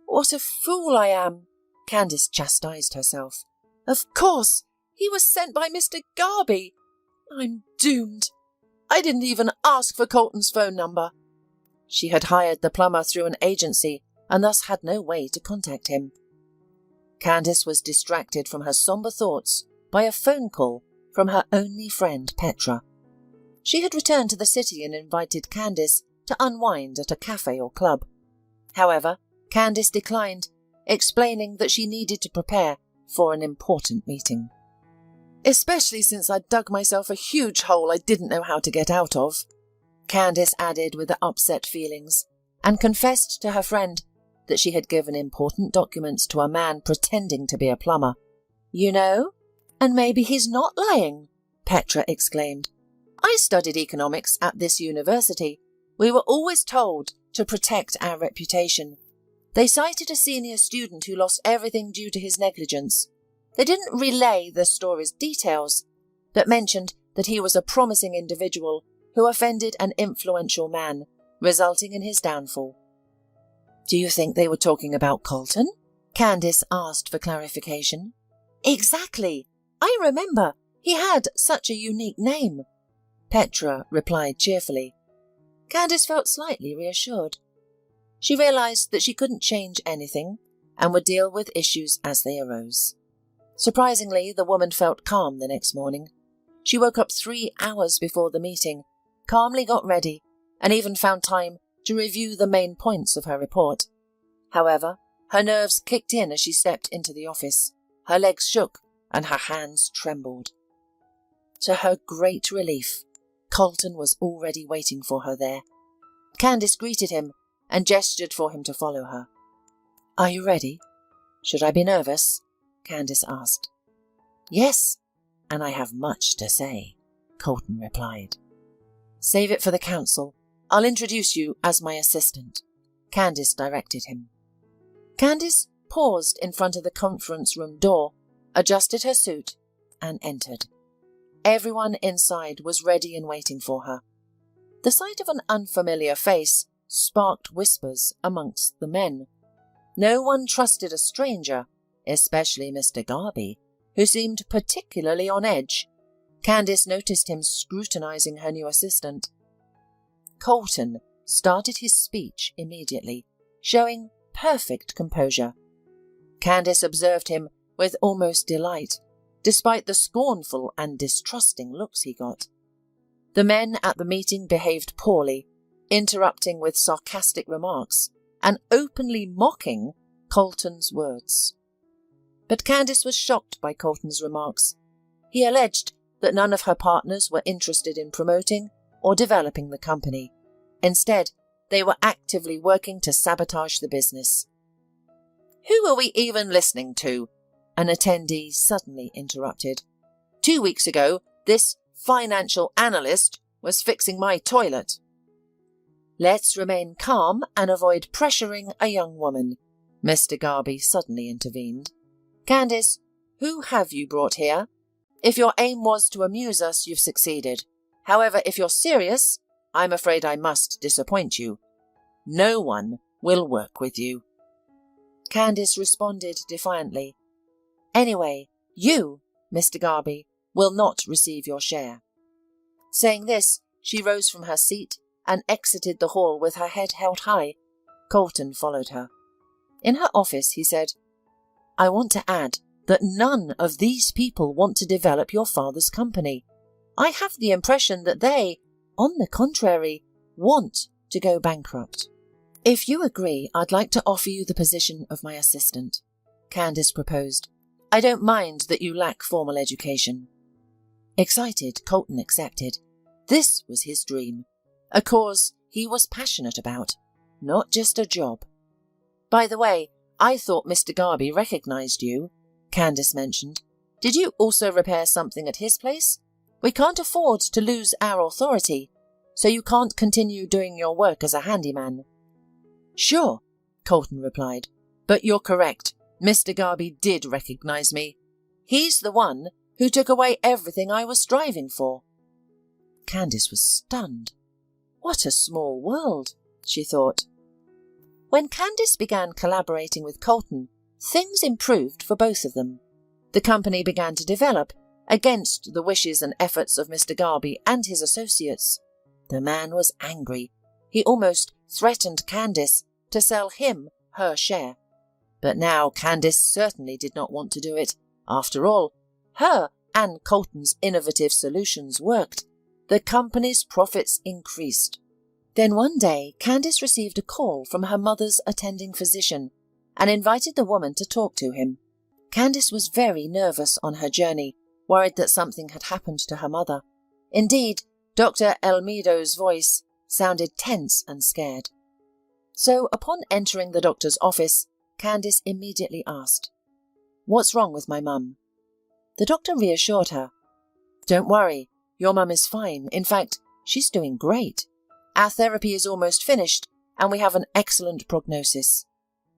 "What a fool I am," Candace chastised herself. "Of course, he was sent by Mr. Garby. I'm doomed. I didn't even ask for Colton's phone number." She had hired the plumber through an agency and thus had no way to contact him. Candace was distracted from her sombre thoughts by a phone call from her only friend Petra. She had returned to the city and invited Candace to unwind at a cafe or club. However, Candace declined, explaining that she needed to prepare for an important meeting. "Especially since I'd dug myself a huge hole I didn't know how to get out of," Candace added with upset feelings, and confessed to her friend that she had given important documents to a man pretending to be a plumber. "You know, and maybe he's not lying," Petra exclaimed. "I studied economics at this university. We were always told to protect our reputation. They cited a senior student who lost everything due to his negligence. They didn't relay the story's details, but mentioned that he was a promising individual who offended an influential man, resulting in his downfall. "Do you think they were talking about Colton?" Candice asked for clarification. "Exactly. I remember. He had such a unique name," Petra replied cheerfully. Candice felt slightly reassured. She realized that she couldn't change anything and would deal with issues as they arose. Surprisingly, the woman felt calm the next morning. She woke up 3 hours before the meeting, calmly got ready, and even found time to review the main points of her report. However, her nerves kicked in as she stepped into the office. Her legs shook and her hands trembled. To her great relief, Colton was already waiting for her there. Candice greeted him and gestured for him to follow her. "Are you ready? Should I be nervous?" Candice asked. "Yes, and I have much to say," Colton replied. "Save it for the council. I'll introduce you as my assistant," Candice directed him. Candice paused in front of the conference room door, adjusted her suit, and entered. Everyone inside was ready and waiting for her. The sight of an unfamiliar face sparked whispers amongst the men. No one trusted a stranger, especially Mr. Garby, who seemed particularly on edge. Candice noticed him scrutinizing her new assistant. Colton started his speech immediately, showing perfect composure. Candice observed him with almost delight, despite the scornful and distrusting looks he got. The men at the meeting behaved poorly, interrupting with sarcastic remarks and openly mocking Colton's words. But Candice was shocked by Colton's remarks. He alleged that none of her partners were interested in promoting or developing the company. Instead, they were actively working to sabotage the business. "Who are we even listening to?" an attendee suddenly interrupted. "2 weeks ago, this financial analyst was fixing my toilet." "Let's remain calm and avoid pressuring a young woman," Mr. Garby suddenly intervened. "Candice, who have you brought here? If your aim was to amuse us, you've succeeded. However, if you're serious, I'm afraid I must disappoint you. No one will work with you." Candice responded defiantly. "Anyway, you, Mr. Garby, will not receive your share." Saying this, she rose from her seat and exited the hall with her head held high. Colton followed her. In her office, he said, "I want to add that none of these people want to develop your father's company. I have the impression that they, on the contrary, want to go bankrupt. If you agree, I'd like to offer you the position of my assistant," Candice proposed. "I don't mind that you lack formal education." Excited, Colton accepted. This was his dream, a cause he was passionate about, not just a job. "By the way, I thought Mr. Garby recognized you," Candice mentioned. "Did you also repair something at his place? We can't afford to lose our authority, so you can't continue doing your work as a handyman." "Sure," Colton replied, "but you're correct. Mr. Garby did recognize me. He's the one who took away everything I was striving for." Candice was stunned. What a small world, she thought. When Candice began collaborating with Colton, things improved for both of them. The company began to develop against the wishes and efforts of Mr. Garby and his associates. The man was angry. He almost threatened Candice to sell him her share. But now Candice certainly did not want to do it. After all, her and Colton's innovative solutions worked. The company's profits increased. Then one day, Candice received a call from her mother's attending physician and invited the woman to talk to him. Candice was very nervous on her journey, worried that something had happened to her mother. Indeed, Dr. Elmido's voice sounded tense and scared. So, upon entering the doctor's office, Candice immediately asked, "What's wrong with my mum?" The doctor reassured her. "Don't worry, your mum is fine. In fact, she's doing great. Our therapy is almost finished, and we have an excellent prognosis.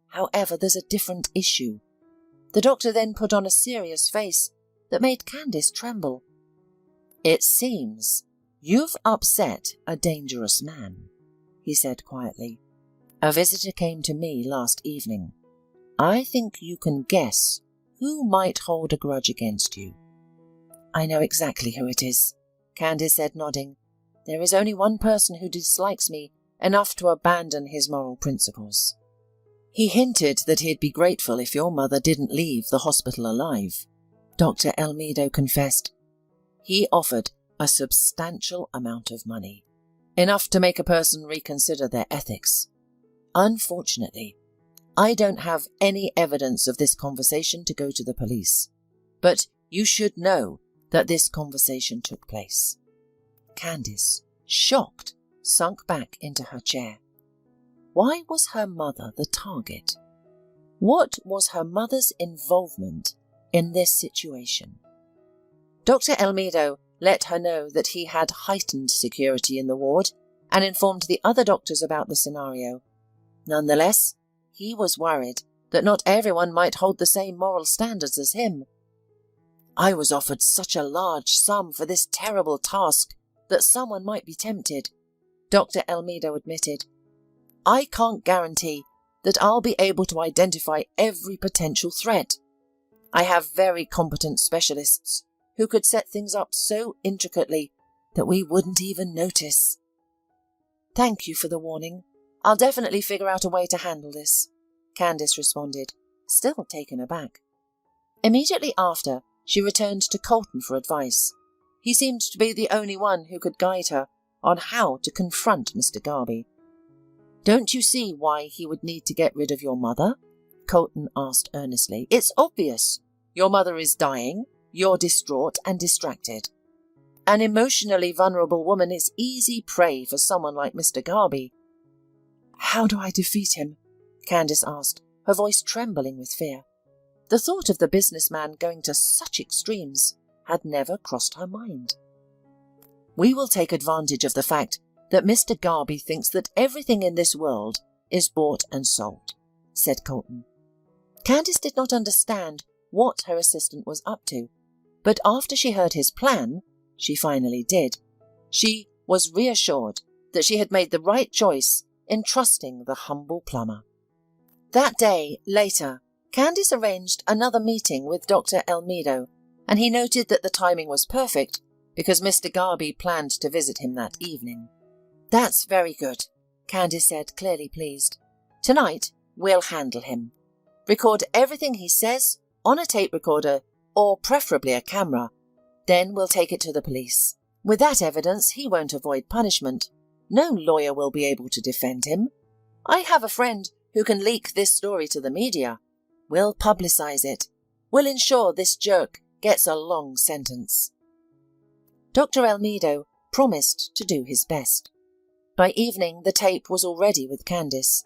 However, there's a different issue." The doctor then put on a serious face that made Candice tremble. "It seems you've upset a dangerous man. he said quietly. "A visitor came to me last evening. I think you can guess who might hold a grudge against you." "I know exactly who it is," Candace said, nodding. "There is only one person who dislikes me enough to abandon his moral principles." "He hinted that he'd be grateful if your mother didn't leave the hospital alive," Dr. Elmido confessed. "He offered a substantial amount of money, enough to make a person reconsider their ethics. Unfortunately, I don't have any evidence of this conversation to go to the police, but you should know that this conversation took place." Candace, shocked, sunk back into her chair. Why was her mother the target? What was her mother's involvement in this situation? Dr. Elmido let her know that he had heightened security in the ward and informed the other doctors about the scenario. Nonetheless, he was worried that not everyone might hold the same moral standards as him. "I was offered such a large sum for this terrible task that someone might be tempted," Dr. Elmido admitted. "I can't guarantee that I'll be able to identify every potential threat. I have very competent specialists who could set things up so intricately that we wouldn't even notice." "Thank you for the warning. I'll definitely figure out a way to handle this," Candace responded, still taken aback. Immediately after, she returned to Colton for advice. He seemed to be the only one who could guide her on how to confront Mr. Garby. "Don't you see why he would need to get rid of your mother?" Colton asked earnestly. "It's obvious. Your mother is dying, you're distraught and distracted. An emotionally vulnerable woman is easy prey for someone like Mr. Garby." "How do I defeat him?" Candace asked, her voice trembling with fear. The thought of the businessman going to such extremes had never crossed her mind. "We will take advantage of the fact that Mr. Garby thinks that everything in this world is bought and sold," said Colton. Candace did not understand what her assistant was up to, but after she heard his plan, she finally did. She was reassured that she had made the right choice in trusting the humble plumber. That day, later, Candace arranged another meeting with Dr. Elmido, and he noted that the timing was perfect because Mr. Garby planned to visit him that evening. "That's very good," Candace said, clearly pleased. "Tonight, we'll handle him. Record everything he says on a tape recorder or preferably a camera. Then we'll take it to the police. With that evidence, he won't avoid punishment. No lawyer will be able to defend him. I have a friend who can leak this story to the media. We'll publicize it. We'll ensure this jerk gets a long sentence." Dr. Elmido promised to do his best. By evening, the tape was already with Candace.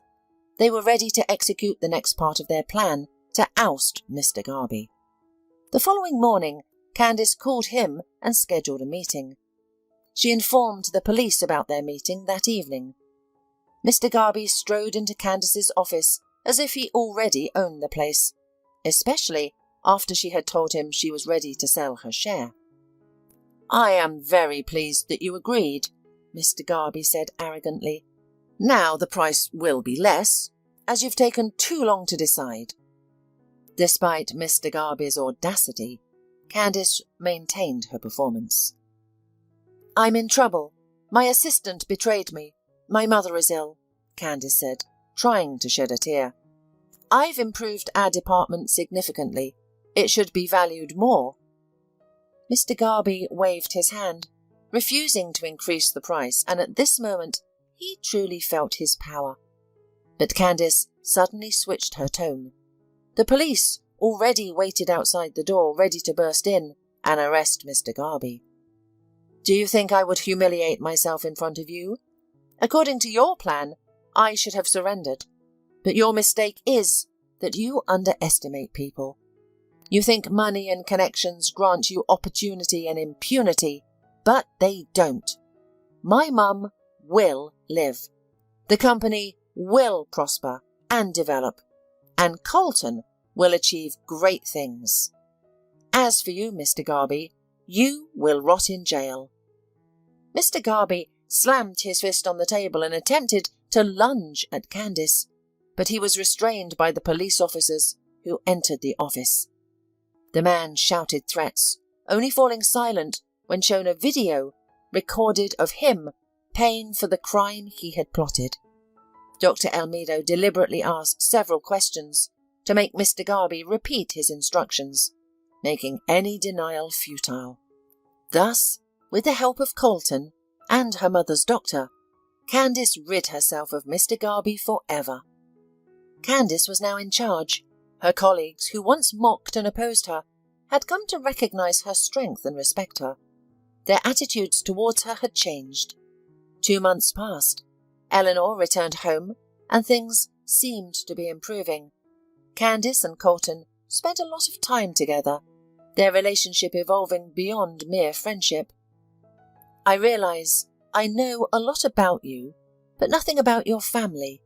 They were ready to execute the next part of their plan to oust Mr. Garby. The following morning, Candace called him and scheduled a meeting. She informed the police about their meeting that evening. Mr. Garby strode into Candace's office as if he already owned the place, especially after she had told him she was ready to sell her share. "I am very pleased that you agreed," Mr. Garby said arrogantly. "Now the price will be less, as you've taken too long to decide." Despite Mr. Garby's audacity, Candace maintained her performance. "I'm in trouble. My assistant betrayed me. My mother is ill," Candace said, trying to shed a tear. "I've improved our department significantly. It should be valued more." Mr. Garby waved his hand, refusing to increase the price, and at this moment he truly felt his power. But Candace suddenly switched her tone. The police already waited outside the door, ready to burst in and arrest Mr. Garby. "Do you think I would humiliate myself in front of you? According to your plan, I should have surrendered. But your mistake is that you underestimate people. You think money and connections grant you opportunity and impunity, but they don't. My mum will live. The company will prosper and develop, and Colton will achieve great things. As for you, Mr. Garby, you will rot in jail." Mr. Garby slammed his fist on the table and attempted to lunge at Candice, but he was restrained by the police officers who entered the office. The man shouted threats, only falling silent when shown a video recorded of him paying for the crime he had plotted. Dr. Almeida deliberately asked several questions to make Mr. Garby repeat his instructions, making any denial futile. Thus, with the help of Colton and her mother's doctor, Candice rid herself of Mr. Garby forever. Candice was now in charge. Her colleagues, who once mocked and opposed her, had come to recognise her strength and respect her. Their attitudes towards her had changed. 2 months passed. Eleanor returned home, and things seemed to be improving. Candice and Colton spent a lot of time together, their relationship evolving beyond mere friendship. "I realise I know a lot about you, but nothing about your family,"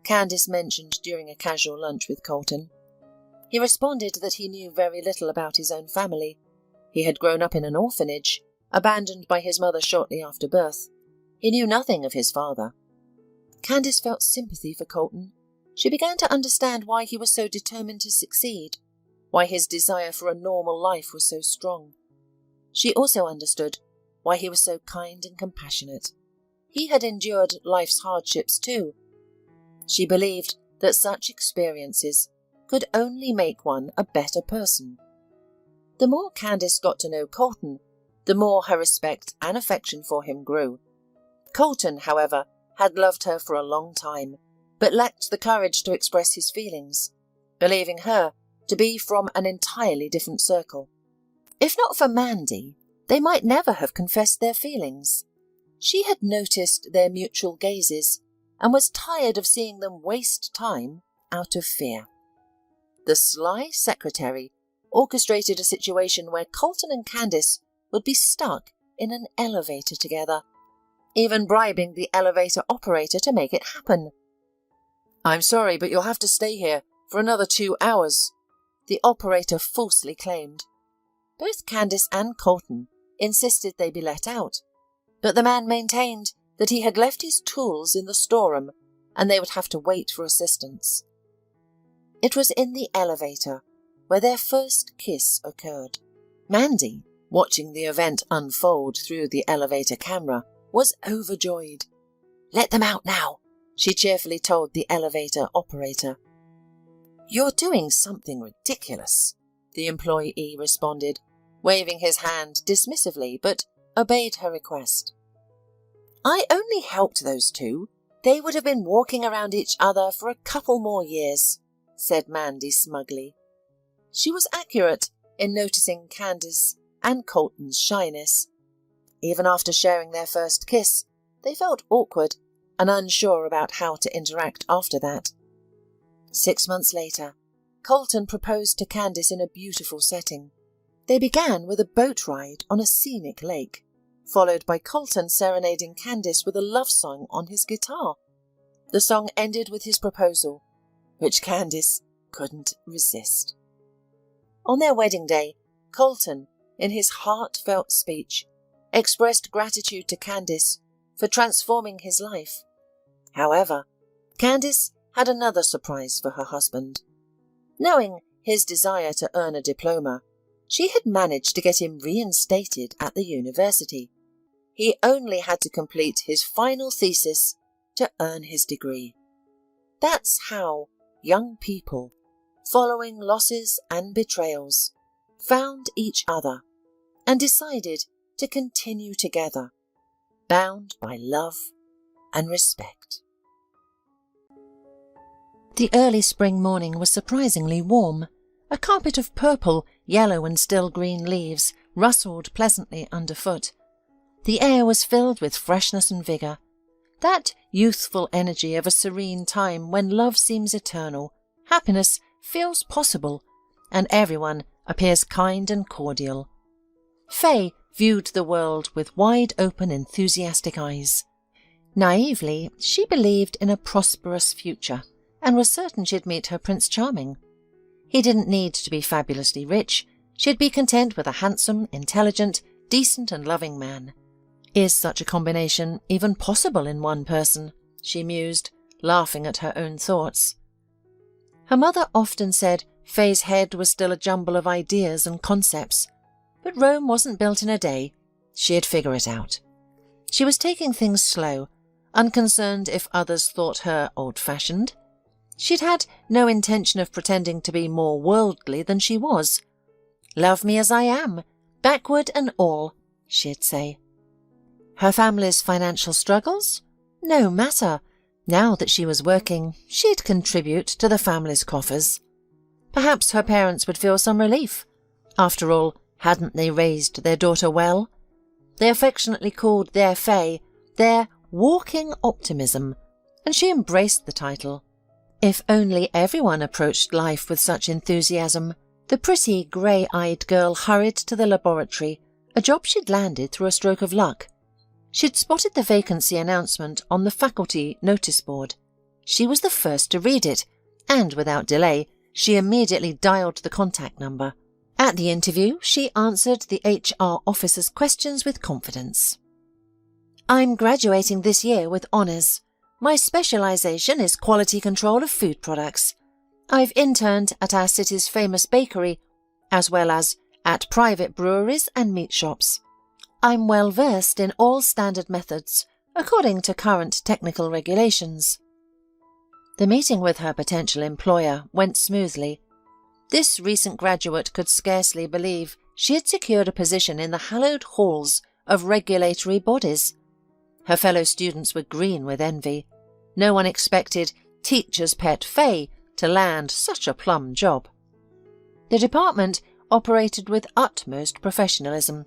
Candice mentioned during a casual lunch with Colton. He responded that he knew very little about his own family. He had grown up in an orphanage, abandoned by his mother shortly after birth. He knew nothing of his father. Candice felt sympathy for Colton. She began to understand why he was so determined to succeed, why his desire for a normal life was so strong. She also understood why he was so kind and compassionate. He had endured life's hardships too. She believed that such experiences could only make one a better person. The more Candice got to know Colton, the more her respect and affection for him grew. Colton, however, had loved her for a long time, but lacked the courage to express his feelings, believing her to be from an entirely different circle. If not for Mandy, they might never have confessed their feelings. She had noticed their mutual gazes and was tired of seeing them waste time out of fear. The sly secretary orchestrated a situation where Colton and Candice would be stuck in an elevator together, even bribing the elevator operator to make it happen. "I'm sorry, but you'll have to stay here for another 2 hours," the operator falsely claimed. Both Candice and Colton insisted they be let out, but the man maintained that he had left his tools in the storeroom and they would have to wait for assistance. It was in the elevator where their first kiss occurred. Mandy, watching the event unfold through the elevator camera, was overjoyed. "Let them out now," she cheerfully told the elevator operator. "You're doing something ridiculous," the employee responded, waving his hand dismissively, but obeyed her request. "I only helped those two. They would have been walking around each other for a couple more years," said Mandy smugly. She was accurate in noticing Candice and Colton's shyness. Even after sharing their first kiss, they felt awkward and unsure about how to interact after that. 6 months later, Colton proposed to Candice in a beautiful setting. They began with a boat ride on a scenic lake, followed by Colton serenading Candice with a love song on his guitar. The song ended with his proposal, which Candice couldn't resist. On their wedding day, Colton, in his heartfelt speech, expressed gratitude to Candice for transforming his life. However, Candice had another surprise for her husband. Knowing his desire to earn a diploma, she had managed to get him reinstated at the university. He only had to complete his final thesis to earn his degree. That's how young people, following losses and betrayals, found each other and decided to continue together, bound by love and respect. The early spring morning was surprisingly warm. A carpet of purple, yellow and still green leaves rustled pleasantly underfoot. The air was filled with freshness and vigour, that youthful energy of a serene time when love seems eternal, happiness feels possible, and everyone appears kind and cordial. Faye viewed the world with wide-open, enthusiastic eyes. Naively, she believed in a prosperous future, and was certain she'd meet her Prince Charming. He didn't need to be fabulously rich. She'd be content with a handsome, intelligent, decent and loving man. Is such a combination even possible in one person? She mused, laughing at her own thoughts. Her mother often said Faye's head was still a jumble of ideas and concepts, but Rome wasn't built in a day. She'd figure it out. She was taking things slow, unconcerned if others thought her old-fashioned. She'd had no intention of pretending to be more worldly than she was. "Love me as I am, backward and all," she'd say. Her family's financial struggles? No matter. Now that she was working, she'd contribute to the family's coffers. Perhaps her parents would feel some relief. After all, hadn't they raised their daughter well? They affectionately called their Faye their walking optimism, and she embraced the title. If only everyone approached life with such enthusiasm. The pretty, grey-eyed girl hurried to the laboratory, a job she'd landed through a stroke of luck. She'd spotted the vacancy announcement on the faculty notice board. She was the first to read it, and without delay, she immediately dialed the contact number. At the interview, she answered the HR officer's questions with confidence. "I'm graduating this year with honours. My specialisation is quality control of food products. I've interned at our city's famous bakery, as well as at private breweries and meat shops. I'm well versed in all standard methods, according to current technical regulations." The meeting with her potential employer went smoothly. This recent graduate could scarcely believe she had secured a position in the hallowed halls of regulatory bodies. Her fellow students were green with envy. No one expected teacher's pet Faye to land such a plum job. The department operated with utmost professionalism.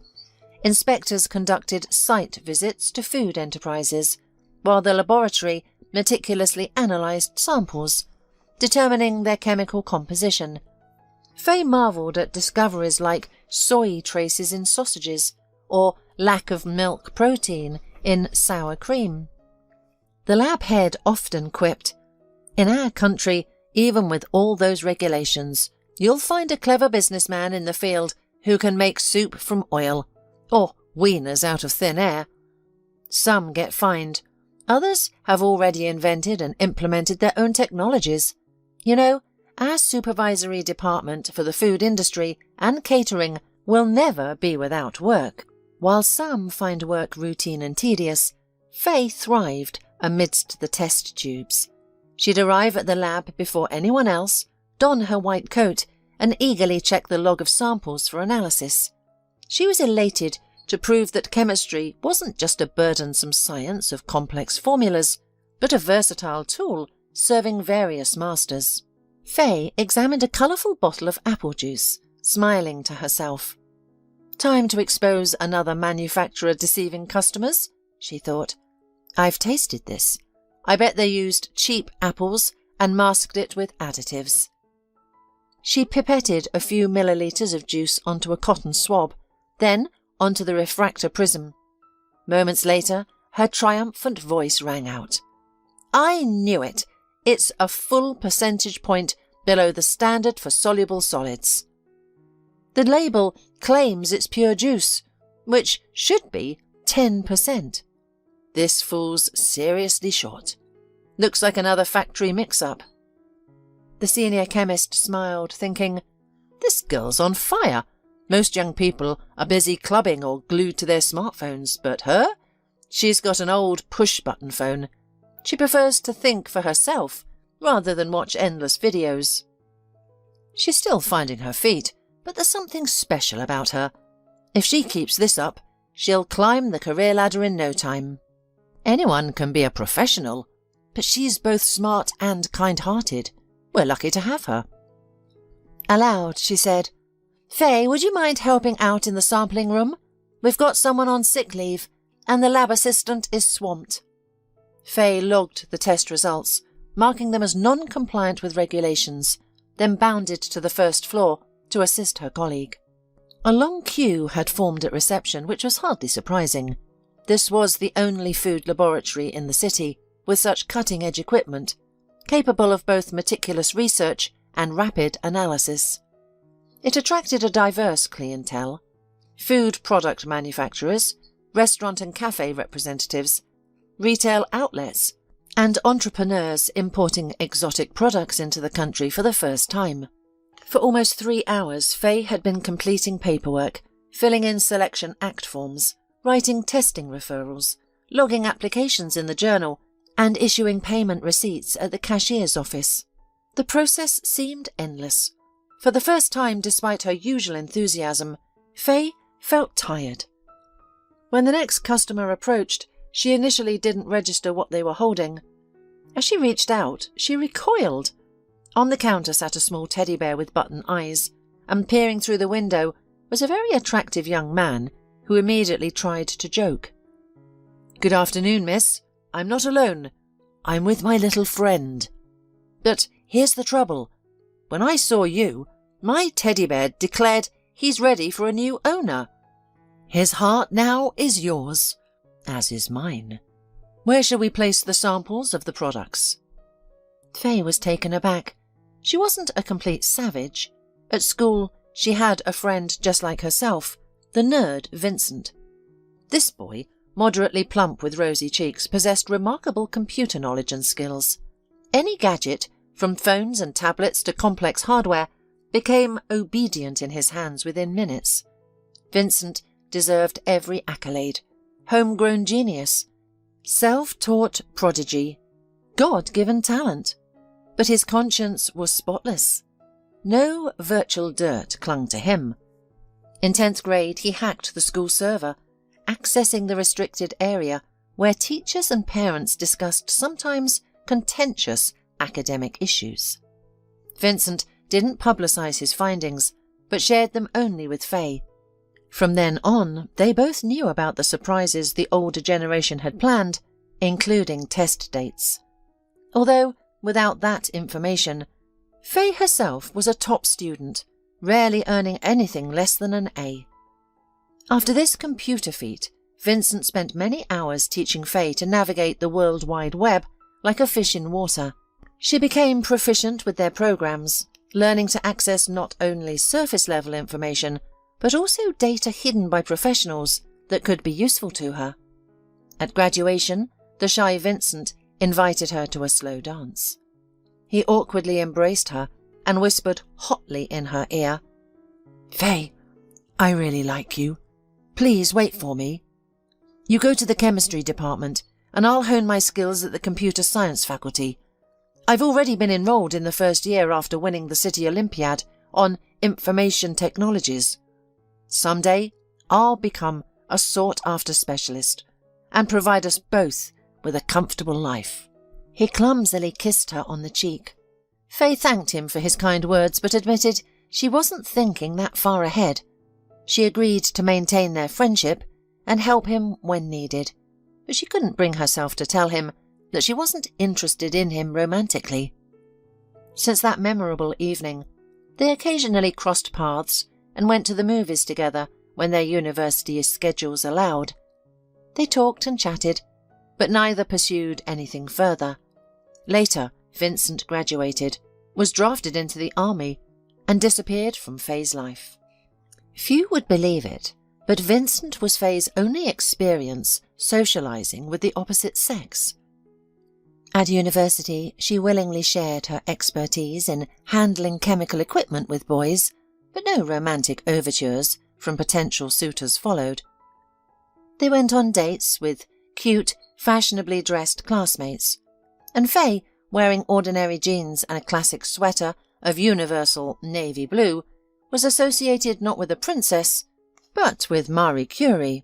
Inspectors conducted site visits to food enterprises, while the laboratory meticulously analysed samples, determining their chemical composition. Faye marvelled at discoveries like soy traces in sausages, or lack of milk protein in sour cream. The lab head often quipped, "In our country, even with all those regulations, you'll find a clever businessman in the field who can make soup from oil, or wieners out of thin air. Some get fined. Others have already invented and implemented their own technologies. You know, our supervisory department for the food industry and catering will never be without work." While some find work routine and tedious, Faye thrived amidst the test tubes. She'd arrive at the lab before anyone else, don her white coat, and eagerly check the log of samples for analysis. She was elated to prove that chemistry wasn't just a burdensome science of complex formulas, but a versatile tool serving various masters. Faye examined a colourful bottle of apple juice, smiling to herself. "Time to expose another manufacturer deceiving customers," she thought. "I've tasted this. I bet they used cheap apples and masked it with additives." She pipetted a few millilitres of juice onto a cotton swab, then onto the refractor prism. Moments later, her triumphant voice rang out. "I knew it! It's a full percentage point below the standard for soluble solids. The label claims it's pure juice, which should be 10%. This fool's seriously short. Looks like another factory mix-up." The senior chemist smiled, thinking, "This girl's on fire. Most young people are busy clubbing or glued to their smartphones, but her? She's got an old push-button phone. She prefers to think for herself rather than watch endless videos. She's still finding her feet, but there's something special about her. If she keeps this up, she'll climb the career ladder in no time. Anyone can be a professional, but she's both smart and kind-hearted. We're lucky to have her." Aloud, she said, "Faye, would you mind helping out in the sampling room? We've got someone on sick leave, and the lab assistant is swamped." Faye logged the test results, marking them as non-compliant with regulations, then bounded to the first floor to assist her colleague. A long queue had formed at reception, which was hardly surprising. This was the only food laboratory in the city with such cutting-edge equipment, capable of both meticulous research and rapid analysis. It attracted a diverse clientele: food product manufacturers, restaurant and cafe representatives, retail outlets, and entrepreneurs importing exotic products into the country for the first time. For almost 3 hours, Faye had been completing paperwork, filling in selection act forms, writing testing referrals, logging applications in the journal, and issuing payment receipts at the cashier's office. The process seemed endless. For the first time, despite her usual enthusiasm, Faye felt tired. When the next customer approached, she initially didn't register what they were holding. As she reached out, she recoiled. On the counter sat a small teddy bear with button eyes, and peering through the window was a very attractive young man who immediately tried to joke. "Good afternoon, miss. I'm not alone. I'm with my little friend. But here's the trouble. When I saw you, my teddy bear declared he's ready for a new owner. His heart now is yours, as is mine. Where shall we place the samples of the products?" Faye was taken aback. She wasn't a complete savage. At school, she had a friend just like herself, the nerd Vincent. This boy, moderately plump with rosy cheeks, possessed remarkable computer knowledge and skills. Any gadget, from phones and tablets to complex hardware, became obedient in his hands within minutes. Vincent deserved every accolade. Homegrown genius, self-taught prodigy, God-given talent. But his conscience was spotless. No virtual dirt clung to him. In 10th grade, he hacked the school server, accessing the restricted area where teachers and parents discussed sometimes contentious academic issues. Vincent didn't publicize his findings, but shared them only with Faye. From then on, they both knew about the surprises the older generation had planned, including test dates. Although, without that information, Faye herself was a top student, rarely earning anything less than an A. After this computer feat, Vincent spent many hours teaching Faye to navigate the World Wide Web like a fish in water. She became proficient with their programs, learning to access not only surface-level information, but also data hidden by professionals that could be useful to her. At graduation, the shy Vincent invited her to a slow dance. He awkwardly embraced her and whispered hotly in her ear, "Faye, I really like you. Please wait for me. You go to the chemistry department, and I'll hone my skills at the computer science faculty. I've already been enrolled in the first year after winning the City Olympiad on information technologies. Someday, I'll become a sought-after specialist and provide us both with a comfortable life." He clumsily kissed her on the cheek. Faye thanked him for his kind words, but admitted she wasn't thinking that far ahead. She agreed to maintain their friendship and help him when needed, but she couldn't bring herself to tell him that she wasn't interested in him romantically. Since that memorable evening, they occasionally crossed paths and went to the movies together when their university schedules allowed. They talked and chatted, but neither pursued anything further. Later, Vincent graduated, was drafted into the army, and disappeared from Faye's life. Few would believe it, but Vincent was Faye's only experience socializing with the opposite sex. At university, she willingly shared her expertise in handling chemical equipment with boys, but no romantic overtures from potential suitors followed. They went on dates with cute, fashionably dressed classmates, and Faye, wearing ordinary jeans and a classic sweater of universal navy blue, was associated not with a princess, but with Marie Curie.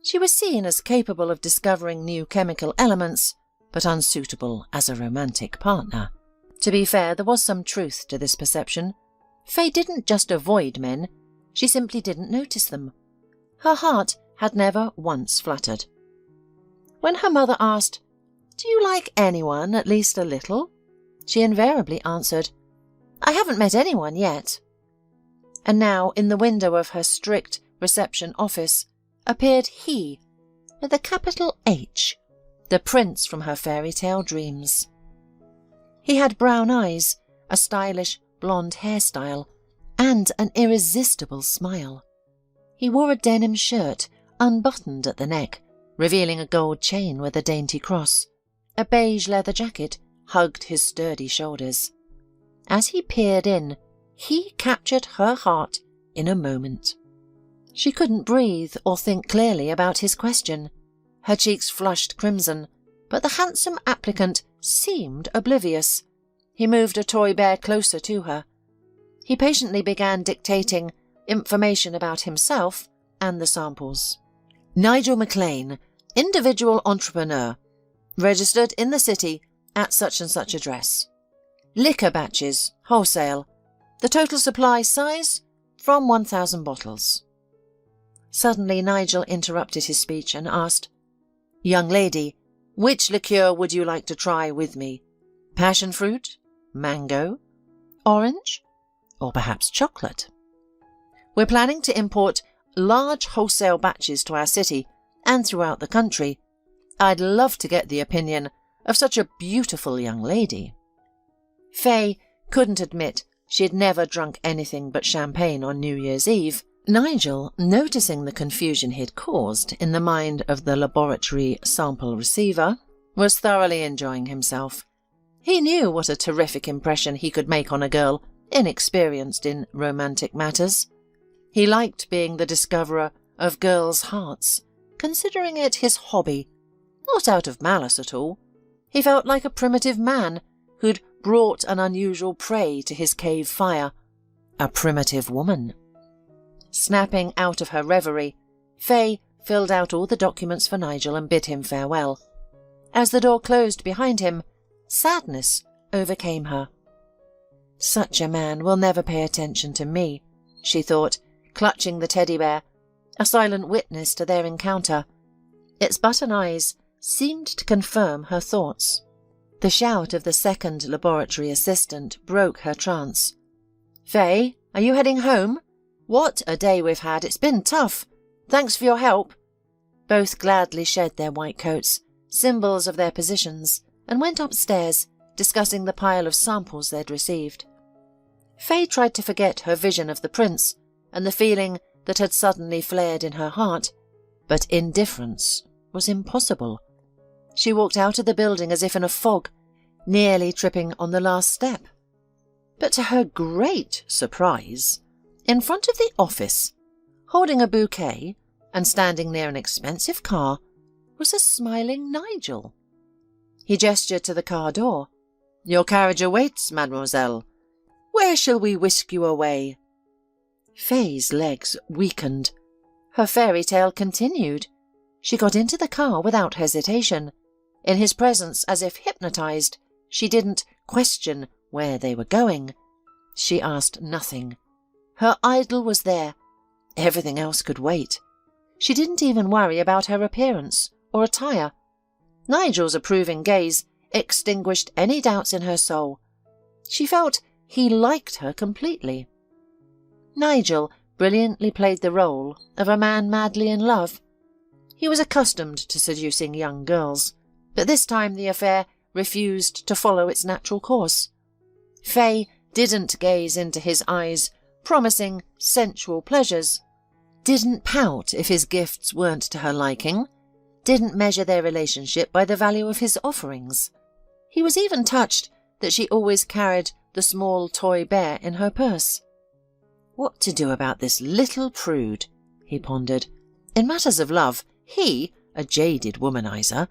She was seen as capable of discovering new chemical elements, but unsuitable as a romantic partner. To be fair, there was some truth to this perception. Faye didn't just avoid men, she simply didn't notice them. Her heart had never once fluttered. When her mother asked, "Do you like anyone at least a little?" she invariably answered, "I haven't met anyone yet." And now, in the window of her strict reception office, appeared he, with a capital H, the prince from her fairy tale dreams. He had brown eyes, a stylish blonde hairstyle, and an irresistible smile. He wore a denim shirt unbuttoned at the neck, revealing a gold chain with a dainty cross. A beige leather jacket hugged his sturdy shoulders. As he peered in, he captured her heart in a moment. She couldn't breathe or think clearly about his question. Her cheeks flushed crimson, but the handsome applicant seemed oblivious. He moved a toy bear closer to her. He patiently began dictating information about himself and the samples. Nigel McLean, individual entrepreneur, registered in the city at such and such address. Liquor batches, wholesale. The total supply size, from 1,000 bottles. Suddenly Nigel interrupted his speech and asked, "Young lady, which liqueur would you like to try with me? Passion fruit? Mango? Orange? Or perhaps chocolate? We're planning to import large wholesale batches to our city and throughout the country. I'd love to get the opinion of such a beautiful young lady." Faye couldn't admit she'd never drunk anything but champagne on New Year's Eve. Nigel, noticing the confusion he'd caused in the mind of the laboratory sample receiver, was thoroughly enjoying himself. He knew what a terrific impression he could make on a girl inexperienced in romantic matters. He liked being the discoverer of girls' hearts, considering it his hobby, not out of malice at all. He felt like a primitive man who'd brought an unusual prey to his cave fire, a primitive woman. Snapping out of her reverie, Faye filled out all the documents for Nigel and bid him farewell. As the door closed behind him, sadness overcame her. "Such a man will never pay attention to me," she thought, clutching the teddy bear, a silent witness to their encounter. Its button eyes seemed to confirm her thoughts. The shout of the second laboratory assistant broke her trance. "Faye, are you heading home? What a day we've had. It's been tough. Thanks for your help." Both gladly shed their white coats, symbols of their positions, and went upstairs, discussing the pile of samples they'd received. Faye tried to forget her vision of the prince and the feeling that had suddenly flared in her heart, but indifference was impossible. She walked out of the building as if in a fog, nearly tripping on the last step. But to her great surprise, in front of the office, holding a bouquet and standing near an expensive car, was a smiling Nigel. He gestured to the car door. "Your carriage awaits, mademoiselle. Where shall we whisk you away?" Faye's legs weakened. Her fairy tale continued. She got into the car without hesitation. In his presence, as if hypnotized, she didn't question where they were going. She asked nothing. Her idol was there. Everything else could wait. She didn't even worry about her appearance or attire. Nigel's approving gaze extinguished any doubts in her soul. She felt he liked her completely. Nigel brilliantly played the role of a man madly in love. He was accustomed to seducing young girls, but this time the affair refused to follow its natural course. Faye didn't gaze into his eyes, promising sensual pleasures, didn't pout if his gifts weren't to her liking, didn't measure their relationship by the value of his offerings. He was even touched that she always carried the small toy bear in her purse. What to do about this little prude, he pondered. In matters of love, he, a jaded womanizer,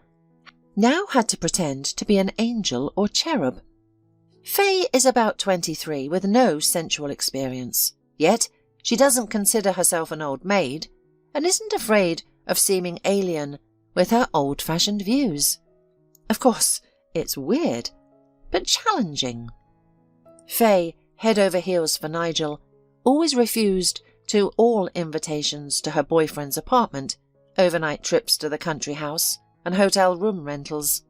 now had to pretend to be an angel or cherub. Faye is about 23 with no sensual experience, yet she doesn't consider herself an old maid and isn't afraid of seeming alien with her old-fashioned views. Of course, it's weird, but challenging. Faye, head over heels for Nigel, always refused to all invitations to her boyfriend's apartment, overnight trips to the country house, and hotel room rentals.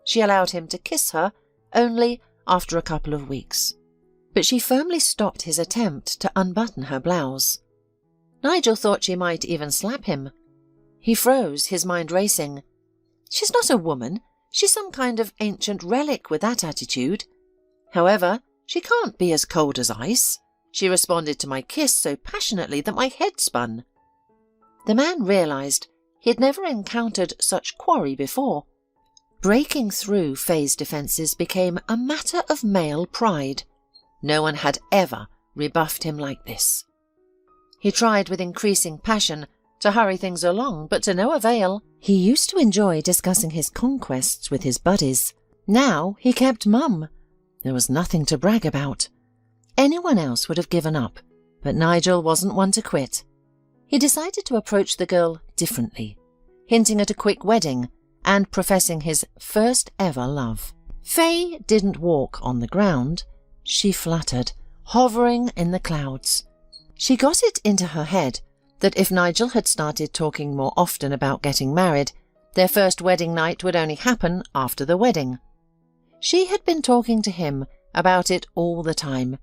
She allowed him to kiss her only after a couple of weeks, but she firmly stopped his attempt to unbutton her blouse. Nigel thought she might even slap him. He froze, his mind racing. She's not a woman. She's some kind of ancient relic with that attitude. However, she can't be as cold as ice. She responded to my kiss so passionately that my head spun. The man realised he had never encountered such quarry before. Breaking through Faye's defences became a matter of male pride. No one had ever rebuffed him like this. He tried with increasing passion to hurry things along, but to no avail. He used to enjoy discussing his conquests with his buddies. Now he kept mum. There was nothing to brag about. Anyone else would have given up, but Nigel wasn't one to quit. He decided to approach the girl differently, hinting at a quick wedding and professing his first ever love. Faye didn't walk on the ground. She fluttered, hovering in the clouds. She got it into her head that if Nigel had started talking more often about getting married, their first wedding night would only happen after the wedding. She had been talking to him about it all the time,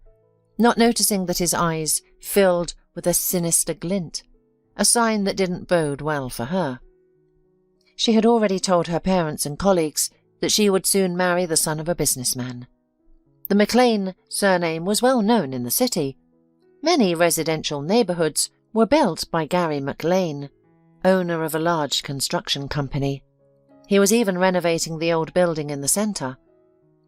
not noticing that his eyes filled with a sinister glint, a sign that didn't bode well for her. She had already told her parents and colleagues that she would soon marry the son of a businessman. The McLean surname was well known in the city. Many residential neighbourhoods were built by Gary McLean, owner of a large construction company. He was even renovating the old building in the centre.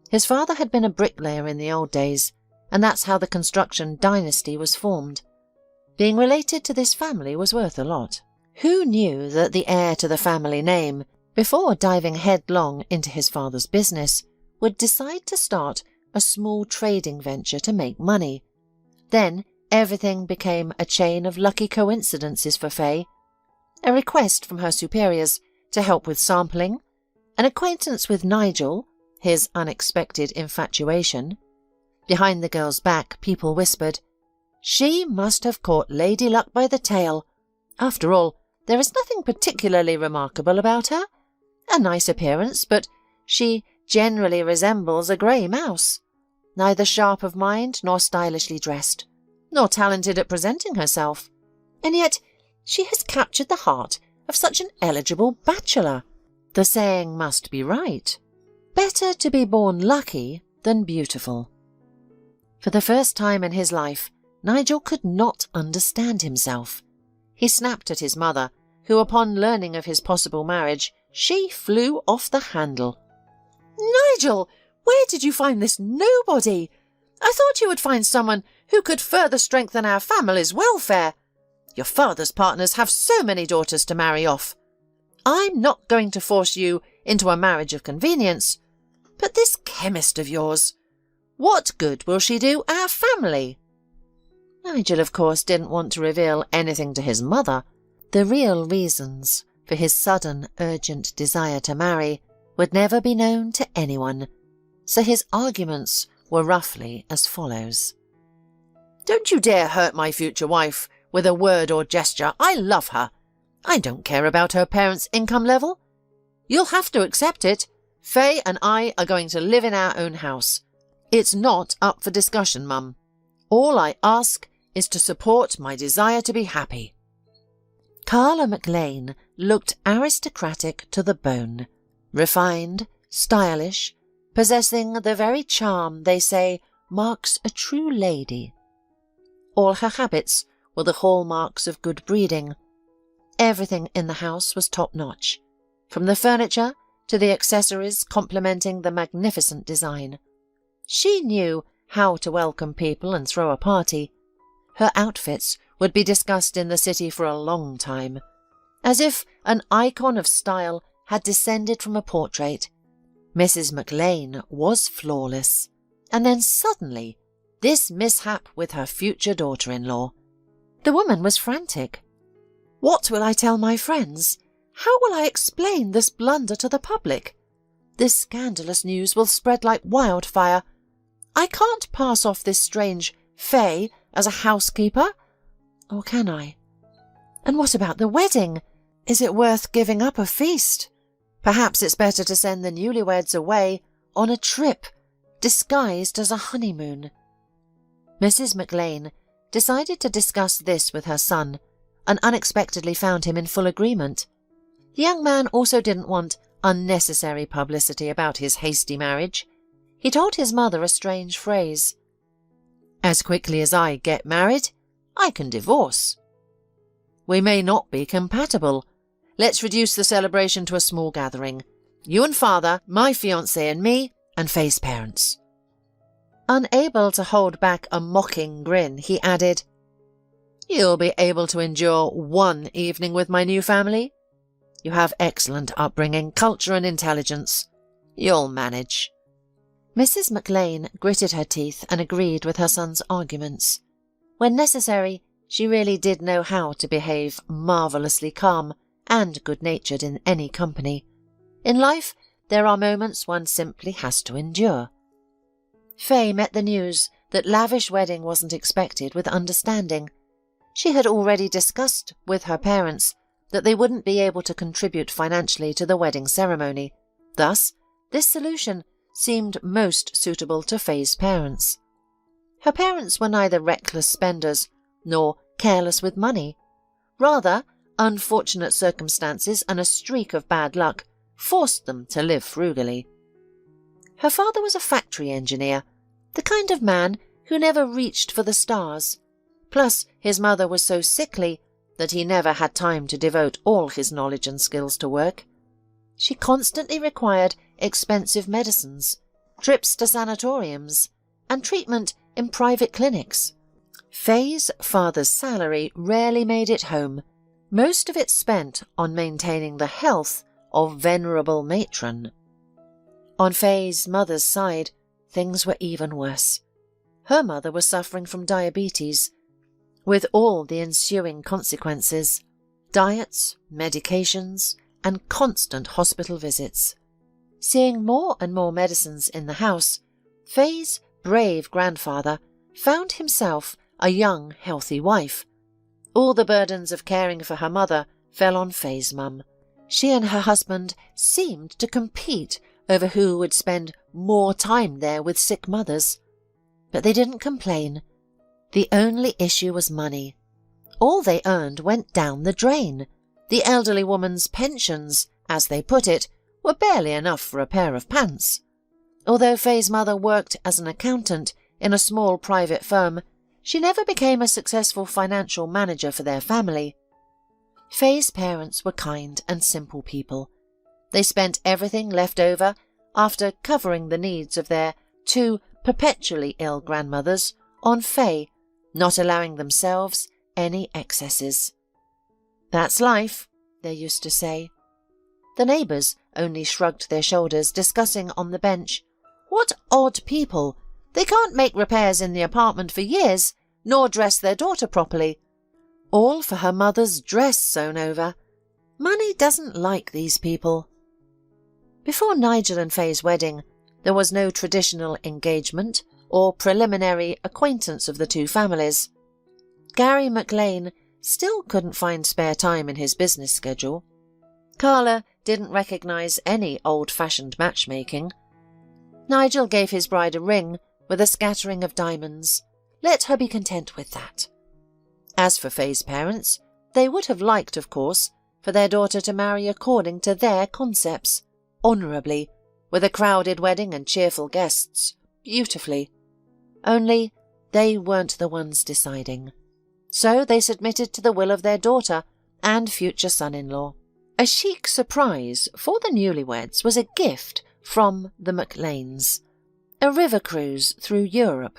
His father had been a bricklayer in the old days, and that's how the construction dynasty was formed. Being related to this family was worth a lot. Who knew that the heir to the family name, before diving headlong into his father's business, would decide to start a small trading venture to make money? Then everything became a chain of lucky coincidences for Faye. A request from her superiors to help with sampling, an acquaintance with Nigel, his unexpected infatuation. Behind the girl's back, people whispered, "She must have caught Lady Luck by the tail. After all, there is nothing particularly remarkable about her. A nice appearance, but she generally resembles a grey mouse. Neither sharp of mind nor stylishly dressed, nor talented at presenting herself. And yet she has captured the heart of such an eligible bachelor. The saying must be right. Better to be born lucky than beautiful." For the first time in his life, Nigel could not understand himself. He snapped at his mother, who, upon learning of his possible marriage, she flew off the handle. "Nigel, where did you find this nobody? I thought you would find someone who could further strengthen our family's welfare. Your father's partners have so many daughters to marry off. I'm not going to force you into a marriage of convenience, but this chemist of yours, what good will she do our family?" Nigel, of course, didn't want to reveal anything to his mother. The real reasons for his sudden, urgent desire to marry would never be known to anyone, so his arguments were roughly as follows. "Don't you dare hurt my future wife with a word or gesture. I love her. I don't care about her parents' income level. You'll have to accept it. Faye and I are going to live in our own house. It's not up for discussion, Mum. All I ask is to support my desire to be happy." Carla McLean looked aristocratic to the bone, refined, stylish, possessing the very charm they say marks a true lady. All her habits were the hallmarks of good breeding. Everything in the house was top-notch, from the furniture to the accessories complementing the magnificent design. She knew how to welcome people and throw a party. Her outfits would be discussed in the city for a long time, as if an icon of style had descended from a portrait. Mrs. McLean was flawless, and then suddenly this mishap with her future daughter-in-law. The woman was frantic. "What will I tell my friends? How will I explain this blunder to the public? This scandalous news will spread like wildfire. I can't pass off this strange Faye as a housekeeper. Or can I? And what about the wedding? Is it worth giving up a feast? Perhaps it's better to send the newlyweds away on a trip, disguised as a honeymoon." Mrs. McLean decided to discuss this with her son, and unexpectedly found him in full agreement. The young man also didn't want unnecessary publicity about his hasty marriage. He told his mother a strange phrase. "As quickly as I get married, I can divorce." We may not be compatible. Let's reduce the celebration to a small gathering. You and Father, my fiancé and me, and Faye's parents." Unable to hold back a mocking grin, he added, "You'll be able to endure one evening with my new family. You have excellent upbringing, culture and intelligence. You'll manage." Mrs. McLean gritted her teeth and agreed with her son's arguments. When necessary, she really did know how to behave marvellously calm and good-natured in any company. In life, there are moments one simply has to endure. Faye met the news that lavish wedding wasn't expected with understanding. She had already discussed with her parents that they wouldn't be able to contribute financially to the wedding ceremony. Thus, this solution seemed most suitable to Faye's parents. Her parents were neither reckless spenders nor careless with money. Rather, unfortunate circumstances and a streak of bad luck forced them to live frugally. Her father was a factory engineer, the kind of man who never reached for the stars. Plus, his mother was so sickly that he never had time to devote all his knowledge and skills to work. She constantly required expensive medicines, trips to sanatoriums, and treatment in private clinics. Faye's father's salary rarely made it home, most of it spent on maintaining the health of venerable matron. On Faye's mother's side, things were even worse. Her mother was suffering from diabetes, with all the ensuing consequences: diets, medications, and constant hospital visits. Seeing more and more medicines in the house, Faye's brave grandfather found himself a young, healthy wife. All the burdens of caring for her mother fell on Faye's mum. She and her husband seemed to compete over who would spend more time there with sick mothers. But they didn't complain. The only issue was money. All they earned went down the drain. The elderly woman's pensions, as they put it, were barely enough for a pair of pants. Although Faye's mother worked as an accountant in a small private firm, she never became a successful financial manager for their family. Faye's parents were kind and simple people. They spent everything left over after covering the needs of their two perpetually ill grandmothers on Faye, not allowing themselves any excesses. "That's life," they used to say. The neighbours only shrugged their shoulders, discussing on the bench, "What odd people! They can't make repairs in the apartment for years, nor dress their daughter properly. All for her mother's dress sewn over. Money doesn't like these people." Before Nigel and Faye's wedding, there was no traditional engagement or preliminary acquaintance of the two families. Gary McLean still couldn't find spare time in his business schedule. Carla didn't recognise any old-fashioned matchmaking. Nigel gave his bride a ring with a scattering of diamonds. Let her be content with that. As for Faye's parents, they would have liked, of course, for their daughter to marry according to their concepts, honourably, with a crowded wedding and cheerful guests, beautifully. Only they weren't the ones deciding. So they submitted to the will of their daughter and future son-in-law. A chic surprise for the newlyweds was a gift from the McLeans, a river cruise through Europe.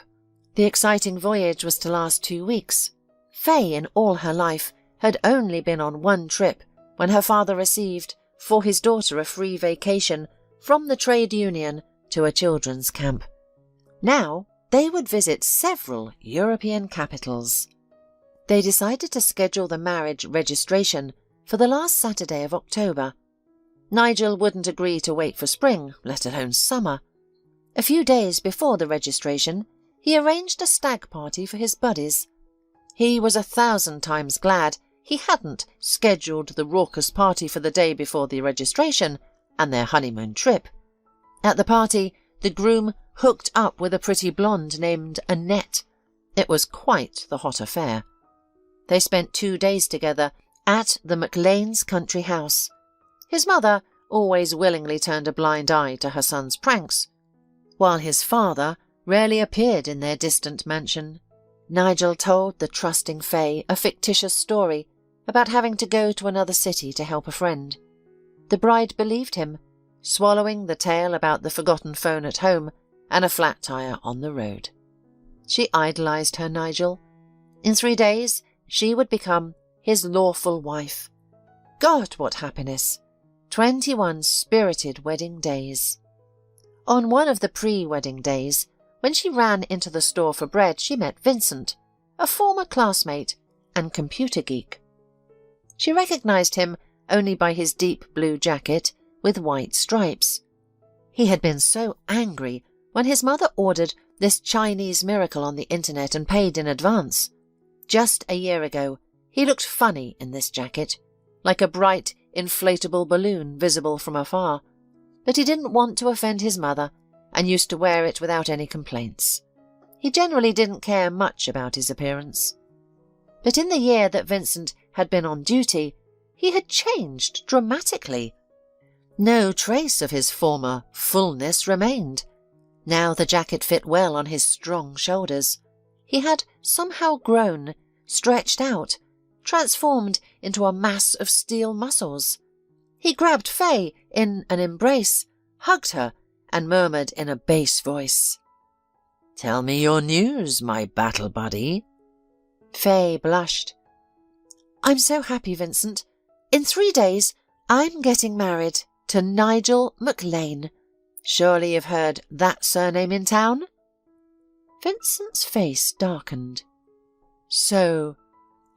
The exciting voyage was to last 2 weeks. Faye, in all her life, had only been on one trip when her father received for his daughter a free vacation from the trade union to a children's camp. Now they would visit several European capitals. They decided to schedule the marriage registration for the last Saturday of October. Nigel wouldn't agree to wait for spring, let alone summer. A few days before the registration, he arranged a stag party for his buddies. He was 1,000 times glad he hadn't scheduled the raucous party for the day before the registration and their honeymoon trip. At the party, the groom hooked up with a pretty blonde named Annette. It was quite the hot affair. They spent 2 days together at the McLean's country house. His mother always willingly turned a blind eye to her son's pranks, while his father rarely appeared in their distant mansion. Nigel told the trusting Faye a fictitious story about having to go to another city to help a friend. The bride believed him, swallowing the tale about the forgotten phone at home and a flat tire on the road. She idolized her Nigel. In 3 days, she would become his lawful wife. God, what happiness! 21 spirited wedding days. On one of the pre-wedding days, when she ran into the store for bread, she met Vincent, a former classmate and computer geek. She recognized him only by his deep blue jacket with white stripes. He had been so angry when his mother ordered this Chinese miracle on the internet and paid in advance. Just a year ago, he looked funny in this jacket, like a bright, inflatable balloon visible from afar, but he didn't want to offend his mother and used to wear it without any complaints. He generally didn't care much about his appearance. But in the year that Vincent had been on duty, he had changed dramatically. No trace of his former fullness remained. Now the jacket fit well on his strong shoulders. He had somehow grown, stretched out, transformed into a mass of steel muscles. He grabbed Faye in an embrace, hugged her, and murmured in a bass voice, "Tell me your news, my battle buddy." Faye blushed. "I'm so happy, Vincent. In 3 days, I'm getting married to Nigel McLean. Surely you've heard that surname in town?" Vincent's face darkened. "So,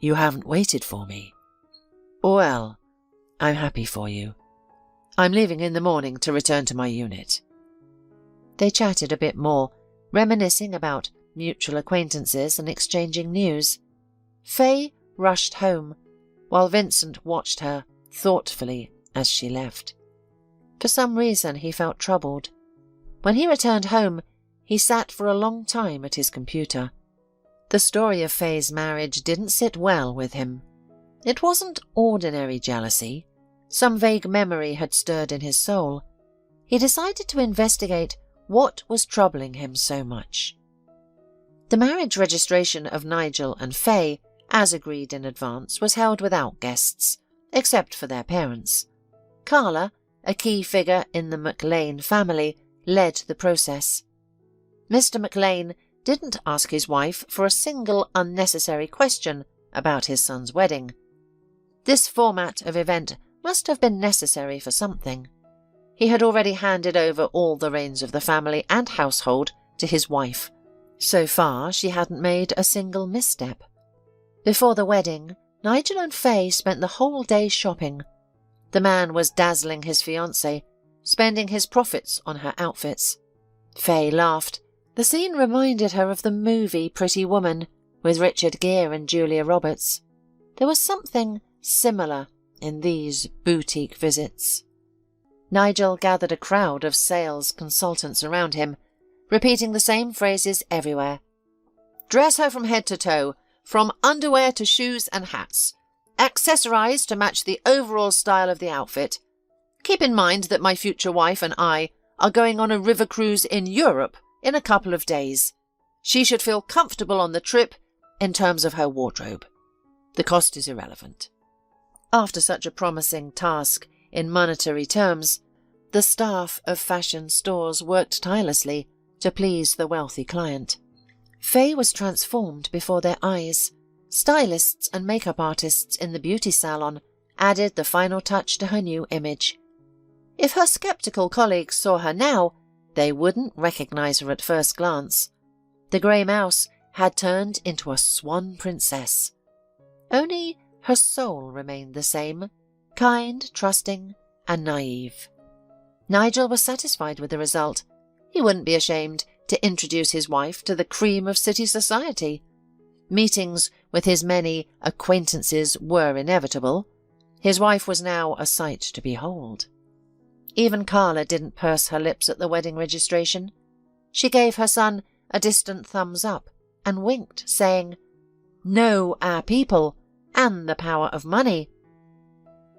you haven't waited for me? Well, I'm happy for you. I'm leaving in the morning to return to my unit." They chatted a bit more, reminiscing about mutual acquaintances and exchanging news. Faye rushed home, while Vincent watched her thoughtfully as she left. For some reason he felt troubled. When he returned home, he sat for a long time at his computer. The story of Faye's marriage didn't sit well with him. It wasn't ordinary jealousy. Some vague memory had stirred in his soul. He decided to investigate what was troubling him so much. The marriage registration of Nigel and Faye, as agreed in advance, was held without guests, except for their parents. Carla, a key figure in the McLean family, led the process. Mr. McLean didn't ask his wife for a single unnecessary question about his son's wedding. This format of event must have been necessary for something. He had already handed over all the reins of the family and household to his wife. So far, she hadn't made a single misstep. Before the wedding, Nigel and Faye spent the whole day shopping. The man was dazzling his fiancée, spending his profits on her outfits. Faye laughed. The scene reminded her of the movie Pretty Woman, with Richard Gere and Julia Roberts. There was something similar in these boutique visits. Nigel gathered a crowd of sales consultants around him, repeating the same phrases everywhere. "Dress her from head to toe, from underwear to shoes and hats. Accessorize to match the overall style of the outfit. Keep in mind that my future wife and I are going on a river cruise in Europe in a couple of days. She should feel comfortable on the trip in terms of her wardrobe. The cost is irrelevant." After such a promising task in monetary terms, the staff of fashion stores worked tirelessly to please the wealthy client. Faye was transformed before their eyes. Stylists and makeup artists in the beauty salon added the final touch to her new image. If her skeptical colleagues saw her now, they wouldn't recognize her at first glance. The grey mouse had turned into a swan princess. Only her soul remained the same, kind, trusting, and naive. Nigel was satisfied with the result. He wouldn't be ashamed to introduce his wife to the cream of city society. Meetings with his many acquaintances were inevitable. His wife was now a sight to behold. Even Carla didn't purse her lips at the wedding registration. She gave her son a distant thumbs up and winked, saying, "Know our people and the power of money."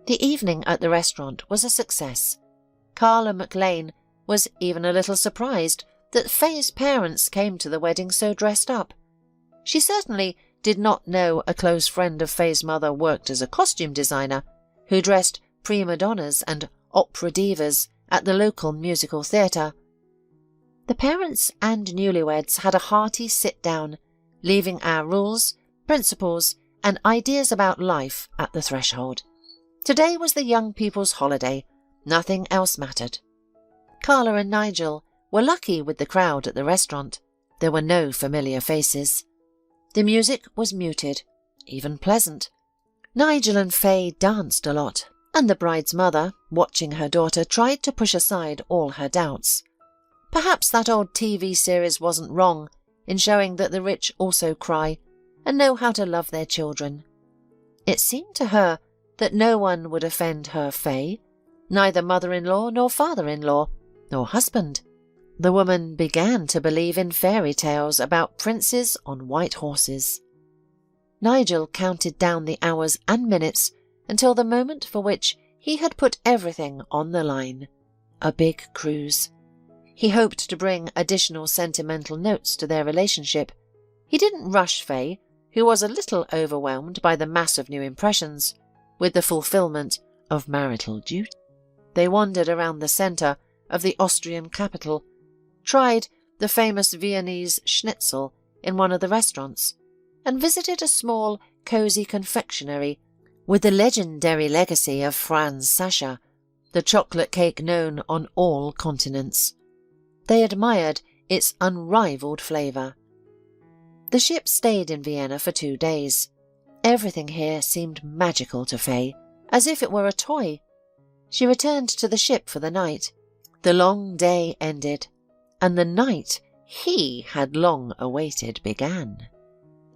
The evening at the restaurant was a success. Carla McLean was even a little surprised that Faye's parents came to the wedding so dressed up. She certainly did not know a close friend of Faye's mother worked as a costume designer who dressed prima donnas and opera divas at the local musical theatre. The parents and newlyweds had a hearty sit-down, leaving our rules, principles, and ideas about life at the threshold. Today was the young people's holiday. Nothing else mattered. Carla and Nigel were lucky with the crowd at the restaurant. There were no familiar faces. The music was muted, even pleasant. Nigel and Faye danced a lot, and the bride's mother, watching her daughter, tried to push aside all her doubts. Perhaps that old TV series wasn't wrong in showing that the rich also cry and know how to love their children. It seemed to her that no one would offend her Faye, neither mother-in-law nor father-in-law, nor husband. The woman began to believe in fairy tales about princes on white horses. Nigel counted down the hours and minutes until the moment for which he had put everything on the line, a big cruise. He hoped to bring additional sentimental notes to their relationship. He didn't rush Faye, who was a little overwhelmed by the mass of new impressions, with the fulfillment of marital duty. They wandered around the centre of the Austrian capital, tried the famous Viennese schnitzel in one of the restaurants, and visited a small, cosy confectionery with the legendary legacy of Franz Sascha, the chocolate cake known on all continents. They admired its unrivalled flavour. The ship stayed in Vienna for 2 days. Everything here seemed magical to Faye, as if it were a toy. She returned to the ship for the night. The long day ended, and the night he had long awaited began.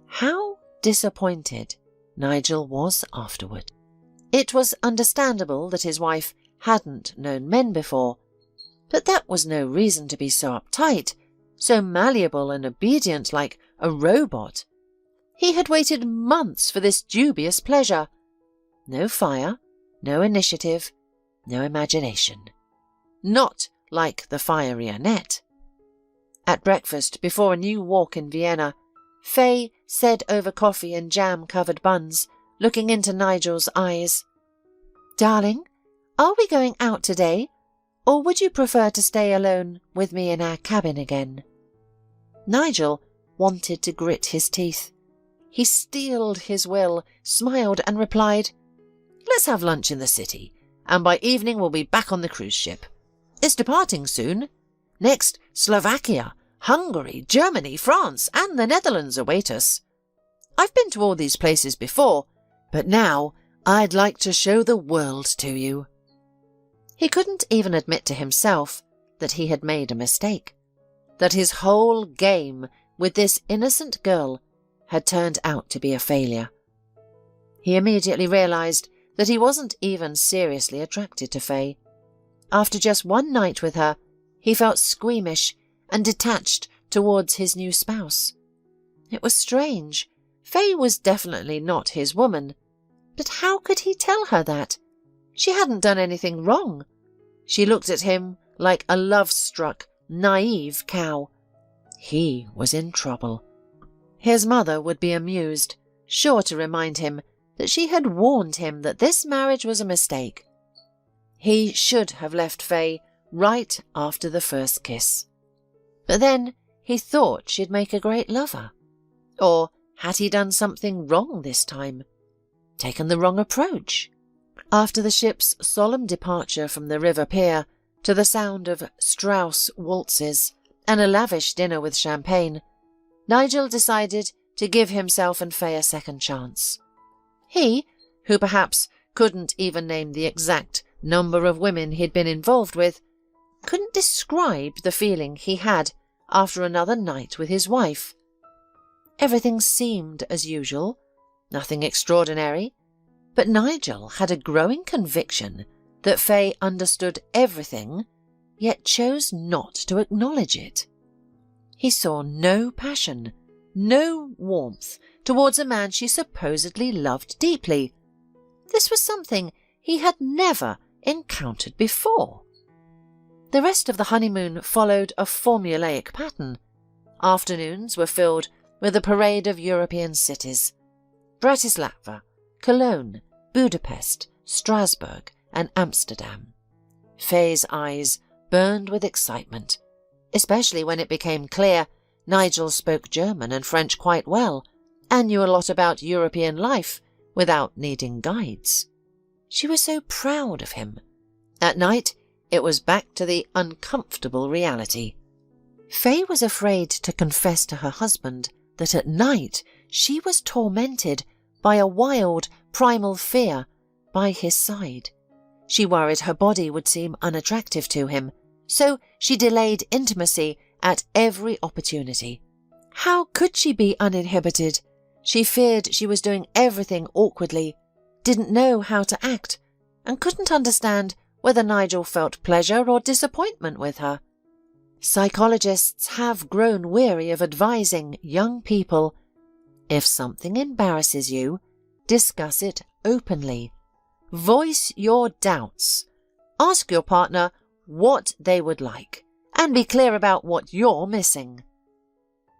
How disappointed Nigel was afterward. It was understandable that his wife hadn't known men before, but that was no reason to be so uptight, so malleable and obedient like a robot. He had waited months for this dubious pleasure. No fire, no initiative, no imagination. Not like the fiery Annette. At breakfast, before a new walk in Vienna, Faye said over coffee and jam-covered buns, looking into Nigel's eyes, "Darling, are we going out today, or would you prefer to stay alone with me in our cabin again?" Nigel wanted to grit his teeth. He steeled his will, smiled and replied, "Let's have lunch in the city, and by evening we'll be back on the cruise ship. It's departing soon. Next, Slovakia, Hungary, Germany, France, and the Netherlands await us. I've been to all these places before, but now I'd like to show the world to you." He couldn't even admit to himself that he had made a mistake, that his whole game with this innocent girl had turned out to be a failure. He immediately realized that he wasn't even seriously attracted to Faye. After just one night with her, he felt squeamish and detached towards his new spouse. It was strange. Faye was definitely not his woman. But how could he tell her that? She hadn't done anything wrong. She looked at him like a love-struck, naive cow. He was in trouble. His mother would be amused, sure to remind him that she had warned him that this marriage was a mistake. He should have left Faye right after the first kiss. But then he thought she'd make a great lover. Or had he done something wrong this time? Taken the wrong approach? After the ship's solemn departure from the river pier to the sound of Strauss waltzes and a lavish dinner with champagne, Nigel decided to give himself and Faye a second chance. He, who perhaps couldn't even name the exact number of women he'd been involved with, couldn't describe the feeling he had after another night with his wife. Everything seemed as usual, nothing extraordinary, but Nigel had a growing conviction that Faye understood everything, yet chose not to acknowledge it. He saw no passion, no warmth towards a man she supposedly loved deeply. This was something he had never encountered before. The rest of the honeymoon followed a formulaic pattern. Afternoons were filled with a parade of European cities: Bratislava, Cologne, Budapest, Strasbourg, and Amsterdam. Faye's eyes burned with excitement, especially when it became clear Nigel spoke German and French quite well, and knew a lot about European life without needing guides. She was so proud of him. At night, it was back to the uncomfortable reality. Faye was afraid to confess to her husband that at night she was tormented by a wild, primal fear by his side. She worried her body would seem unattractive to him, so she delayed intimacy at every opportunity. How could she be uninhibited? She feared she was doing everything awkwardly, didn't know how to act, and couldn't understand whether Nigel felt pleasure or disappointment with her. Psychologists have grown weary of advising young people, if something embarrasses you, discuss it openly. Voice your doubts. Ask your partner what they would like, and be clear about what you're missing.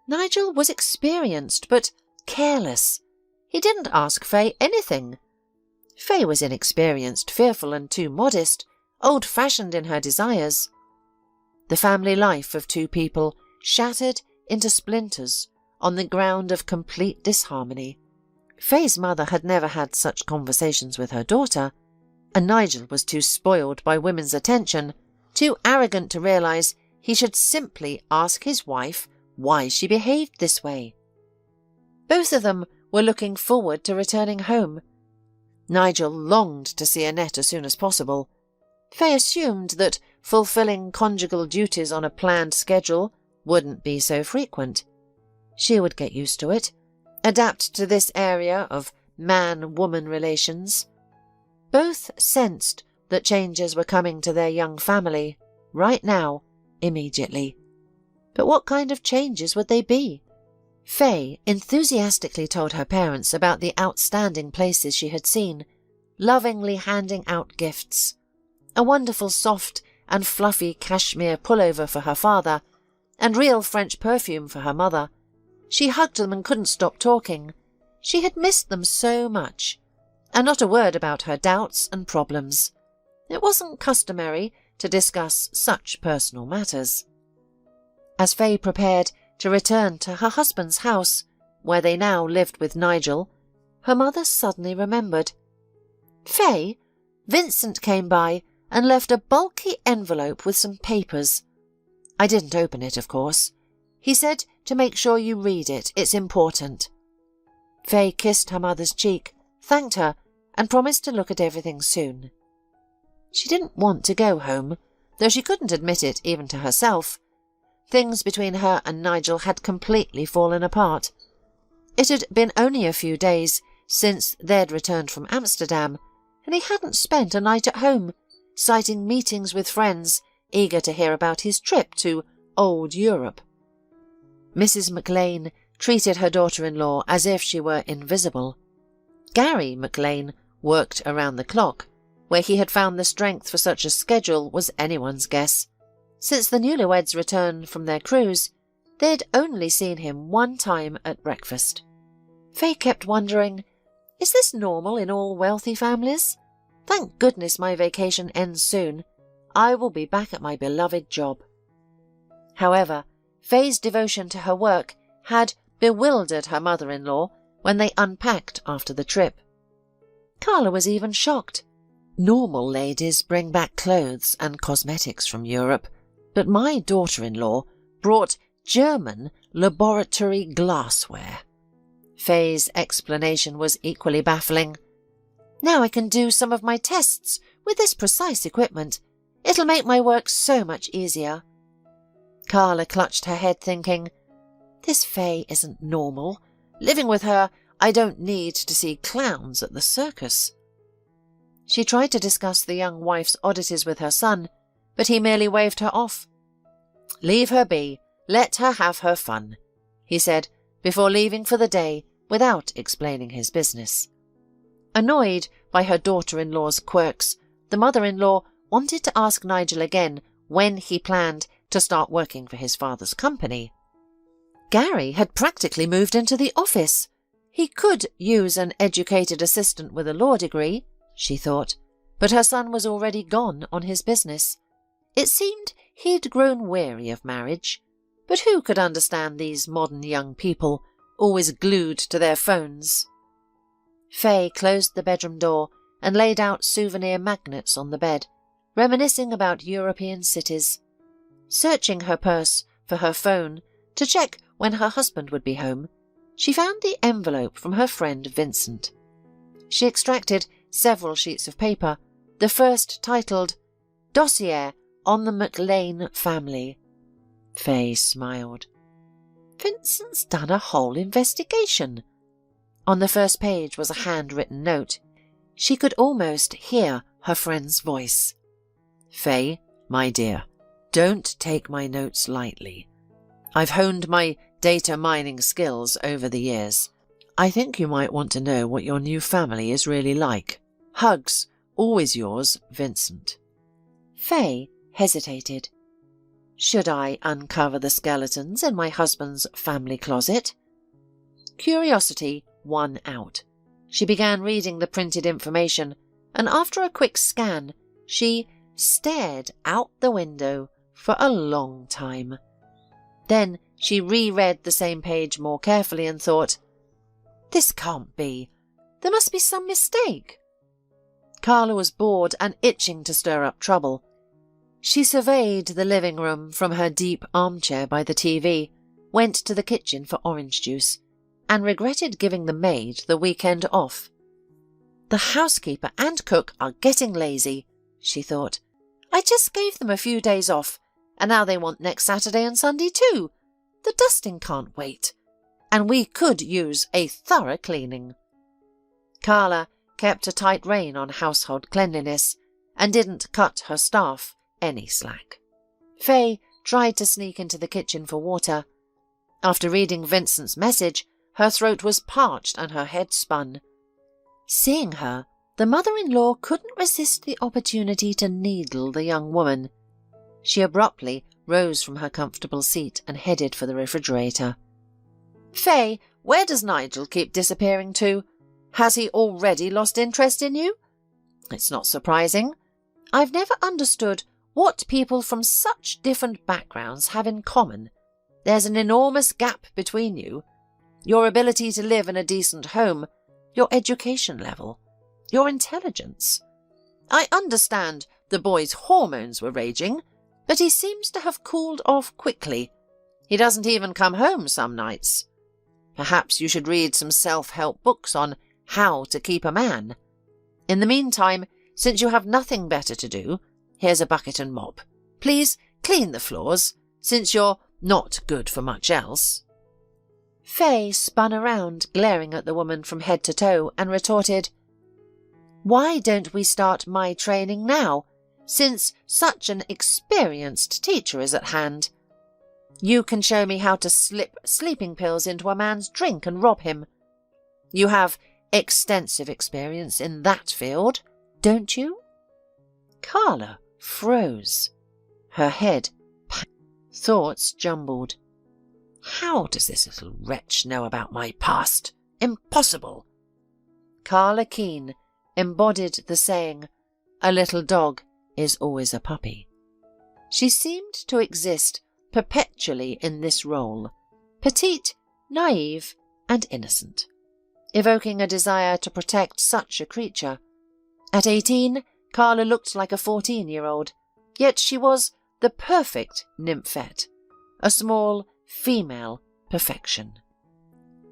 Nigel was experienced but careless. He didn't ask Faye anything. Faye was inexperienced, fearful, and too modest, old-fashioned in her desires. The family life of two people shattered into splinters on the ground of complete disharmony. Faye's mother had never had such conversations with her daughter, and Nigel was too spoiled by women's attention, too arrogant to realise he should simply ask his wife why she behaved this way. Both of them were looking forward to returning home. Nigel longed to see Annette as soon as possible. Faye assumed that fulfilling conjugal duties on a planned schedule wouldn't be so frequent. She would get used to it, adapt to this area of man-woman relations. Both sensed that changes were coming to their young family, right now, immediately. But what kind of changes would they be? Faye enthusiastically told her parents about the outstanding places she had seen, lovingly handing out gifts. A wonderful soft and fluffy cashmere pullover for her father, and real French perfume for her mother. She hugged them and couldn't stop talking. She had missed them so much, and not a word about her doubts and problems. It wasn't customary to discuss such personal matters. As Faye prepared to return to her husband's house, where they now lived with Nigel, her mother suddenly remembered. "Faye, Vincent came by and left a bulky envelope with some papers. I didn't open it, of course. He said to make sure you read it. It's important." Faye kissed her mother's cheek, thanked her, and promised to look at everything soon. She didn't want to go home, though she couldn't admit it even to herself. Things between her and Nigel had completely fallen apart. It had been only a few days since they'd returned from Amsterdam, and he hadn't spent a night at home, citing meetings with friends, eager to hear about his trip to old Europe. Mrs. McLean treated her daughter-in-law as if she were invisible. Gary McLean worked around the clock. Where he had found the strength for such a schedule was anyone's guess. Since the newlyweds' return from their cruise, they'd only seen him one time at breakfast. Faye kept wondering, is this normal in all wealthy families? Thank goodness my vacation ends soon. I will be back at my beloved job. However, Faye's devotion to her work had bewildered her mother-in-law when they unpacked after the trip. Carla was even shocked. Normal ladies bring back clothes and cosmetics from Europe, but my daughter-in-law brought German laboratory glassware. Faye's explanation was equally baffling. "Now I can do some of my tests with this precise equipment. It'll make my work so much easier." Carla clutched her head thinking, "This Faye isn't normal. Living with her, I don't need to see clowns at the circus." She tried to discuss the young wife's oddities with her son, but he merely waved her off. "Leave her be. Let her have her fun," he said, before leaving for the day without explaining his business. Annoyed by her daughter-in-law's quirks, the mother-in-law wanted to ask Nigel again when he planned to start working for his father's company. Gary had practically moved into the office. He could use an educated assistant with a law degree, she thought, but her son was already gone on his business. It seemed he'd grown weary of marriage, but who could understand these modern young people, always glued to their phones? Faye closed the bedroom door and laid out souvenir magnets on the bed, reminiscing about European cities. Searching her purse for her phone to check when her husband would be home, she found the envelope from her friend Vincent. She extracted several sheets of paper, the first titled Dossier on the McLean Family. Faye smiled. Vincent's done a whole investigation. On the first page was a handwritten note. She could almost hear her friend's voice. Faye, my dear, don't take my notes lightly. I've honed my data mining skills over the years. I think you might want to know what your new family is really like. Hugs, always yours, Vincent. Faye hesitated. Should I uncover the skeletons in my husband's family closet? Curiosity won out. She began reading the printed information, and after a quick scan, she stared out the window for a long time. Then she reread the same page more carefully and thought, this can't be. There must be some mistake. Carla was bored and itching to stir up trouble. She surveyed the living room from her deep armchair by the TV, went to the kitchen for orange juice, and regretted giving the maid the weekend off. The housekeeper and cook are getting lazy, she thought. I just gave them a few days off, and now they want next Saturday and Sunday too. The dusting can't wait, and we could use a thorough cleaning. Carla kept a tight rein on household cleanliness and didn't cut her staff any slack. Faye tried to sneak into the kitchen for water. After reading Vincent's message, her throat was parched and her head spun. Seeing her, the mother-in-law couldn't resist the opportunity to needle the young woman. She abruptly rose from her comfortable seat and headed for the refrigerator. Faye, where does Nigel keep disappearing to? Has he already lost interest in you? It's not surprising. I've never understood what people from such different backgrounds have in common. There's an enormous gap between you. Your ability to live in a decent home, your education level, your intelligence. I understand the boy's hormones were raging, but he seems to have cooled off quickly. He doesn't even come home some nights. Perhaps you should read some self-help books on how to keep a man. In the meantime, since you have nothing better to do, here's a bucket and mop. Please clean the floors, since you're not good for much else. Faye spun around, glaring at the woman from head to toe, and retorted, Why don't we start my training now, since such an experienced teacher is at hand? You can show me how to slip sleeping pills into a man's drink and rob him. You have extensive experience in that field, don't you? Carla froze. Her head thoughts jumbled. How does this little wretch know about my past? Impossible. Carla Keene embodied the saying, a little dog is always a puppy. She seemed to exist perpetually in this role, petite, naive, and innocent, evoking a desire to protect such a creature. At 18, Carla looked like a 14-year-old, yet she was the perfect nymphette, a small female perfection.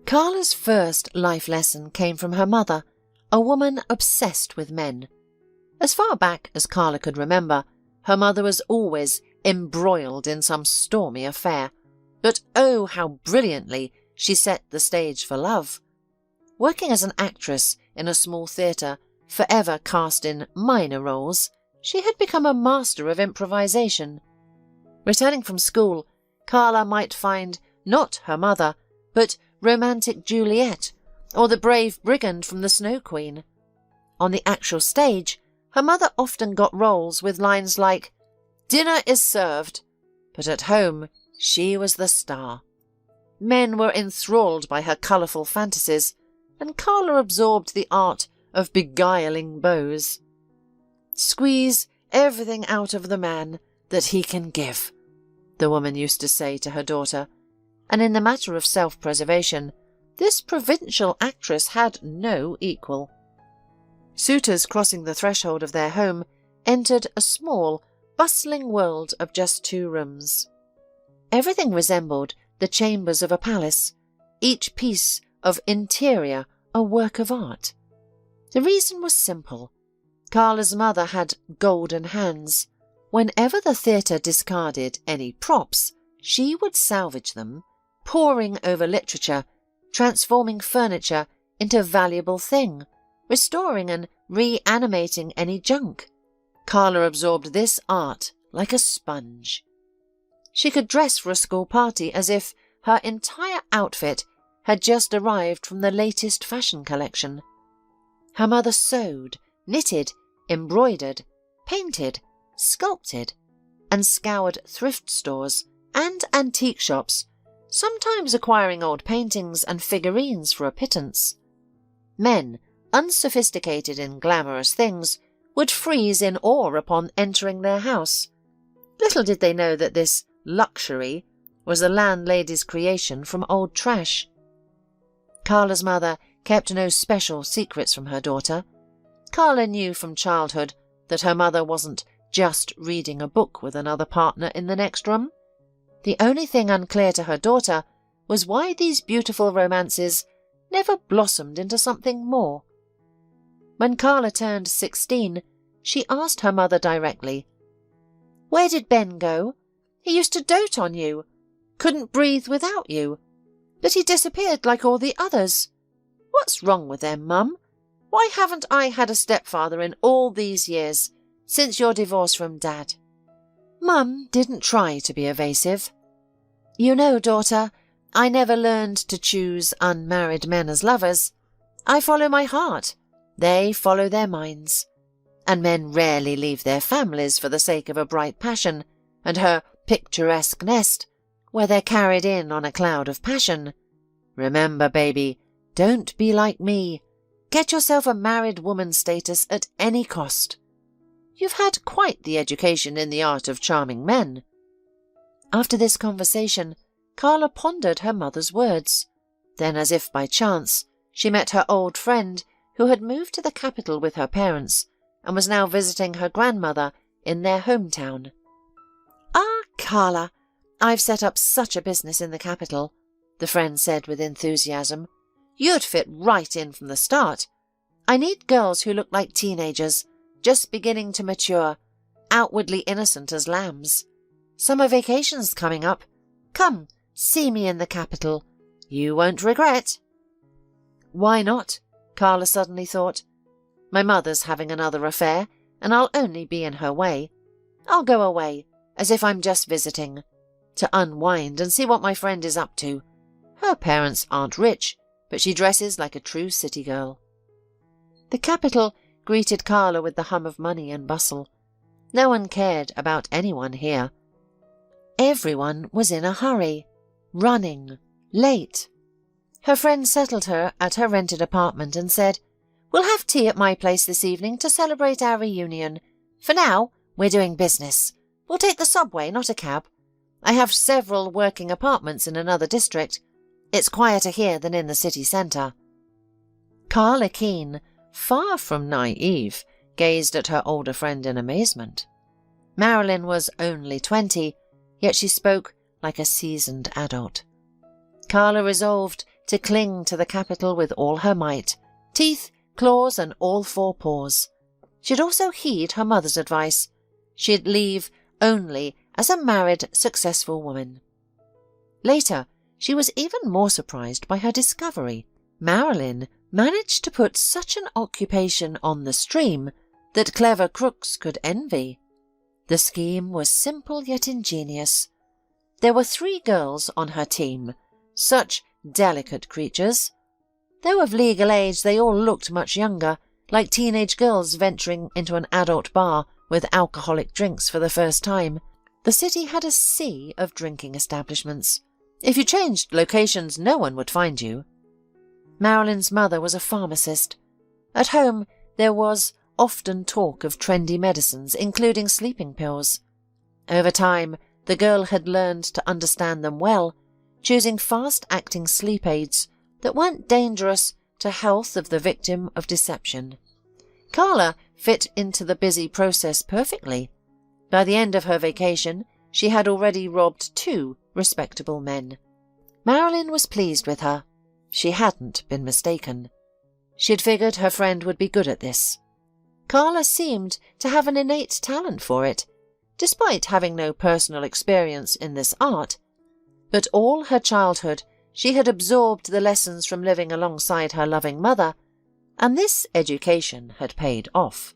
Carla's first life lesson came from her mother, a woman obsessed with men. As far back as Carla could remember, her mother was always embroiled in some stormy affair, but oh, how brilliantly she set the stage for love. Working as an actress in a small theatre, forever cast in minor roles, she had become a master of improvisation. Returning from school, Carla might find not her mother, but romantic Juliet, or the brave brigand from the Snow Queen. On the actual stage, her mother often got roles with lines like, "Dinner is served," but at home she was the star. Men were enthralled by her colourful fantasies, and Carla absorbed the art of beguiling beaux. "Squeeze everything out of the man that he can give," the woman used to say to her daughter, and in the matter of self-preservation, this provincial actress had no equal. Suitors crossing the threshold of their home entered a small, bustling world of just 2 rooms. Everything resembled the chambers of a palace, each piece of interior a work of art. The reason was simple. Carla's mother had golden hands. Whenever the theatre discarded any props, she would salvage them, poring over literature, transforming furniture into valuable thing, restoring and reanimating any junk. Carla absorbed this art like a sponge. She could dress for a school party as if her entire outfit had just arrived from the latest fashion collection. Her mother sewed, knitted, embroidered, painted, sculpted, and scoured thrift stores and antique shops, sometimes acquiring old paintings and figurines for a pittance. Men, unsophisticated in glamorous things, would freeze in awe upon entering their house. Little did they know that this luxury was the landlady's creation from old trash. Carla's mother kept no special secrets from her daughter. Carla knew from childhood that her mother wasn't just reading a book with another partner in the next room. The only thing unclear to her daughter was why these beautiful romances never blossomed into something more. When Carla turned 16, she asked her mother directly, "Where did Ben go? He used to dote on you, couldn't breathe without you, but he disappeared like all the others. What's wrong with them, Mum? Why haven't I had a stepfather in all these years, since your divorce from Dad?" Mum didn't try to be evasive. "You know, daughter, I never learned to choose unmarried men as lovers. I follow my heart. They follow their minds. And men rarely leave their families for the sake of a bright passion, and her picturesque nest, where they're carried in on a cloud of passion. Remember, baby, don't be like me. Get yourself a married woman status at any cost. You've had quite the education in the art of charming men." After this conversation, Carla pondered her mother's words. Then, as if by chance, she met her old friend who had moved to the capital with her parents and was now visiting her grandmother in their hometown. "Ah, Carla, I've set up such a business in the capital," the friend said with enthusiasm. "You'd fit right in from the start. I need girls who look like teenagers, just beginning to mature, outwardly innocent as lambs. Summer vacation's coming up. Come, see me in the capital. You won't regret." Why not? Carla suddenly thought. My mother's having another affair, and I'll only be in her way. I'll go away, as if I'm just visiting, to unwind and see what my friend is up to. Her parents aren't rich, but she dresses like a true city girl. The capital greeted Carla with the hum of money and bustle. No one cared about anyone here. Everyone was in a hurry, running, late. Her friend settled her at her rented apartment and said, "We'll have tea at my place this evening to celebrate our reunion. For now, we're doing business. We'll take the subway, not a cab. I have several working apartments in another district. It's quieter here than in the city centre." Carla Keene, far from naive, gazed at her older friend in amazement. Marilyn was only 20, yet she spoke like a seasoned adult. Carla resolved to cling to the capital with all her might, teeth, claws, and all four paws. She'd also heed her mother's advice. She'd leave only as a married, successful woman. Later, she was even more surprised by her discovery. Marilyn managed to put such an occupation on the stream that clever crooks could envy. The scheme was simple yet ingenious. There were 3 girls on her team, such delicate creatures. Though of legal age, they all looked much younger, like teenage girls venturing into an adult bar with alcoholic drinks for the first time. The city had a sea of drinking establishments. If you changed locations, no one would find you. Marilyn's mother was a pharmacist. At home, there was often talk of trendy medicines, including sleeping pills. Over time, the girl had learned to understand them well, choosing fast-acting sleep aids that weren't dangerous to health of the victim of deception. Carla fit into the busy process perfectly. By the end of her vacation, she had already robbed 2 respectable men. Marilyn was pleased with her. She hadn't been mistaken. She'd figured her friend would be good at this. Carla seemed to have an innate talent for it, despite having no personal experience in this art. But all her childhood, she had absorbed the lessons from living alongside her loving mother, and this education had paid off.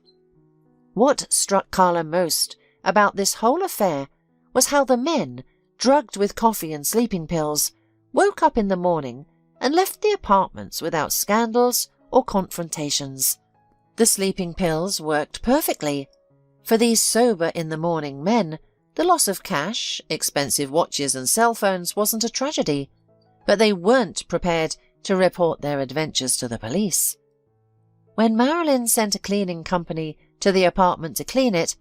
What struck Carla most about this whole affair was how the men, drugged with coffee and sleeping pills, woke up in the morning and left the apartments without scandals or confrontations. The sleeping pills worked perfectly. For these sober-in-the-morning men, the loss of cash, expensive watches and cell phones wasn't a tragedy, but they weren't prepared to report their adventures to the police. When Marilyn sent a cleaning company to the apartment to clean it,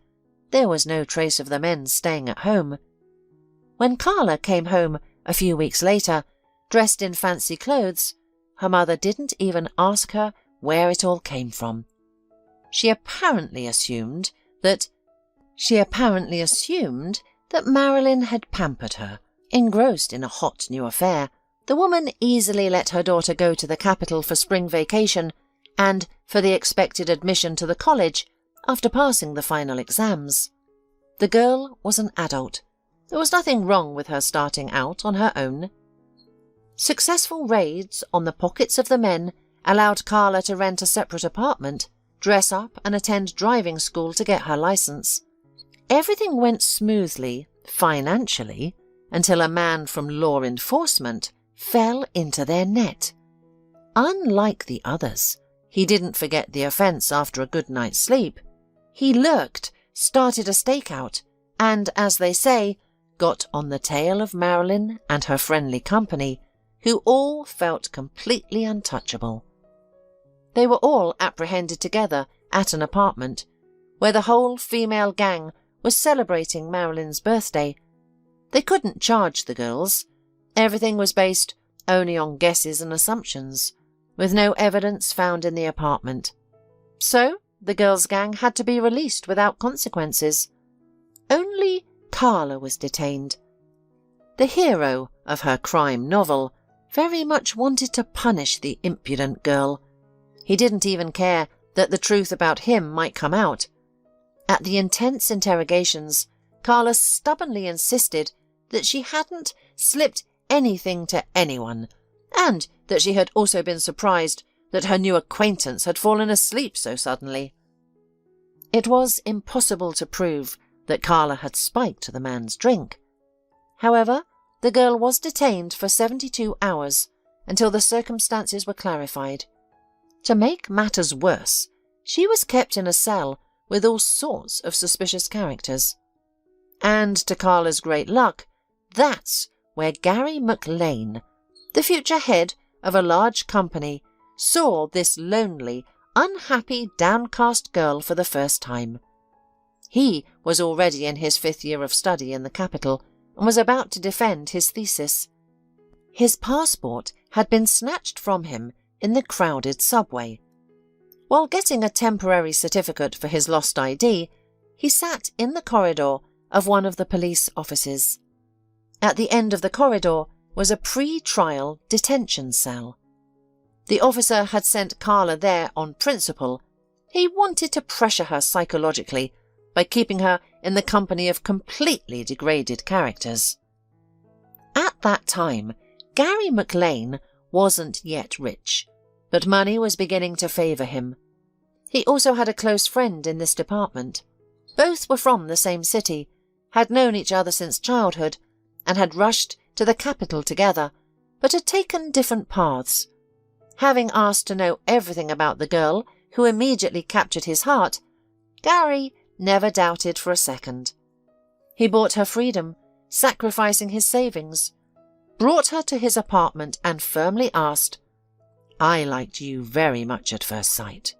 there was no trace of the men staying at home. When Carla came home a few weeks later, dressed in fancy clothes, her mother didn't even ask her where it all came from. She apparently assumed that Marilyn had pampered her. Engrossed in a hot new affair, the woman easily let her daughter go to the capital for spring vacation and for the expected admission to the college after passing the final exams. The girl was an adult. There was nothing wrong with her starting out on her own. Successful raids on the pockets of the men allowed Carla to rent a separate apartment, dress up and attend driving school to get her license. Everything went smoothly, financially, until a man from law enforcement fell into their net. Unlike the others, he didn't forget the offence after a good night's sleep. He lurked, started a stakeout, and, as they say, got on the tail of Marilyn and her friendly company, who all felt completely untouchable. They were all apprehended together at an apartment, where the whole female gang was celebrating Marilyn's birthday. They couldn't charge the girls. Everything was based only on guesses and assumptions, with no evidence found in the apartment. So, the girls' gang had to be released without consequences. Only Carla was detained. The hero of her crime novel very much wanted to punish the impudent girl. He didn't even care that the truth about him might come out. At the intense interrogations, Carla stubbornly insisted that she hadn't slipped anything to anyone, and that she had also been surprised that her new acquaintance had fallen asleep so suddenly. It was impossible to prove that Carla had spiked the man's drink. However, the girl was detained for 72 hours until the circumstances were clarified. To make matters worse, she was kept in a cell with all sorts of suspicious characters. And to Carla's great luck, that's where Gary McLean, the future head of a large company, saw this lonely, unhappy, downcast girl for the first time. He was already in his 5th year of study in the capital and was about to defend his thesis. His passport had been snatched from him in the crowded subway. While getting a temporary certificate for his lost ID, he sat in the corridor of one of the police offices. At the end of the corridor was a pre-trial detention cell. The officer had sent Carla there on principle. He wanted to pressure her psychologically by keeping her in the company of completely degraded characters. At that time, Gary McLean wasn't yet rich, but money was beginning to favour him. He also had a close friend in this department. Both were from the same city, had known each other since childhood, and had rushed to the capital together, but had taken different paths. Having asked to know everything about the girl, who immediately captured his heart, Gary never doubted for a second. He bought her freedom, sacrificing his savings. brought her to his apartment and firmly asked, "I liked you very much at first sight.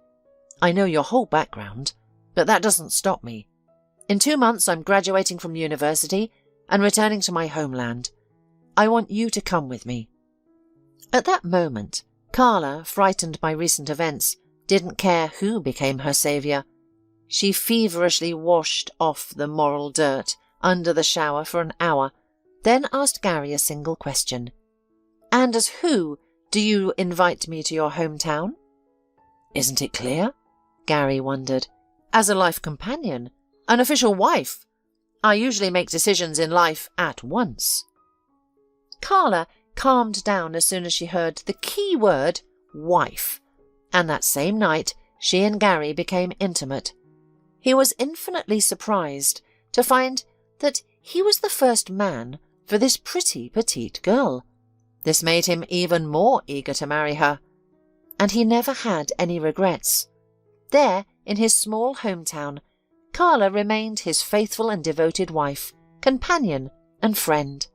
I know your whole background, but that doesn't stop me. In 2 months I'm graduating from university and returning to my homeland. I want you to come with me." At that moment, Carla, frightened by recent events, didn't care who became her saviour. She feverishly washed off the moral dirt under the shower for an hour, then asked Gary a single question. "And as who do you invite me to your hometown?" "Isn't it clear?" Gary wondered. "As a life companion, an official wife. I usually make decisions in life at once." Carla calmed down as soon as she heard the key word, wife, and that same night she and Gary became intimate. He was infinitely surprised to find that he was the first man for this pretty petite girl. This made him even more eager to marry her, and he never had any regrets. There, in his small hometown, Carla remained his faithful and devoted wife, companion, and friend.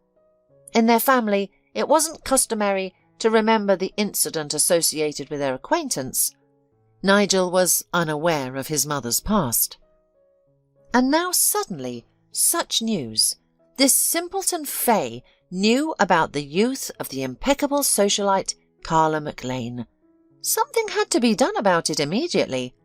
In their family, it wasn't customary to remember the incident associated with their acquaintance. Nigel was unaware of his mother's past. And now suddenly, such news. This simpleton Fay knew about the youth of the impeccable socialite Carla McLean. Something had to be done about it immediately.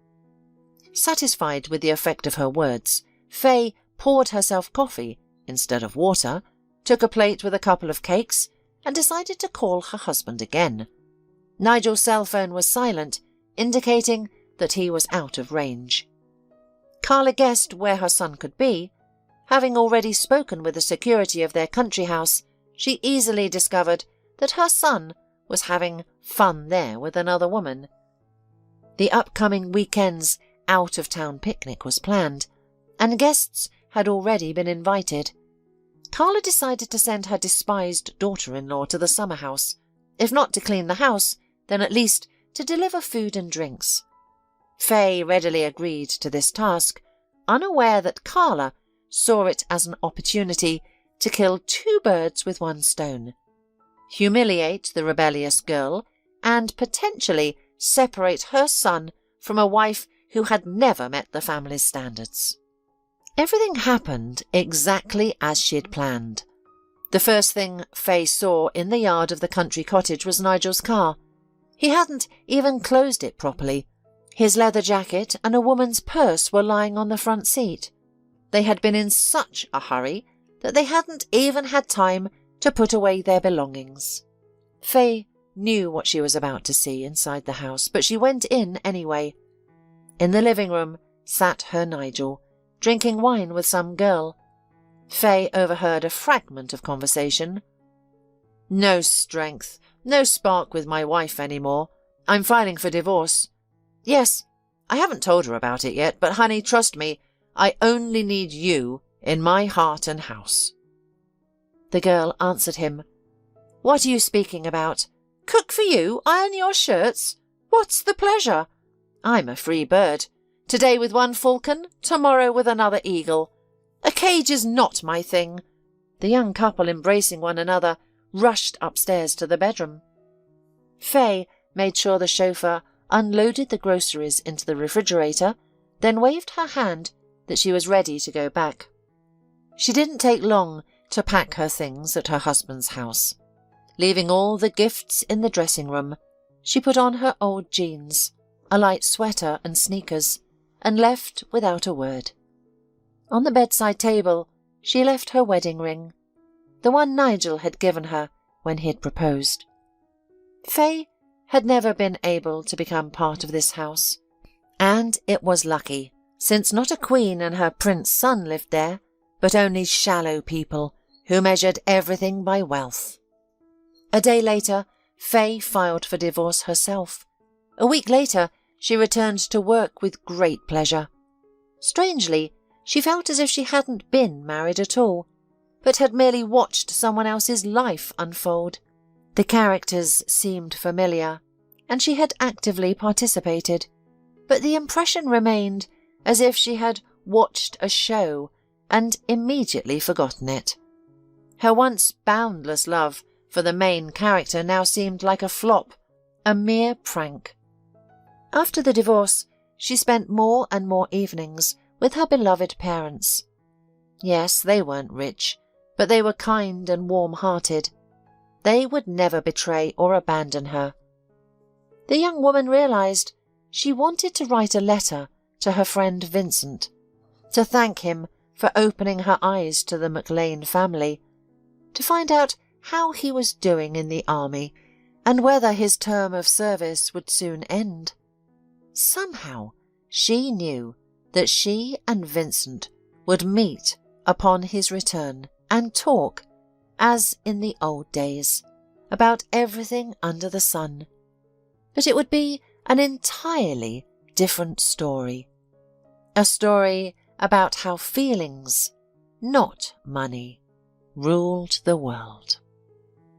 Satisfied with the effect of her words, Fay poured herself coffee instead of water, took a plate with a couple of cakes, and decided to call her husband again. Nigel's cell phone was silent, indicating that he was out of range. Carla guessed where her son could be. Having already spoken with the security of their country house, she easily discovered that her son was having fun there with another woman. The upcoming weekend's out-of-town picnic was planned, and guests had already been invited. Carla decided to send her despised daughter-in-law to the summer house, if not to clean the house, then at least to deliver food and drinks. Fay readily agreed to this task, unaware that Carla saw it as an opportunity to kill 2 birds with 1 stone. Humiliate the rebellious girl and potentially separate her son from a wife who had never met the family's standards. Everything happened exactly as she had planned. The first thing Fay saw in the yard of the country cottage was Nigel's car. He hadn't even closed it properly. His leather jacket and a woman's purse were lying on the front seat. They had been in such a hurry that they hadn't even had time to put away their belongings. Fay knew what she was about to see inside the house, but she went in anyway. In the living room sat her Nigel, drinking wine with some girl. Fay overheard a fragment of conversation. "No strength, no spark with my wife anymore. I'm filing for divorce. Yes, I haven't told her about it yet, but honey, trust me, I only need you in my heart and house." The girl answered him. "What are you speaking about? Cook for you? Iron your shirts? What's the pleasure? I'm a free bird. Today with one falcon, tomorrow with another eagle. A cage is not my thing." The young couple, embracing one another, rushed upstairs to the bedroom. Fay made sure the chauffeur unloaded the groceries into the refrigerator, then waved her hand that she was ready to go back. She didn't take long to pack her things at her husband's house. Leaving all the gifts in the dressing room, she put on her old jeans, a light sweater and sneakers, and left without a word. On the bedside table, she left her wedding ring, the one Nigel had given her when he had proposed. Fay had never been able to become part of this house, and it was lucky, since not a queen and her prince son lived there, but only shallow people who measured everything by wealth. A day later, Fay filed for divorce herself. A week later, she returned to work with great pleasure. Strangely, she felt as if she hadn't been married at all, but had merely watched someone else's life unfold. The characters seemed familiar, and she had actively participated, but the impression remained as if she had watched a show and immediately forgotten it. Her once boundless love for the main character now seemed like a flop, a mere prank. After the divorce, she spent more and more evenings with her beloved parents. Yes, they weren't rich, but they were kind and warm-hearted. They would never betray or abandon her. The young woman realized she wanted to write a letter to her friend Vincent, to thank him for opening her eyes to the McLean family, to find out how he was doing in the army and whether his term of service would soon end. Somehow she knew that she and Vincent would meet upon his return and talk, as in the old days, about everything under the sun. But it would be an entirely different story. A story about how feelings, not money, ruled the world.